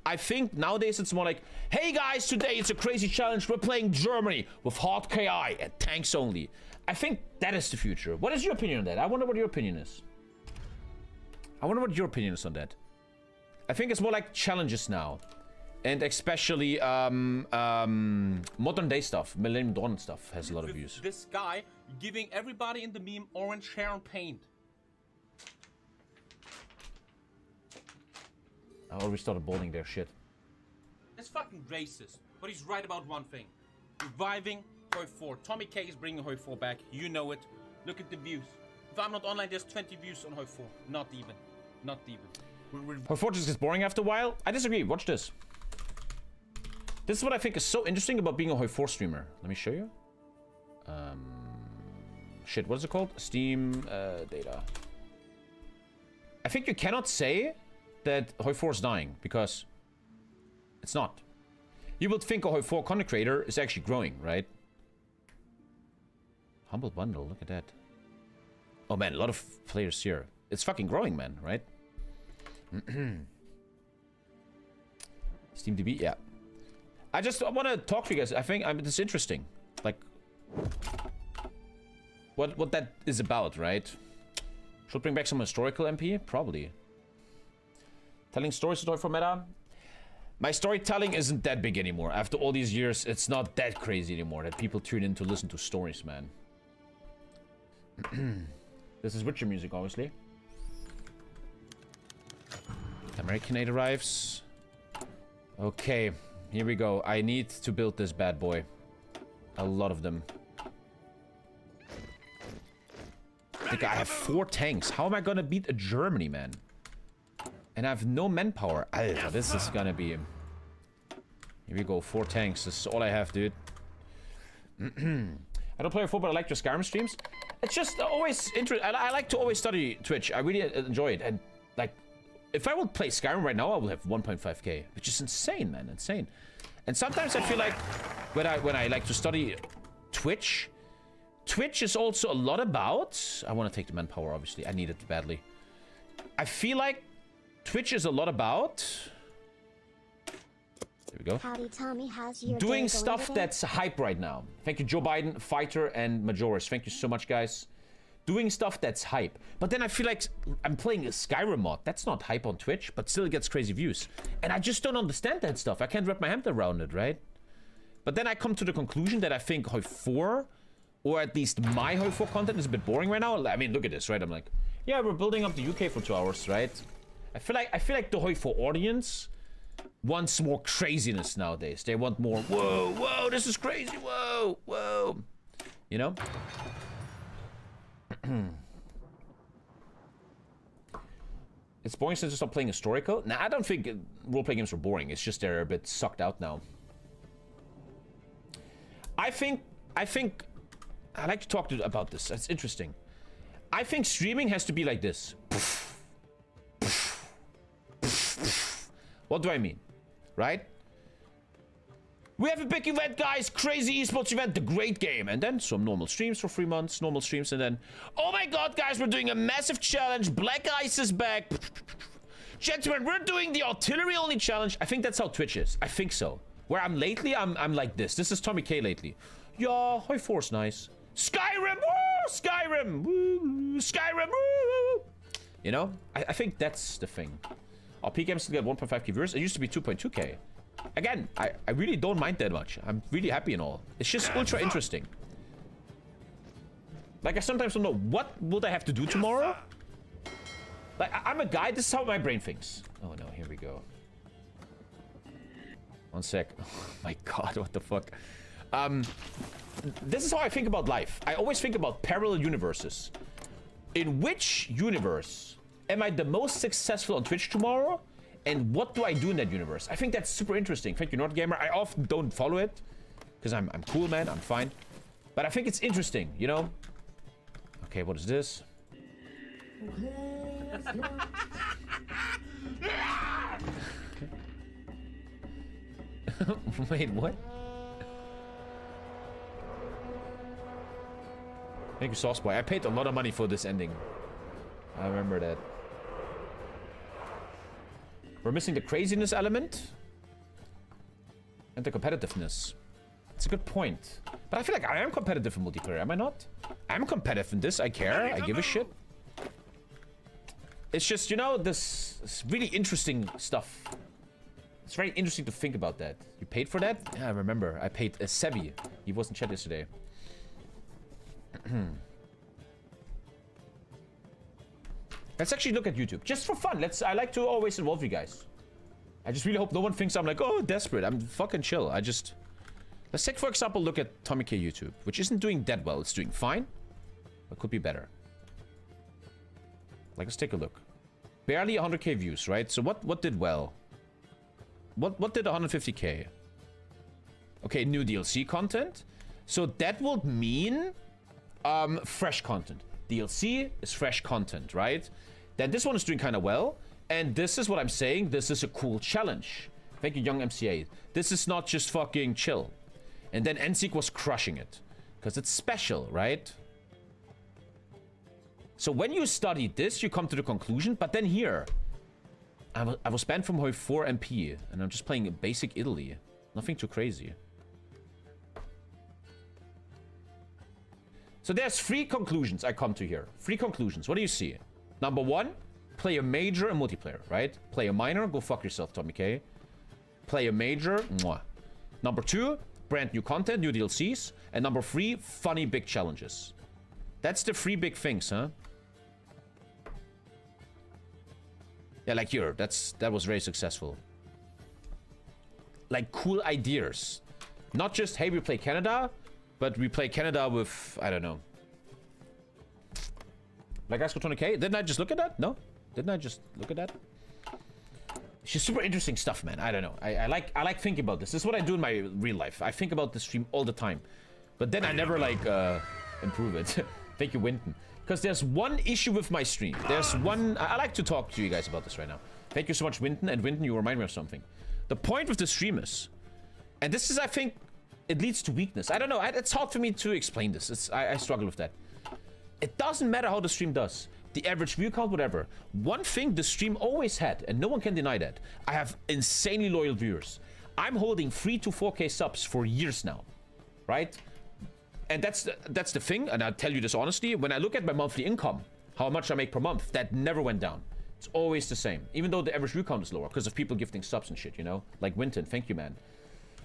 I think nowadays it's more like, hey guys, today it's a crazy challenge. We're playing Germany with hard KI and tanks only. I think that is the future. What is your opinion on that? I wonder what your opinion is. I wonder what your opinion is on that. I think it's more like challenges now. And especially modern day stuff, Millennium Dawn stuff has a lot of views. This guy giving everybody in the meme orange hair and paint. I already started bolding their shit. That's fucking racist. But he's right about one thing. Reviving Homeeee. TommyKay is bringing Homeeee back. You know it. Look at the views. If I'm not online, there's 20 views on Homeeee. Not even. Not even. Homeeee just gets boring after a while. I disagree. Watch this. This is what I think is so interesting about being a Homeeee streamer. Let me show you. Shit, what is it called? Steam data. I think you cannot say that Homeeee is dying, because it's not. You would think a Homeeee content creator is actually growing, right? Humble bundle, look at that. Oh man, a lot of players here. It's fucking growing, man, right? SteamDB, yeah. I just want to talk to you guys. I think it's interesting. Like, what that is about, right? Should bring back some historical MP? Probably. Telling stories to for meta? My storytelling isn't that big anymore. After all these years, it's not that crazy anymore that people tune in to listen to stories, man. This is Witcher music, obviously. American aid arrives. Okay, here we go. I need to build this bad boy. A lot of them. I think I have 4 tanks. How am I gonna beat a Germany, man? And I have no manpower. Alter, this is gonna be... Here we go, 4 tanks. This is all I have, dude. I don't play football, but I like your Skyrim streams. It's just always interesting. I like to always study Twitch. I really enjoy it. And, like, if I would play Skyrim right now, I will have 1.5k. Which is insane, man. Insane. And sometimes I feel like when I like to study Twitch, Twitch is also a lot about... I want to take the manpower, obviously. I need it badly. I feel like Twitch is a lot about There we go. Howdy, Tommy. How's your Doing day stuff going today? that's hype right now. Thank you, Joe Biden, Fighter, and Majoris. Thank you so much, guys. Doing stuff that's hype. But then I feel like I'm playing a Skyrim mod. That's not hype on Twitch, but still it gets crazy views. And I just don't understand that stuff. I can't wrap my hand around it, right? But then I come to the conclusion that I think Hoi 4, or at least my Hoi 4 content is a bit boring right now. I mean, look at this, right? I'm like, yeah, we're building up the UK for 2 hours, right? I feel like the Hoi 4 audience wants more craziness nowadays. They want more, whoa, whoa, this is crazy, whoa, whoa. You know? It's boring since you stop playing historical. Nah, I don't think role-playing games are boring. It's just they're a bit sucked out now. I think I like to talk about this. That's interesting. I think streaming has to be like this. What do I mean? Right? We have a big event, guys. Crazy esports event, the great game. And then some normal streams for 3 months, normal streams. And then, oh my god, guys, we're doing a massive challenge. Black Ice is back. Gentlemen, we're doing the artillery only challenge. I think that's how Twitch is. I think so. Where I'm lately, I'm like this. This is TommyKay lately. Yeah, Hoi 4's nice. Skyrim, woo! Skyrim, woo! Skyrim, woo! You know? I think that's the thing. Our peak games still get 1.5k viewers. It used to be 2.2k. Again, I really don't mind that much. I'm really happy and all. It's just ultra interesting. Like, I sometimes don't know, what would I have to do tomorrow? Like, I'm a guy, this is how my brain thinks. Oh no, here we go. One sec. Oh my god, what the fuck? This is how I think about life. I always think about parallel universes. In which universe am I the most successful on Twitch tomorrow? And what do I do in that universe? I think that's super interesting. Thank you, NordGamer. I often don't follow it because I'm cool, man. I'm fine. But I think it's interesting, you know? Okay, what is this? Wait, what? Thank you, Sauce Boy. I paid a lot of money for this ending. I remember that. We're missing the craziness element and the competitiveness. It's a good point. But I feel like I am competitive in multiplayer, am I not? I'm competitive in this. I care. I give a shit. It's just, you know, this really interesting stuff. It's very interesting to think about that. You paid for that? Yeah, I remember. I paid a Sebi. He was in chat yesterday. Let's actually look at YouTube. Just for fun. I like to always involve you guys. I just really hope no one thinks I'm like, oh, desperate. I'm fucking chill. Let's take, for example, look at TommyKay YouTube, which isn't doing that well. It's doing fine, but could be better. Like, let's take a look. Barely 100k views, right? So what did well? What did 150k? Okay, new DLC content. So that would mean fresh content. DLC is fresh content, right? Then this one is doing kind of well. And this is what I'm saying. This is a cool challenge. Thank you, Young MCA. This is not just fucking chill. And then NSEEK was crushing it. Because it's special, right? So when you study this, you come to the conclusion. But then here, I was banned from Hoi 4 MP. And I'm just playing a basic Italy. Nothing too crazy. So there's 3 conclusions I come to here. 3 conclusions. What do you see? Number 1, play a major and multiplayer, right? Play a minor, go fuck yourself, TommyKay. Play a major, mwah. Number 2, brand new content, new DLCs. And number 3, funny big challenges. That's the 3 big things, huh? Yeah, like here, that was very successful. Like cool ideas. Not just, hey, we play Canada, but we play Canada with, I don't know. Like Ask TommyKay? Didn't I just look at that? No? Didn't I just look at that? It's just super interesting stuff, man. I don't know. I like thinking about this. This is what I do in my real life. I think about the stream all the time. But then I never, like, improve it. Thank you, Winton. Because there's one issue with my stream. There's one... I like to talk to you guys about this right now. Thank you so much, Winton. And Winton, you remind me of something. The point with the stream is... And this is, I think... It leads to weakness. I don't know. It's hard for me to explain this. I struggle with that. It doesn't matter how the stream does. The average view count, whatever. One thing the stream always had, and no one can deny that. I have insanely loyal viewers. I'm holding 3 to 4K subs for years now, right? And that's the thing, and I'll tell you this honestly, when I look at my monthly income, how much I make per month, that never went down. It's always the same, even though the average view count is lower because of people gifting subs and shit, you know? Like Winton, thank you, man.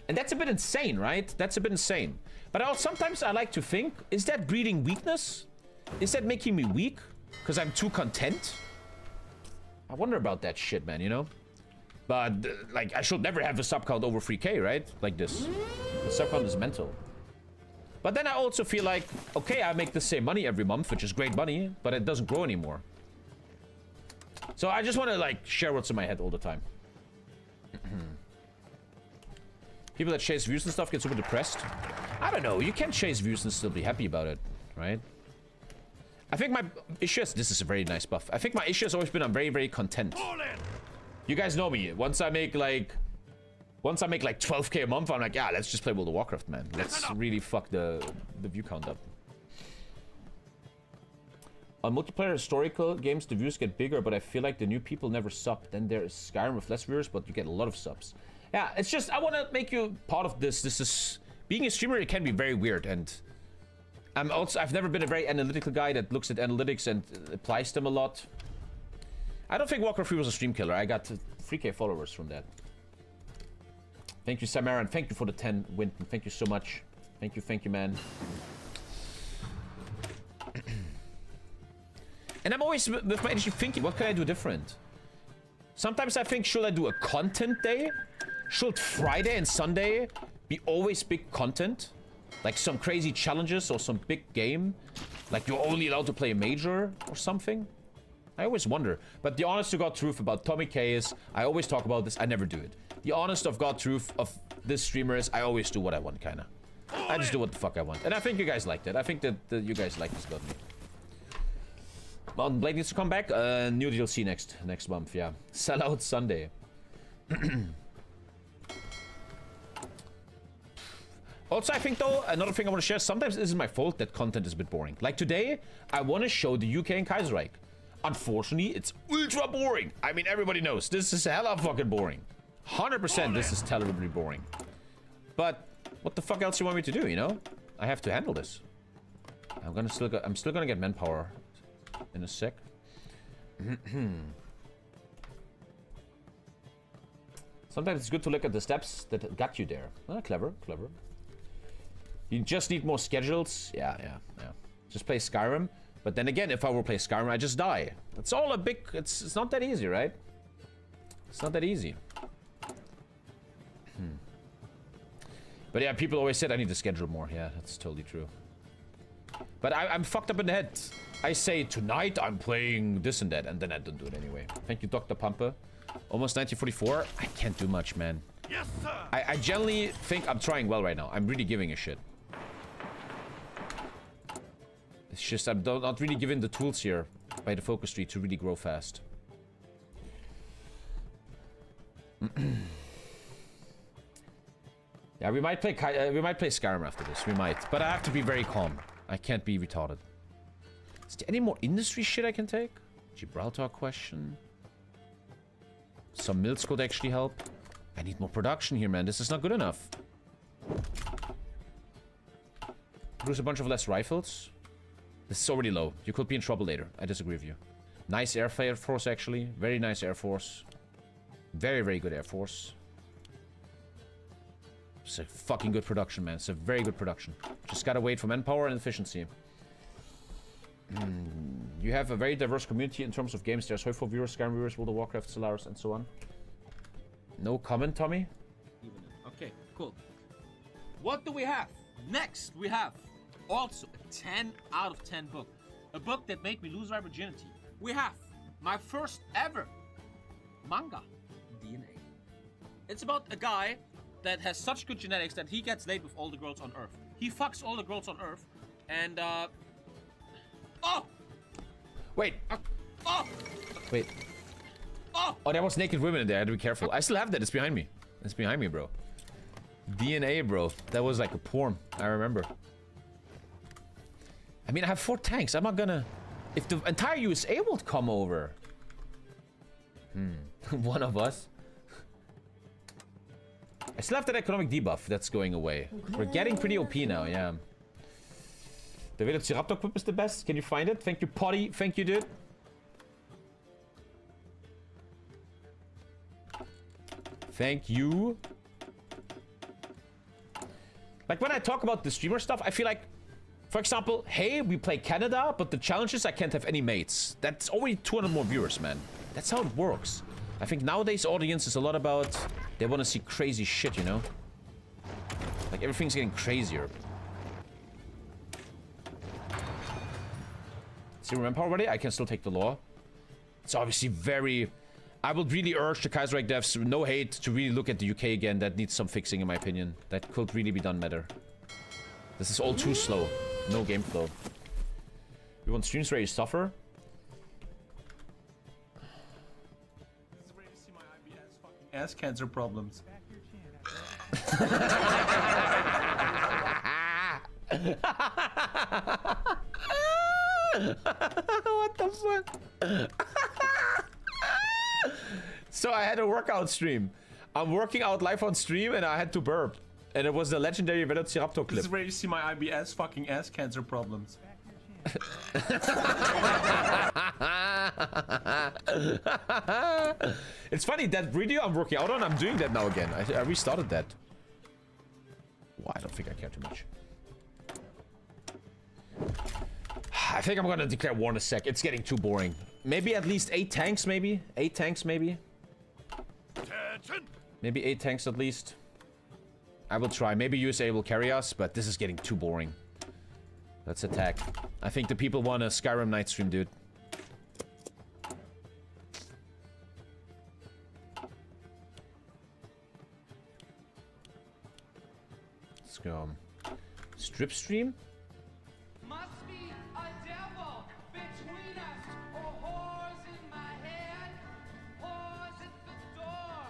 And that's a bit insane, right? That's a bit insane. But sometimes I like to think, is that breeding weakness? Is that making me weak? Because I'm too content? I wonder about that shit, man, you know? But, like, I should never have a sub count over 3K, right? Like this. The sub count is mental. But then I also feel like, okay, I make the same money every month, which is great money, but it doesn't grow anymore. So I just want to, like, share what's in my head all the time. People that chase views and stuff get super depressed. I don't know. You can chase views and still be happy about it, right? I think my issue is... This is a very nice buff. I think my issue has always been I'm very, very content. You guys know me. Once I make like 12K a month, I'm like, yeah, let's just play World of Warcraft, man. Let's really fuck the view count up. On multiplayer historical games, the views get bigger, but I feel like the new people never sub. Then there is Skyrim with less viewers, but you get a lot of subs. Yeah, it's just, I want to make you part of this. This is, being a streamer, it can be very weird. And I've never been a very analytical guy that looks at analytics and applies them a lot. I don't think Warcraft 3 was a stream killer. I got 3K followers from that. Thank you, Samaran. Thank you for the 10, Winton. Thank you so much. Thank you, man. And I'm always, with my energy, thinking, what can I do different? Sometimes I think, should I do a content day? Should Friday and Sunday be always big content? Like some crazy challenges or some big game? Like you're only allowed to play a major or something? I always wonder. But the honest to God truth about TommyKay is, I always talk about this, I never do it. The honest of God truth of this streamer is, I always do what I want, kinda. I just do what the fuck I want. And I think you guys liked it. I think that you guys like this about me. Mountain Blade needs to come back. New DLC next month, yeah. Sellout Sunday. Also, I think though, another thing I want to share, sometimes it isn't my fault that content is a bit boring. Like today, I want to show the UK and Kaiserreich. Unfortunately, it's ultra boring. I mean, everybody knows this is hella fucking boring. 100% this is terribly boring. But what the fuck else you want me to do, you know? I have to handle this. I'm still gonna get manpower in a sec. Sometimes it's good to look at the steps that got you there. Ah, clever. You just need more schedules. Yeah. Just play Skyrim. But then again, if I were to play Skyrim, I just die. It's all a big... It's not that easy, right? It's not that easy. But yeah, people always said I need to schedule more. Yeah, that's totally true. But I'm fucked up in the head. I say, tonight I'm playing this and that, and then I don't do it anyway. Thank you, Dr. Pampa. Almost 1944. I can't do much, man. Yes, sir. I generally think I'm trying well right now. I'm really giving a shit. It's just I'm not really given the tools here by the focus tree to really grow fast. Yeah, we might play Skyrim after this. We might, but I have to be very calm. I can't be retarded. Is there any more industry shit I can take? Gibraltar question. Some mills could actually help. I need more production here, man. This is not good enough. Produce a bunch of less rifles. This is already low. You could be in trouble later. I disagree with you. Nice air force, actually. Very nice air force. Very, very good air force. It's a fucking good production, man. It's a very good production. Just gotta wait for manpower and efficiency. You have a very diverse community in terms of games. There's Homeeee viewers, Skyrim viewers, World of Warcraft, Solaris, and so on. No comment, Tommy? Okay, cool. What do we have? Next, we have also a 10 out of 10 book. A book that made me lose my virginity. We have my first ever manga, DNA. It's about a guy that has such good genetics that he gets laid with all the girls on Earth. He fucks all the girls on Earth, and oh! Wait. Oh! Wait. Oh! Oh, there was naked women in there. I had to be careful. I still have that. It's behind me. It's behind me, bro. DNA, bro. That was like a porn. I remember. I mean, I have 4 tanks. I'm not gonna... If the entire USA would come over... One of us. I still have that economic debuff that's going away. We're getting pretty OP now, yeah. The Velociraptor equip is the best. Can you find it? Thank you, Potty. Thank you, dude. Thank you. Like, when I talk about the streamer stuff, I feel like, for example, hey, we play Canada, but the challenge is I can't have any mates. That's already 200 more viewers, man. That's how it works. I think nowadays audience is a lot about, they want to see crazy shit, you know? Like, everything's getting crazier. See, remember already? I can still take the law. It's obviously very... I would really urge the Kaiserreich devs, no hate, to really look at the UK again. That needs some fixing, in my opinion. That could really be done better. This is all too slow. No game flow. We want streams where you suffer. This is where you see my IBS fucking ass cancer problems. What the fuck? So I had a workout stream. I'm working out live on stream and I had to burp. And it was the legendary Velociraptor clip. This is where you see my IBS fucking ass cancer problems. It's funny, that video I'm working out on, I'm doing that now again. I restarted that. Well, I don't think I care too much. I think I'm gonna declare war in a sec. It's getting too boring. Maybe at least 8 tanks, maybe? 8 tanks, maybe? Maybe 8 tanks at least. I will try. Maybe USA will carry us, but this is getting too boring. Let's attack. I think the people want a Skyrim night stream, dude. Let's go. Strip stream? Must be a devil between us, or whores in my head, whores at the door,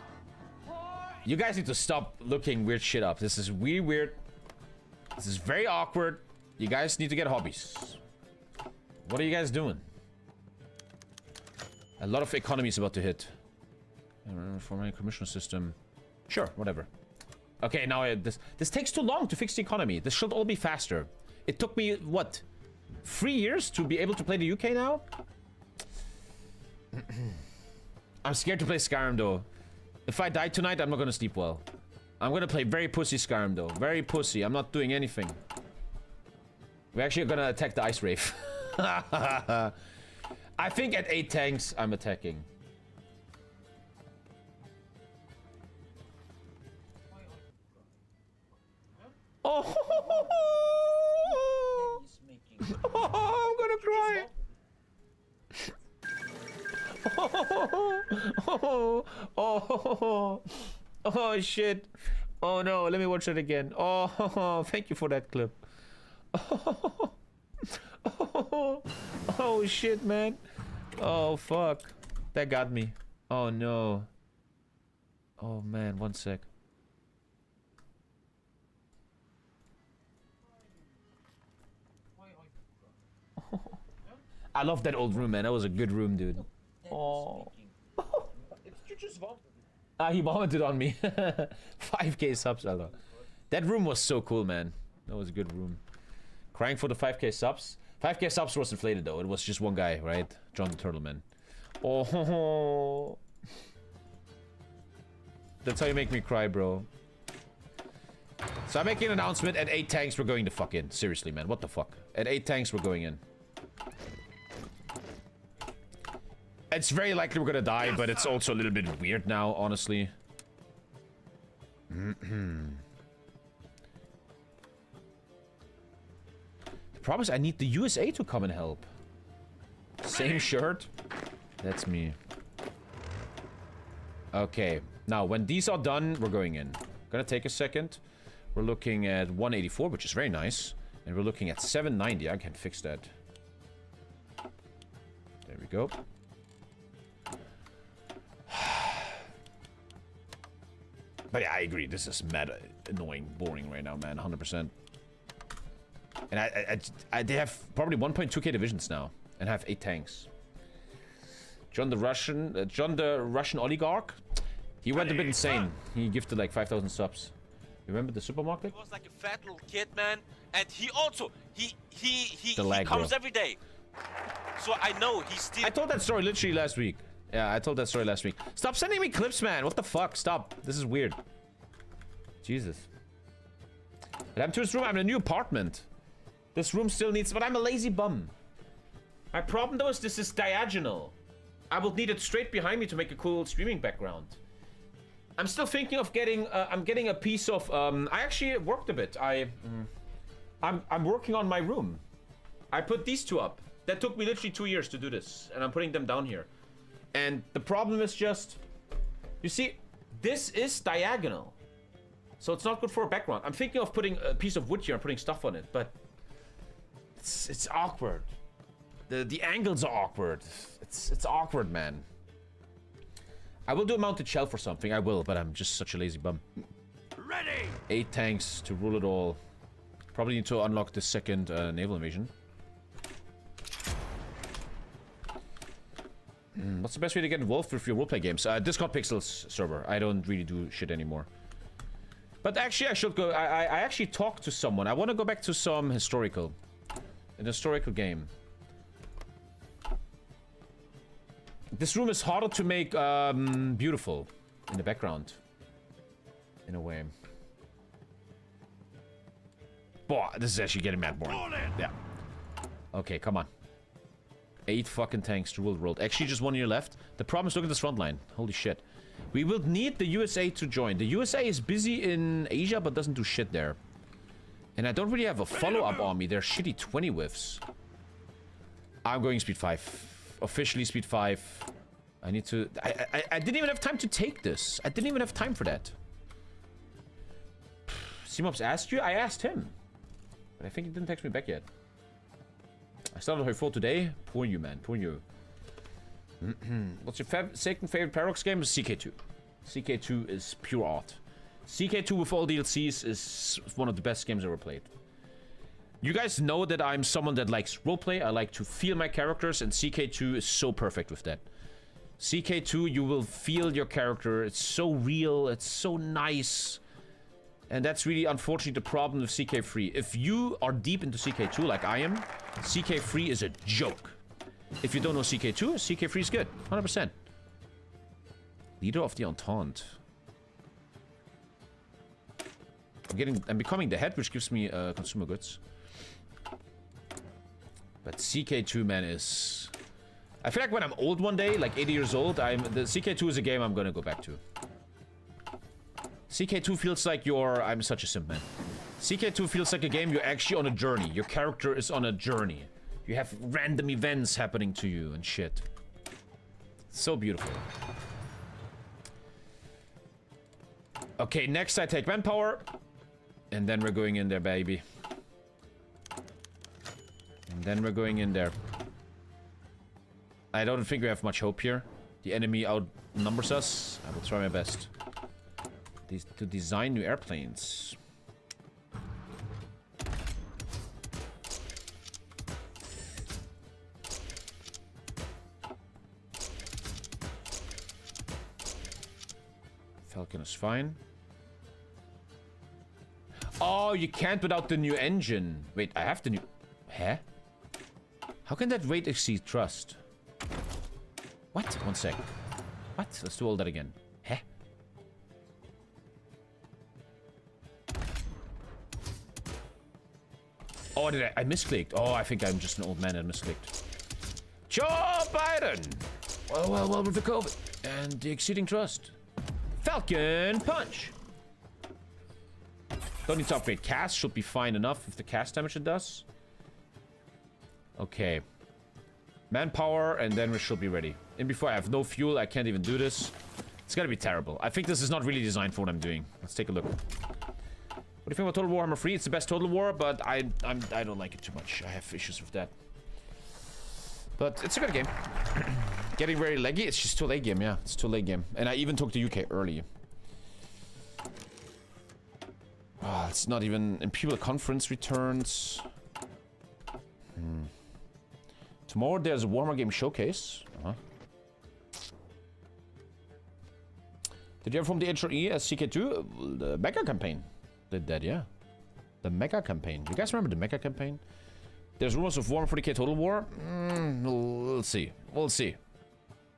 whore. You guys need to stop looking weird shit up. This is really weird. This is very awkward. You guys need to get hobbies. What are you guys doing? A lot of economy is about to hit. For my commission system. Sure, whatever. Okay, now this takes too long to fix the economy. This should all be faster. It took me, what, 3 years to be able to play the UK now? I'm scared to play Skyrim, though. If I die tonight, I'm not gonna sleep well. I'm gonna play very pussy Skyrim, though. Very pussy. I'm not doing anything. We're actually gonna attack the Ice Wraith. I think at 8 tanks, I'm attacking. Oh, I'm gonna cry. Oh, shit. Oh no, let me watch it again. Oh, thank you for that clip. Oh shit, man. Oh fuck. That got me. Oh no. Oh man, 1 sec. I love that old room, man. That was a good room, dude. Oh. He vomited on me. 5k subs, Alter. That room was so cool, man. That was a good room. Crying for the 5k subs. 5k subs was inflated, though. It was just one guy, right? John the Turtle Man. Oh. That's how you make me cry, bro. So I'm making an announcement. At 8 tanks, we're going to fuck in. Seriously, man. What the fuck? At 8 tanks, we're going in. It's very likely we're gonna die, but it's also a little bit weird now, honestly. The problem is I need the USA to come and help. Same shirt. That's me. Okay. Now, when these are done, we're going in. Gonna take a second. We're looking at 184, which is very nice. And we're looking at 790. I can fix that. There we go. But yeah, I agree. This is mad annoying, boring right now, man. 100%. And they have probably 1.2k divisions now and have 8 tanks. John the Russian oligarch. He went a bit insane. He gifted like 5,000 subs. You remember the supermarket? He was like a fat little kid, man. And he also, he The lag, comes bro. every day. So I know he's still... I told that story literally last week. Yeah, I told that story last week. Stop sending me clips, man. What the fuck? Stop. This is weird. Jesus. But I'm to this room. I'm in a new apartment. This room still needs... But I'm a lazy bum. My problem, though, is this is diagonal. I will need it straight behind me to make a cool streaming background. I'm still thinking of getting... I'm getting a piece of... I actually worked a bit. I'm working on my room. I put these two up. That took me literally 2 years to do this. And I'm putting them down here. And the problem is just... You see, this is diagonal. So it's not good for a background. I'm thinking of putting a piece of wood here and putting stuff on it, but... It's awkward. The angles are awkward. It's awkward, man. I will do a mounted shelf or something. I will, but I'm just such a lazy bum. Ready! 8 tanks to rule it all. Probably need to unlock the second naval invasion. What's the best way to get involved with your roleplay games? Discord Pixels server. I don't really do shit anymore. But actually, I should go. I actually talked to someone. I want to go back to some historical. An historical game. This room is harder to make beautiful in the background. In a way. Boy, this is actually getting mad boring. Yeah. Okay, come on. 8 fucking tanks to rule the world. Actually, just 1 year left. The problem is, look at this front line. Holy shit. We will need the USA to join. The USA is busy in Asia, but doesn't do shit there. And I don't really have a follow-up army. They're shitty 20 whiffs. I'm going speed 5. Officially speed 5. I need to... I didn't even have time to take this. I didn't even have time for that. C-Mobs asked you? I asked him. But I think he didn't text me back yet. I started Homeeee 4 today. Poor you, man. Poor you. What's your second favorite Paradox game? CK2. CK2 is pure art. CK2 with all DLCs is one of the best games I've ever played. You guys know that I'm someone that likes roleplay. I like to feel my characters, and CK2 is so perfect with that. CK2, you will feel your character. It's so real. It's so nice. And that's really, unfortunately, the problem with CK3. If you are deep into CK2 like I am, CK3 is a joke. If you don't know CK2, CK3 is good. 100%. Leader of the Entente. I'm becoming the head, which gives me consumer goods. But CK2, man, is... I feel like when I'm old one day, like 80 years old, the CK2 is a game I'm gonna go back to. CK2 feels like I'm such a simp, man. CK2 feels like a game you're actually on a journey. Your character is on a journey. You have random events happening to you and shit. So beautiful. Okay, next I take manpower. And then we're going in there, baby. And then we're going in there. I don't think we have much hope here. The enemy outnumbers us. I will try my best. To design new airplanes. Falcon is fine. Oh, you can't without the new engine. Wait, I have the new... Huh? How can that weight exceed trust? What? 1 sec. What? Let's do all that again. Huh? Oh, did I misclicked? Oh, I think I'm just an old man and misclicked. Joe Biden! Well, with the COVID and the exceeding trust. Falcon punch! Don't need to upgrade cast. Should be fine enough with the cast damage it does. Okay. Manpower, and then we should be ready. And before I have no fuel, I can't even do this. It's gonna be terrible. I think this is not really designed for what I'm doing. Let's take a look. What do you think about Total War Warhammer 3? It's the best Total War, but I don't like it too much. I have issues with that. But it's a good game. Getting very leggy. It's just too late game, yeah. It's too late game. And I even took the UK early. Oh, it's not even... Imperial Conference returns. Tomorrow there's a Warhammer game showcase. Did you ever from the HRE as CK2? The Mega campaign did that, yeah. The Mega campaign. You guys remember the Mega campaign? There's rumors of Warhammer 40k Total War. We'll see. We'll see.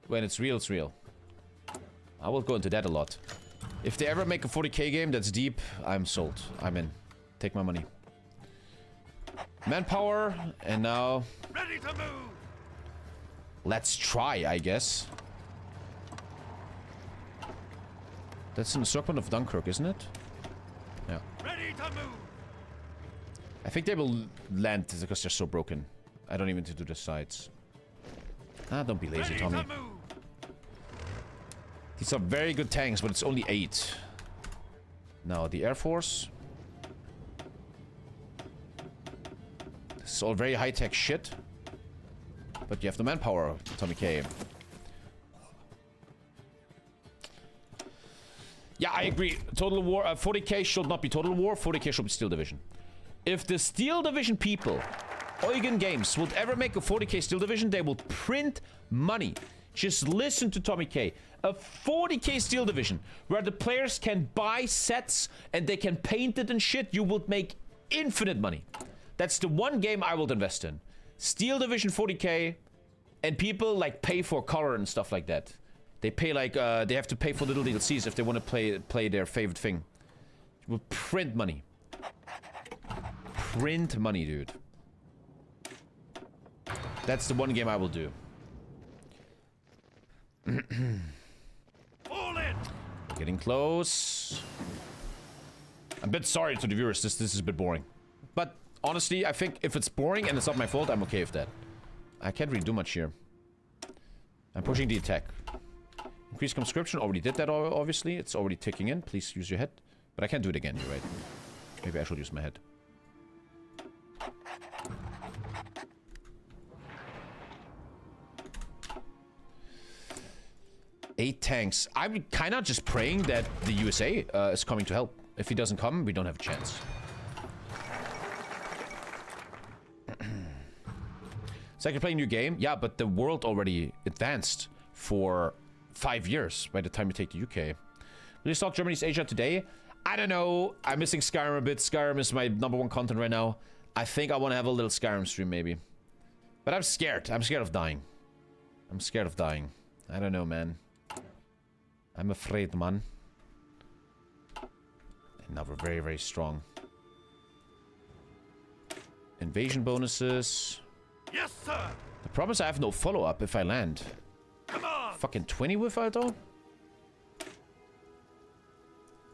When it's real, it's real. I will go into that a lot. If they ever make a 40k game that's deep, I'm sold. I'm in. Take my money. Manpower, and now... Ready to move! Let's try, I guess. That's an encirclement of Dunkirk, isn't it? Yeah. Ready to move! I think they will land because they're so broken. I don't even need to do the sides. Ah, don't be lazy, Ready Tommy. to move! These are very good tanks, but it's only 8. Now, the Air Force. This is all very high-tech shit. But you have the manpower, TommyKay. Yeah, I agree. Total War, 40k should not be Total War. 40k should be Steel Division. If the Steel Division people, Eugen Games, would ever make a 40k Steel Division, they will print money. Just listen to TommyKay. A 40k Steel Division, where the players can buy sets and they can paint it and shit, you would make infinite money. That's the one game I will invest in. Steel Division 40k, and people like pay for color and stuff like that. They pay like they have to pay for little DLCs if they want to play their favorite thing. You will print money. Print money, dude. That's the one game I will do. Fall in! Getting close. I'm a bit sorry to the viewers. This is a bit boring. But honestly, I think if it's boring and it's not my fault, I'm okay with that. I can't really do much here. I'm pushing the attack. Increase conscription. Already did that, obviously. It's already ticking in. Please use your head. But I can't do it again, you're right. Maybe I should use my head. Eight tanks. I'm kind of just praying that the USA is coming to help. If he doesn't come, we don't have a chance. It's like you're playing a new game. Yeah, but the world already advanced for 5 years by the time you take the UK. Will you start Germany's Asia today? I don't know. I'm missing Skyrim a bit. Skyrim is my #1 content right now. I think I want to have a little Skyrim stream maybe. But I'm scared. I'm scared of dying. I'm scared of dying. I don't know, man. I'm afraid, man. And now we're very, very strong. Invasion bonuses. Yes, sir! The problem is I have no follow-up if I land. Come on! Fucking 20 with it, though?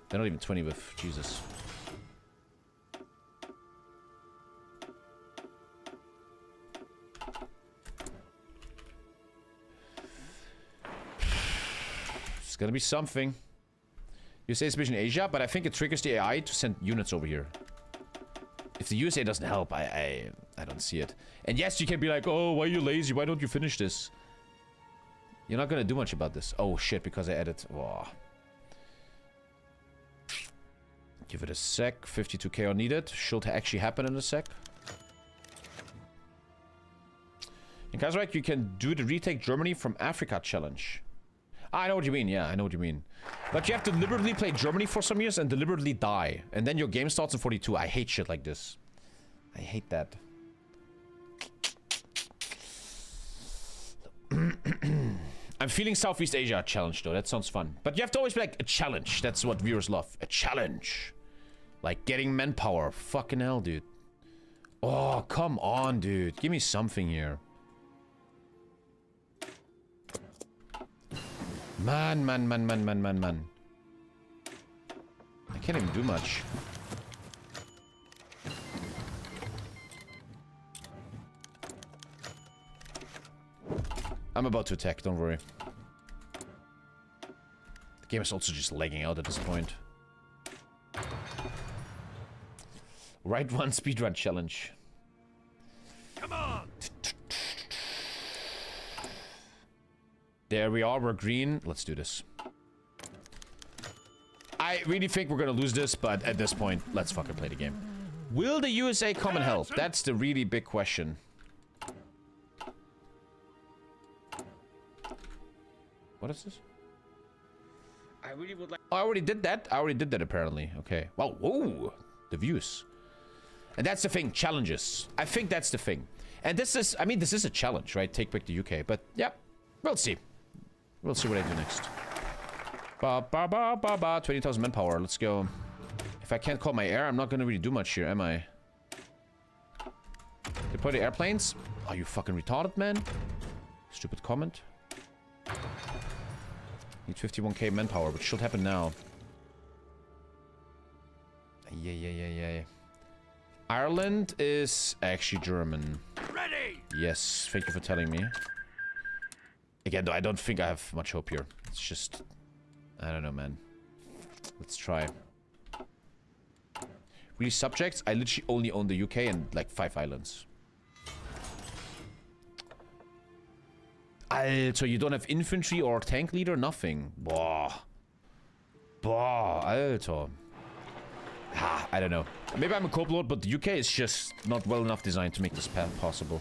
They're not even 20 with. Jesus. It's gonna be something. You say it's Vision Asia, but I think it triggers the AI to send units over here. If the USA doesn't help, I don't see it. And yes, you can be like, oh, why are you lazy? Why don't you finish this? You're not gonna do much about this. Oh shit, because I added. Oh. Give it a sec. 52k are needed. Should actually happen in a sec. In Kaiserreich, you can do the retake Germany from Africa challenge. I know what you mean. Yeah, I know what you mean. But you have to deliberately play Germany for some years and deliberately die. And then your game starts in 42. I hate shit like this. I hate that. I'm feeling Southeast Asia challenge though. That sounds fun. But you have to always be like a challenge. That's what viewers love. A challenge. Like getting manpower. Fucking hell, dude. Oh, come on, dude. Give me something here. Man. I can't even do much. I'm about to attack, don't worry. The game is also just lagging out at this point. Right one speedrun challenge. Come on! There we are, we're green. Let's do this. I really think we're gonna lose this, but at this point, let's fucking play the game. Will the USA come and help? That's the really big question. What is this? I really would like. Oh, I already did that. I already did that apparently. Okay. Well, whoa, the views. And that's the thing. Challenges. I think that's the thing. And this is, I mean, this is a challenge, right? Take back the UK. But yeah, we'll see. We'll see what I do next. 20,000 manpower. Let's go. If I can't call my air, I'm not gonna really do much here, am I? Deploy the airplanes? Are you fucking retarded, man? Stupid comment. Need 51k manpower, which should happen now. Yeah. Ireland is actually German. Ready! Yes, thank you for telling me. Again, though, I don't think I have much hope here. It's just... I don't know, man. Let's try. Really, subjects? I literally only own the UK and, like, 5 islands. So you don't have infantry or tank leader? Nothing. Boah. Alter. I don't know. Maybe I'm a co-pilot, but the UK is just not well enough designed to make this path possible.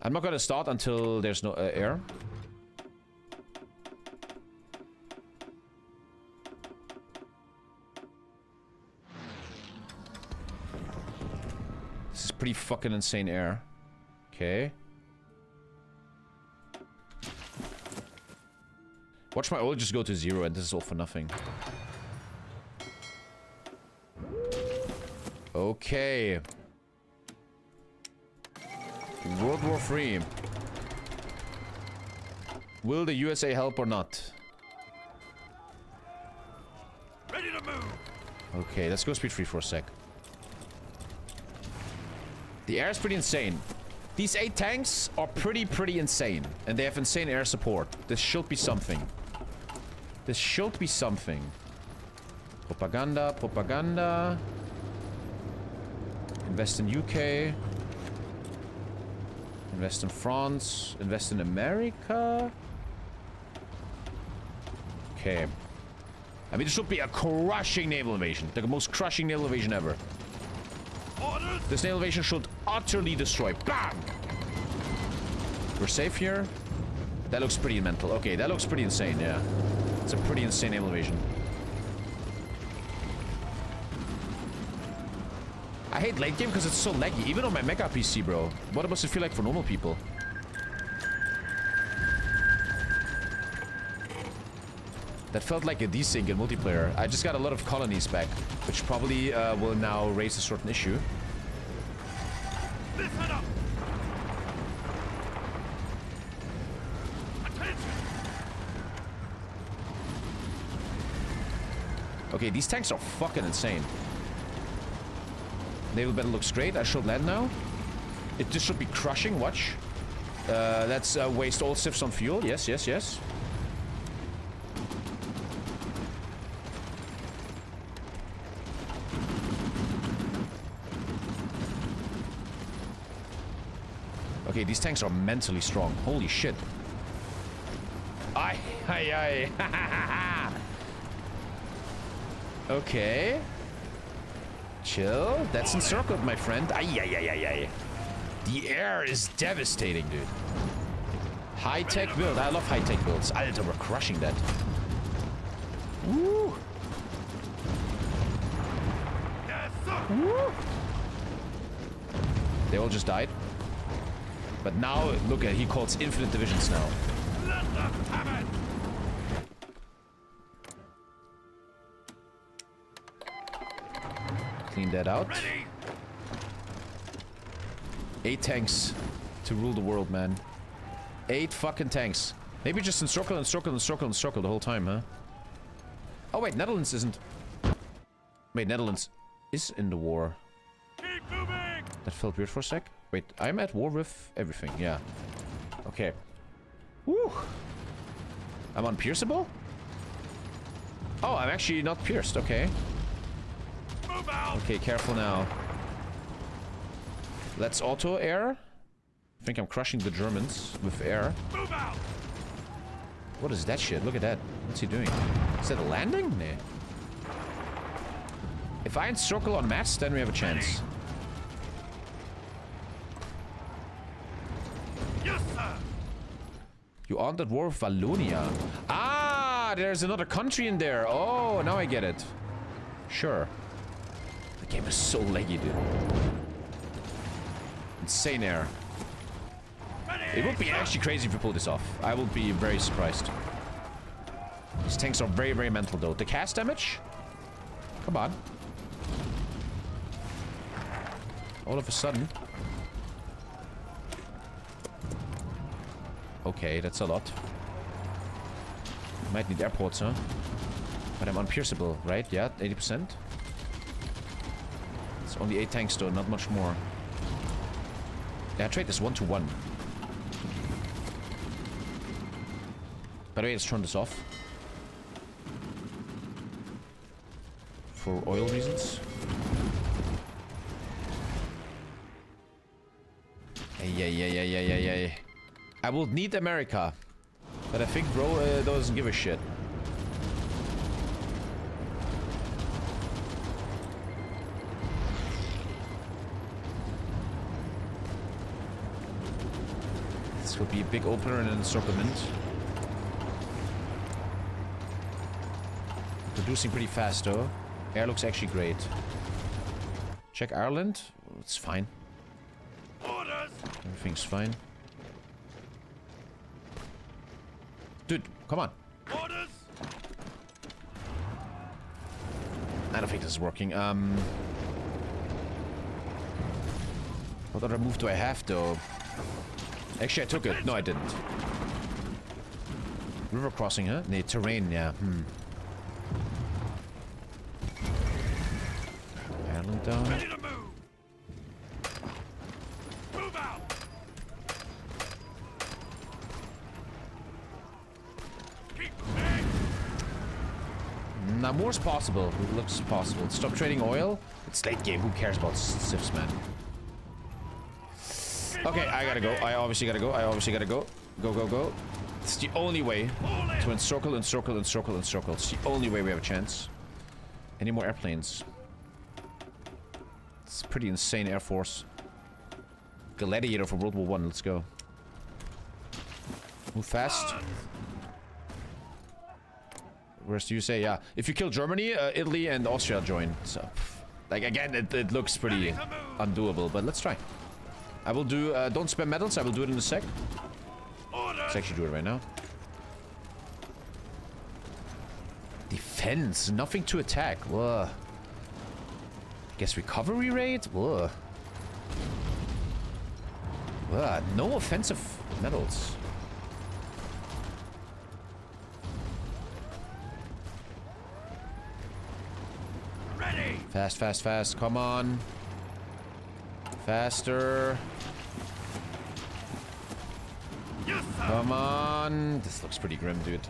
I'm not gonna start until there's no air. This is pretty fucking insane air. Okay. Watch my oil just go to 0 and this is all for nothing. Okay. World War III. Will the USA help or not? Ready to move! Okay, let's go speed 3 for a sec. The air is pretty insane. These 8 tanks are pretty insane. And they have insane air support. This should be something. This should be something. Propaganda. Invest in UK. Invest in France. Invest in America. Okay. I mean, this should be a crushing naval invasion. The most crushing naval invasion ever. Orders! This naval invasion should utterly destroy. Bam! We're safe here. That looks pretty mental. Okay, that looks pretty insane, yeah. It's a pretty insane naval invasion. I hate late game because it's so laggy, even on my mega PC, bro. What must it feel like for normal people? That felt like a desync in multiplayer. I just got a lot of colonies back, which probably will now raise a certain issue. Listen up! Attention! Okay, these tanks are fucking insane. Naval battle looks great. I should land now. It just should be crushing. Watch. Let's waste all civs on fuel. Yes. Okay, these tanks are mentally strong. Holy shit. Aye. Okay. Chill. That's encircled, my friend. Aye. The air is devastating, dude. High-tech build. I love high-tech builds. Alter, we're crushing that. Woo! Yes, sir! Woo! They all just died. But now, look at, he calls infinite divisions now. Let them have it! Clean that out. Ready! 8 tanks to rule the world, man. 8 fucking tanks. Maybe just encircle the whole time, huh? Oh wait, Netherlands isn't... Wait, Netherlands is in the war. Keep moving! That felt weird for a sec. Wait, I'm at war with everything, yeah. Okay. Woo! I'm unpierceable? Oh, I'm actually not pierced, okay. Move out! Okay, careful now. Let's auto air. I think I'm crushing the Germans with air. Move out! What is that shit? Look at that. What's he doing? Is that a landing? Nah. If I encircle on mass, then we have a chance. Yes, sir! You aren't at war with Wallonia. Ah, there's another country in there. Oh, now I get it. Sure. The game is so laggy, dude. Insane air. It would be actually crazy if we pull this off. I will be very surprised. These tanks are very, very mental, though. The cast damage? Come on. All of a sudden. Okay, that's a lot. Might need airports, huh? But I'm unpierceable, right? Yeah, 80%. It's only 8 tanks, though, not much more. Yeah, trade this 1-to-1. By the way, let's turn this off. For oil reasons. Yeah. I will need America. But I think bro doesn't give a shit. This will be a big opener and an encirclement. Producing pretty fast though. Air looks actually great. Check Ireland. It's fine. Orders. Everything's fine. Dude, come on. Orders. I don't think this is working. What other move do I have though? Actually, I took it. No, I didn't. River crossing, huh? Nee, terrain, yeah. Ireland down. Ready to move. Move out. Keep moving. Now, more's possible. It looks possible. Stop trading oil. It's late game. Who cares about civs, man? Okay, I gotta go. I obviously gotta go. Go. It's the only way to encircle. It's the only way we have a chance. Any more airplanes? It's a pretty insane air force. Gladiator for World War I. Let's go. Move fast. Where's the USA? Yeah. If you kill Germany, Italy and Austria join. So, like, again, it looks pretty undoable, but let's try. I will do, don't spam medals, I will do it in a sec. Let's actually do it right now. Defense, nothing to attack. Whoa. Guess recovery rate? Whoa. Whoa, no offensive medals. Ready. Fast, come on. Faster. Yes, sir. Come on. This looks pretty grim, dude.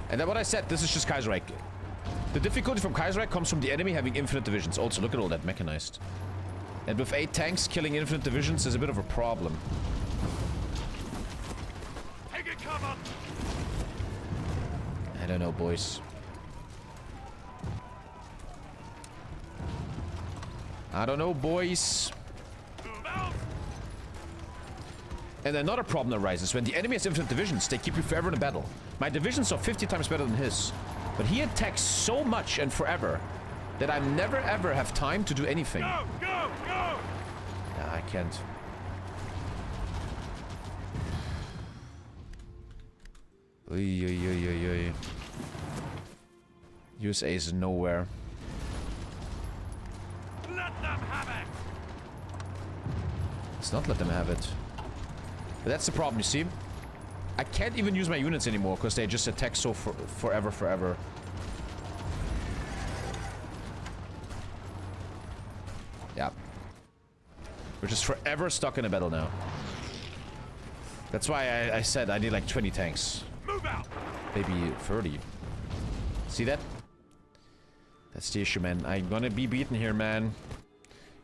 And then what I said, this is just Kaiserreich. The difficulty from Kaiserreich comes from the enemy having infinite divisions. Also, look at all that mechanized. And with 8 tanks, killing infinite divisions is a bit of a problem. Take it, cover. I don't know, boys. I don't know, boys. Move out. And another problem arises. When the enemy has infinite divisions, they keep you forever in a battle. My divisions are 50 times better than his. But he attacks so much and forever that I never ever have time to do anything. Go. Yeah, I can't. Oy. USA is nowhere. Let them have it. Let's not let them have it. But that's the problem, you see? I can't even use my units anymore because they just attack so forever. Yeah. We're just forever stuck in a battle now. That's why I said I need like 20 tanks. Move out. Maybe 30. See that? That's the issue, man. I'm gonna be beaten here, man.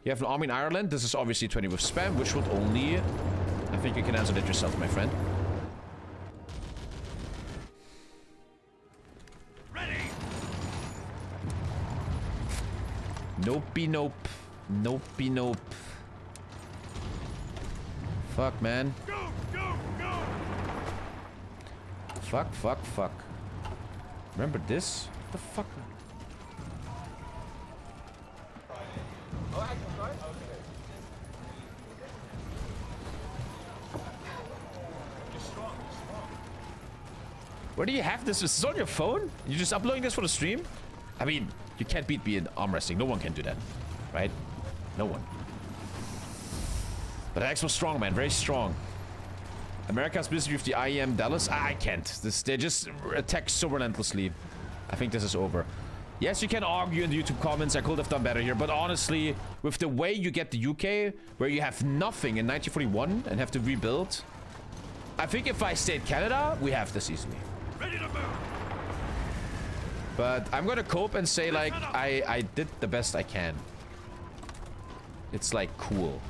You have an army in Ireland. This is obviously 20 with spam, which would only... I think you can answer that yourself, my friend. Ready. Nope. Fuck, man. Go. Fuck, fuck, fuck. Remember this? What the fuck? Where do you have this? Is this on your phone? You're just uploading this for the stream? I mean, you can't beat me in arm wrestling. No one can do that. Right? No one. But X was strong, man. Very strong. America's busy with the IEM Dallas. I can't. They just attack so relentlessly. I think this is over. Yes, you can argue in the YouTube comments. I could have done better here. But honestly, with the way you get the UK, where you have nothing in 1941 and have to rebuild, I think if I stayed Canada, we have this easily. Ready to move. But I'm gonna cope and say, like, I did the best I can. It's, like, cool.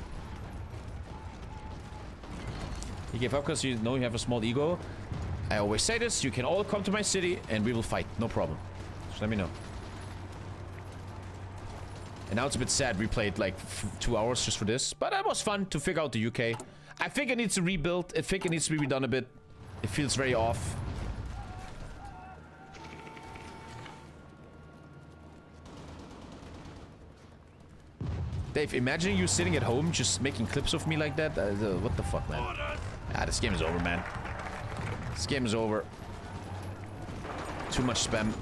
You give up because you know you have a small ego. I always say this. You can all come to my city and we will fight. No problem. Just let me know. And now it's a bit sad. We played, like, 2 hours just for this. But it was fun to figure out the UK. I think it needs to rebuild. I think it needs to be redone a bit. It feels very off. Dave, imagine you sitting at home just making clips of me like that. What the fuck, man? Ah, this game is over, man. This game is over. Too much spam.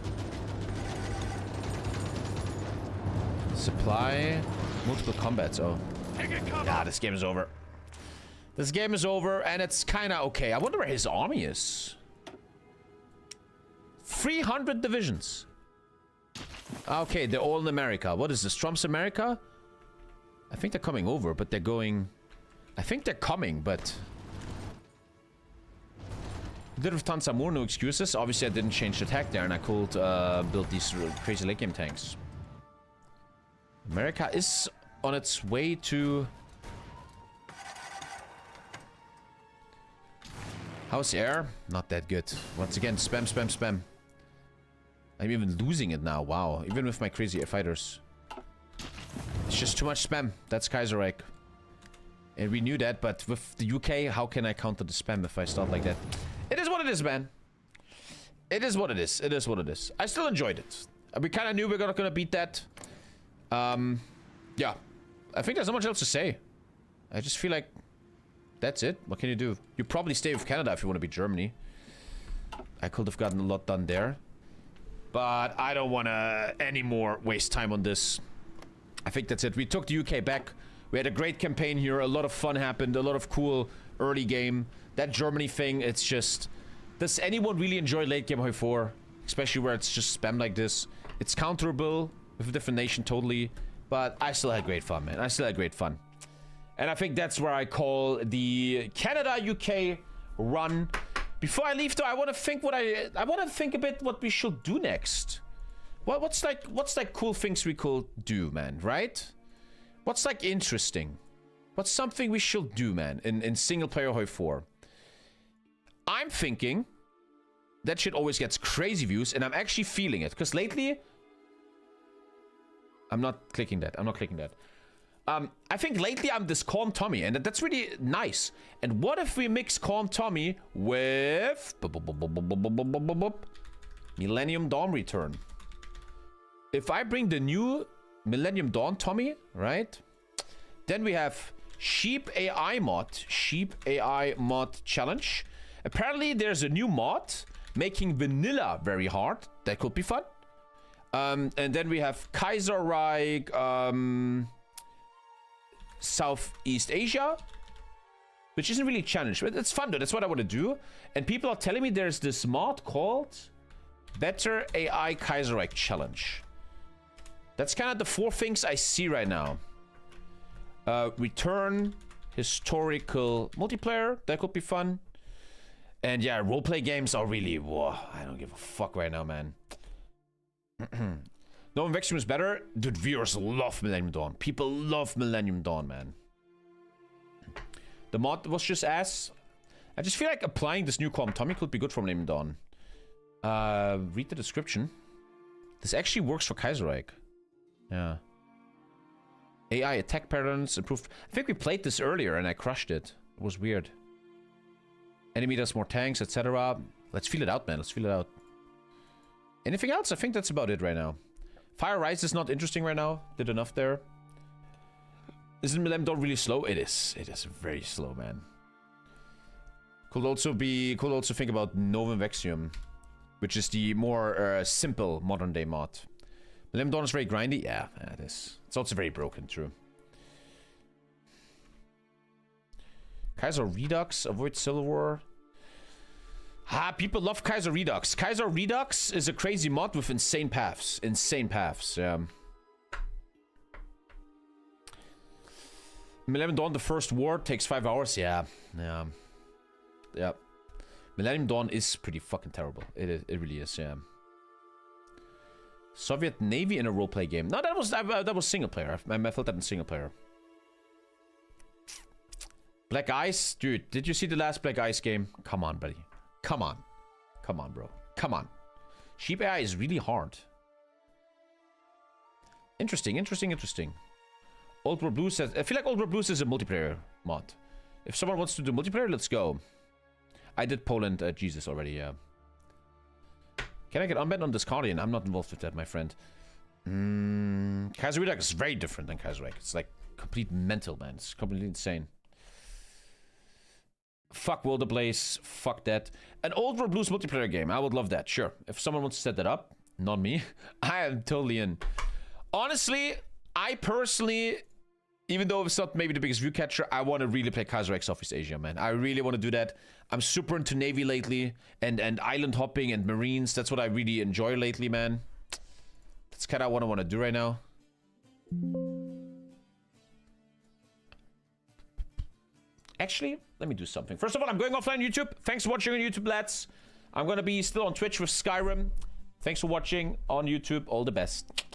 Supply. Multiple combats. Oh. Yeah, this game is over. This game is over, and it's kind of okay. I wonder where his army is. 300 divisions. Okay, they're all in America. What is this? Trump's America? I think they're coming over, but they're going... I think they're coming, but... Did have tons more, no excuses. Obviously, I didn't change the attack there, and I could build these crazy late game tanks. America is on its way to... How's the air? Not that good. Once again, spam, spam, spam. I'm even losing it now. Wow. Even with my crazy fighters. It's just too much spam. That's Kaiserreich. And we knew that, but with the UK, how can I counter the spam if I start like that? It is what it is, man. It is what it is. It is what it is. I still enjoyed it. We kind of knew we were gonna beat that. Yeah. I think there's not much else to say. I just feel like that's it. What can you do? You probably stay with Canada if you want to beat Germany. I could have gotten a lot done there. But I don't want to anymore waste time on this. I think that's it. We took the UK back. We had a great campaign here. A lot of fun happened. A lot of cool early game. That Germany thing, it's just... Does anyone really enjoy late game Homeeee 4? Especially where it's just spam like this. It's counterable with a different nation totally. But I still had great fun, man. I still had great fun. And I think that's where I call the Canada-UK run. Before I leave, though, I want to think what I want to think a bit what we should do next. What's like cool things we could do, man, right? What's like interesting? What's something we should do, man, in single player Homeeee 4? I'm thinking that shit always gets crazy views, and I'm actually feeling it. Because lately... I'm not clicking that. I'm not clicking that. I think lately I'm this Calm Tommy, and that's really nice. And what if we mix Calm Tommy with... Millennium Dawn Return? If I bring the new Millennium Dawn Tommy, right? Then we have Sheep AI mod. Sheep AI mod challenge. Apparently there's a new mod making vanilla very hard. That could be fun. And then we have Kaiserreich, Southeast Asia, which isn't really a challenge, but it's fun though. That's what I want to do. And people are telling me there's this mod called Better AI Kaiserreich Challenge. That's kind of the 4 things I see right now. Return historical multiplayer. That could be fun. And yeah, roleplay games are really... Whoa, I don't give a fuck right now, man. No Invexium is better. Dude, viewers love Millennium Dawn. People love Millennium Dawn, man. The mod was just ass. I just feel like applying this new Calm Tommy could be good for Millennium Dawn. Read the description. This actually works for Kaiserreich. Yeah. AI attack patterns improved. I think we played this earlier and I crushed it. It was weird. Enemy does more tanks, etc. Let's feel it out, man. Let's feel it out. Anything else? I think that's about it right now. Fire Rise is not interesting right now. Did enough there. Isn't Millennium Dawn really slow? It is. It is very slow, man. Could also think about Novum Vexium, which is the more simple modern day mod. Millennium Dawn is very grindy. Yeah, it is. It's also very broken, true. Kaiser Redux, avoid Civil War. People love Kaiser Redux. Kaiser Redux is a crazy mod with insane paths. Insane paths, yeah. Millennium Dawn, the first war, takes 5 hours. Yeah. Millennium Dawn is pretty fucking terrible. It really is, yeah. Soviet Navy in a roleplay game. No, that was single player. I felt that in single player. Black Ice? Dude, did you see the last Black Ice game? Come on, buddy. Come on. Come on, bro. Come on. Sheep AI is really hard. Interesting. Old World Blues says... I feel like Old World Blues is a multiplayer mod. If someone wants to do multiplayer, let's go. I did Poland Jesus already, yeah. Can I get unbanned on Discardian? I'm not involved with that, my friend. Kaiser Redux is very different than Kaiserreich. It's like complete mental, man. It's completely insane. Fuck World of Blaze. Fuck that. An Old World Blues multiplayer game. I would love that. Sure. If someone wants to set that up, not me. I am totally in. Honestly, I personally, even though it's not maybe the biggest view catcher, I want to really play Kaiserreich Southeast Asia, man. I really want to do that. I'm super into Navy lately and island hopping and Marines. That's what I really enjoy lately, man. That's kind of what I want to do right now. Actually, let me do something. First of all, I'm going offline YouTube. Thanks for watching on YouTube, lads. I'm going to be still on Twitch with Skyrim. Thanks for watching on YouTube. All the best.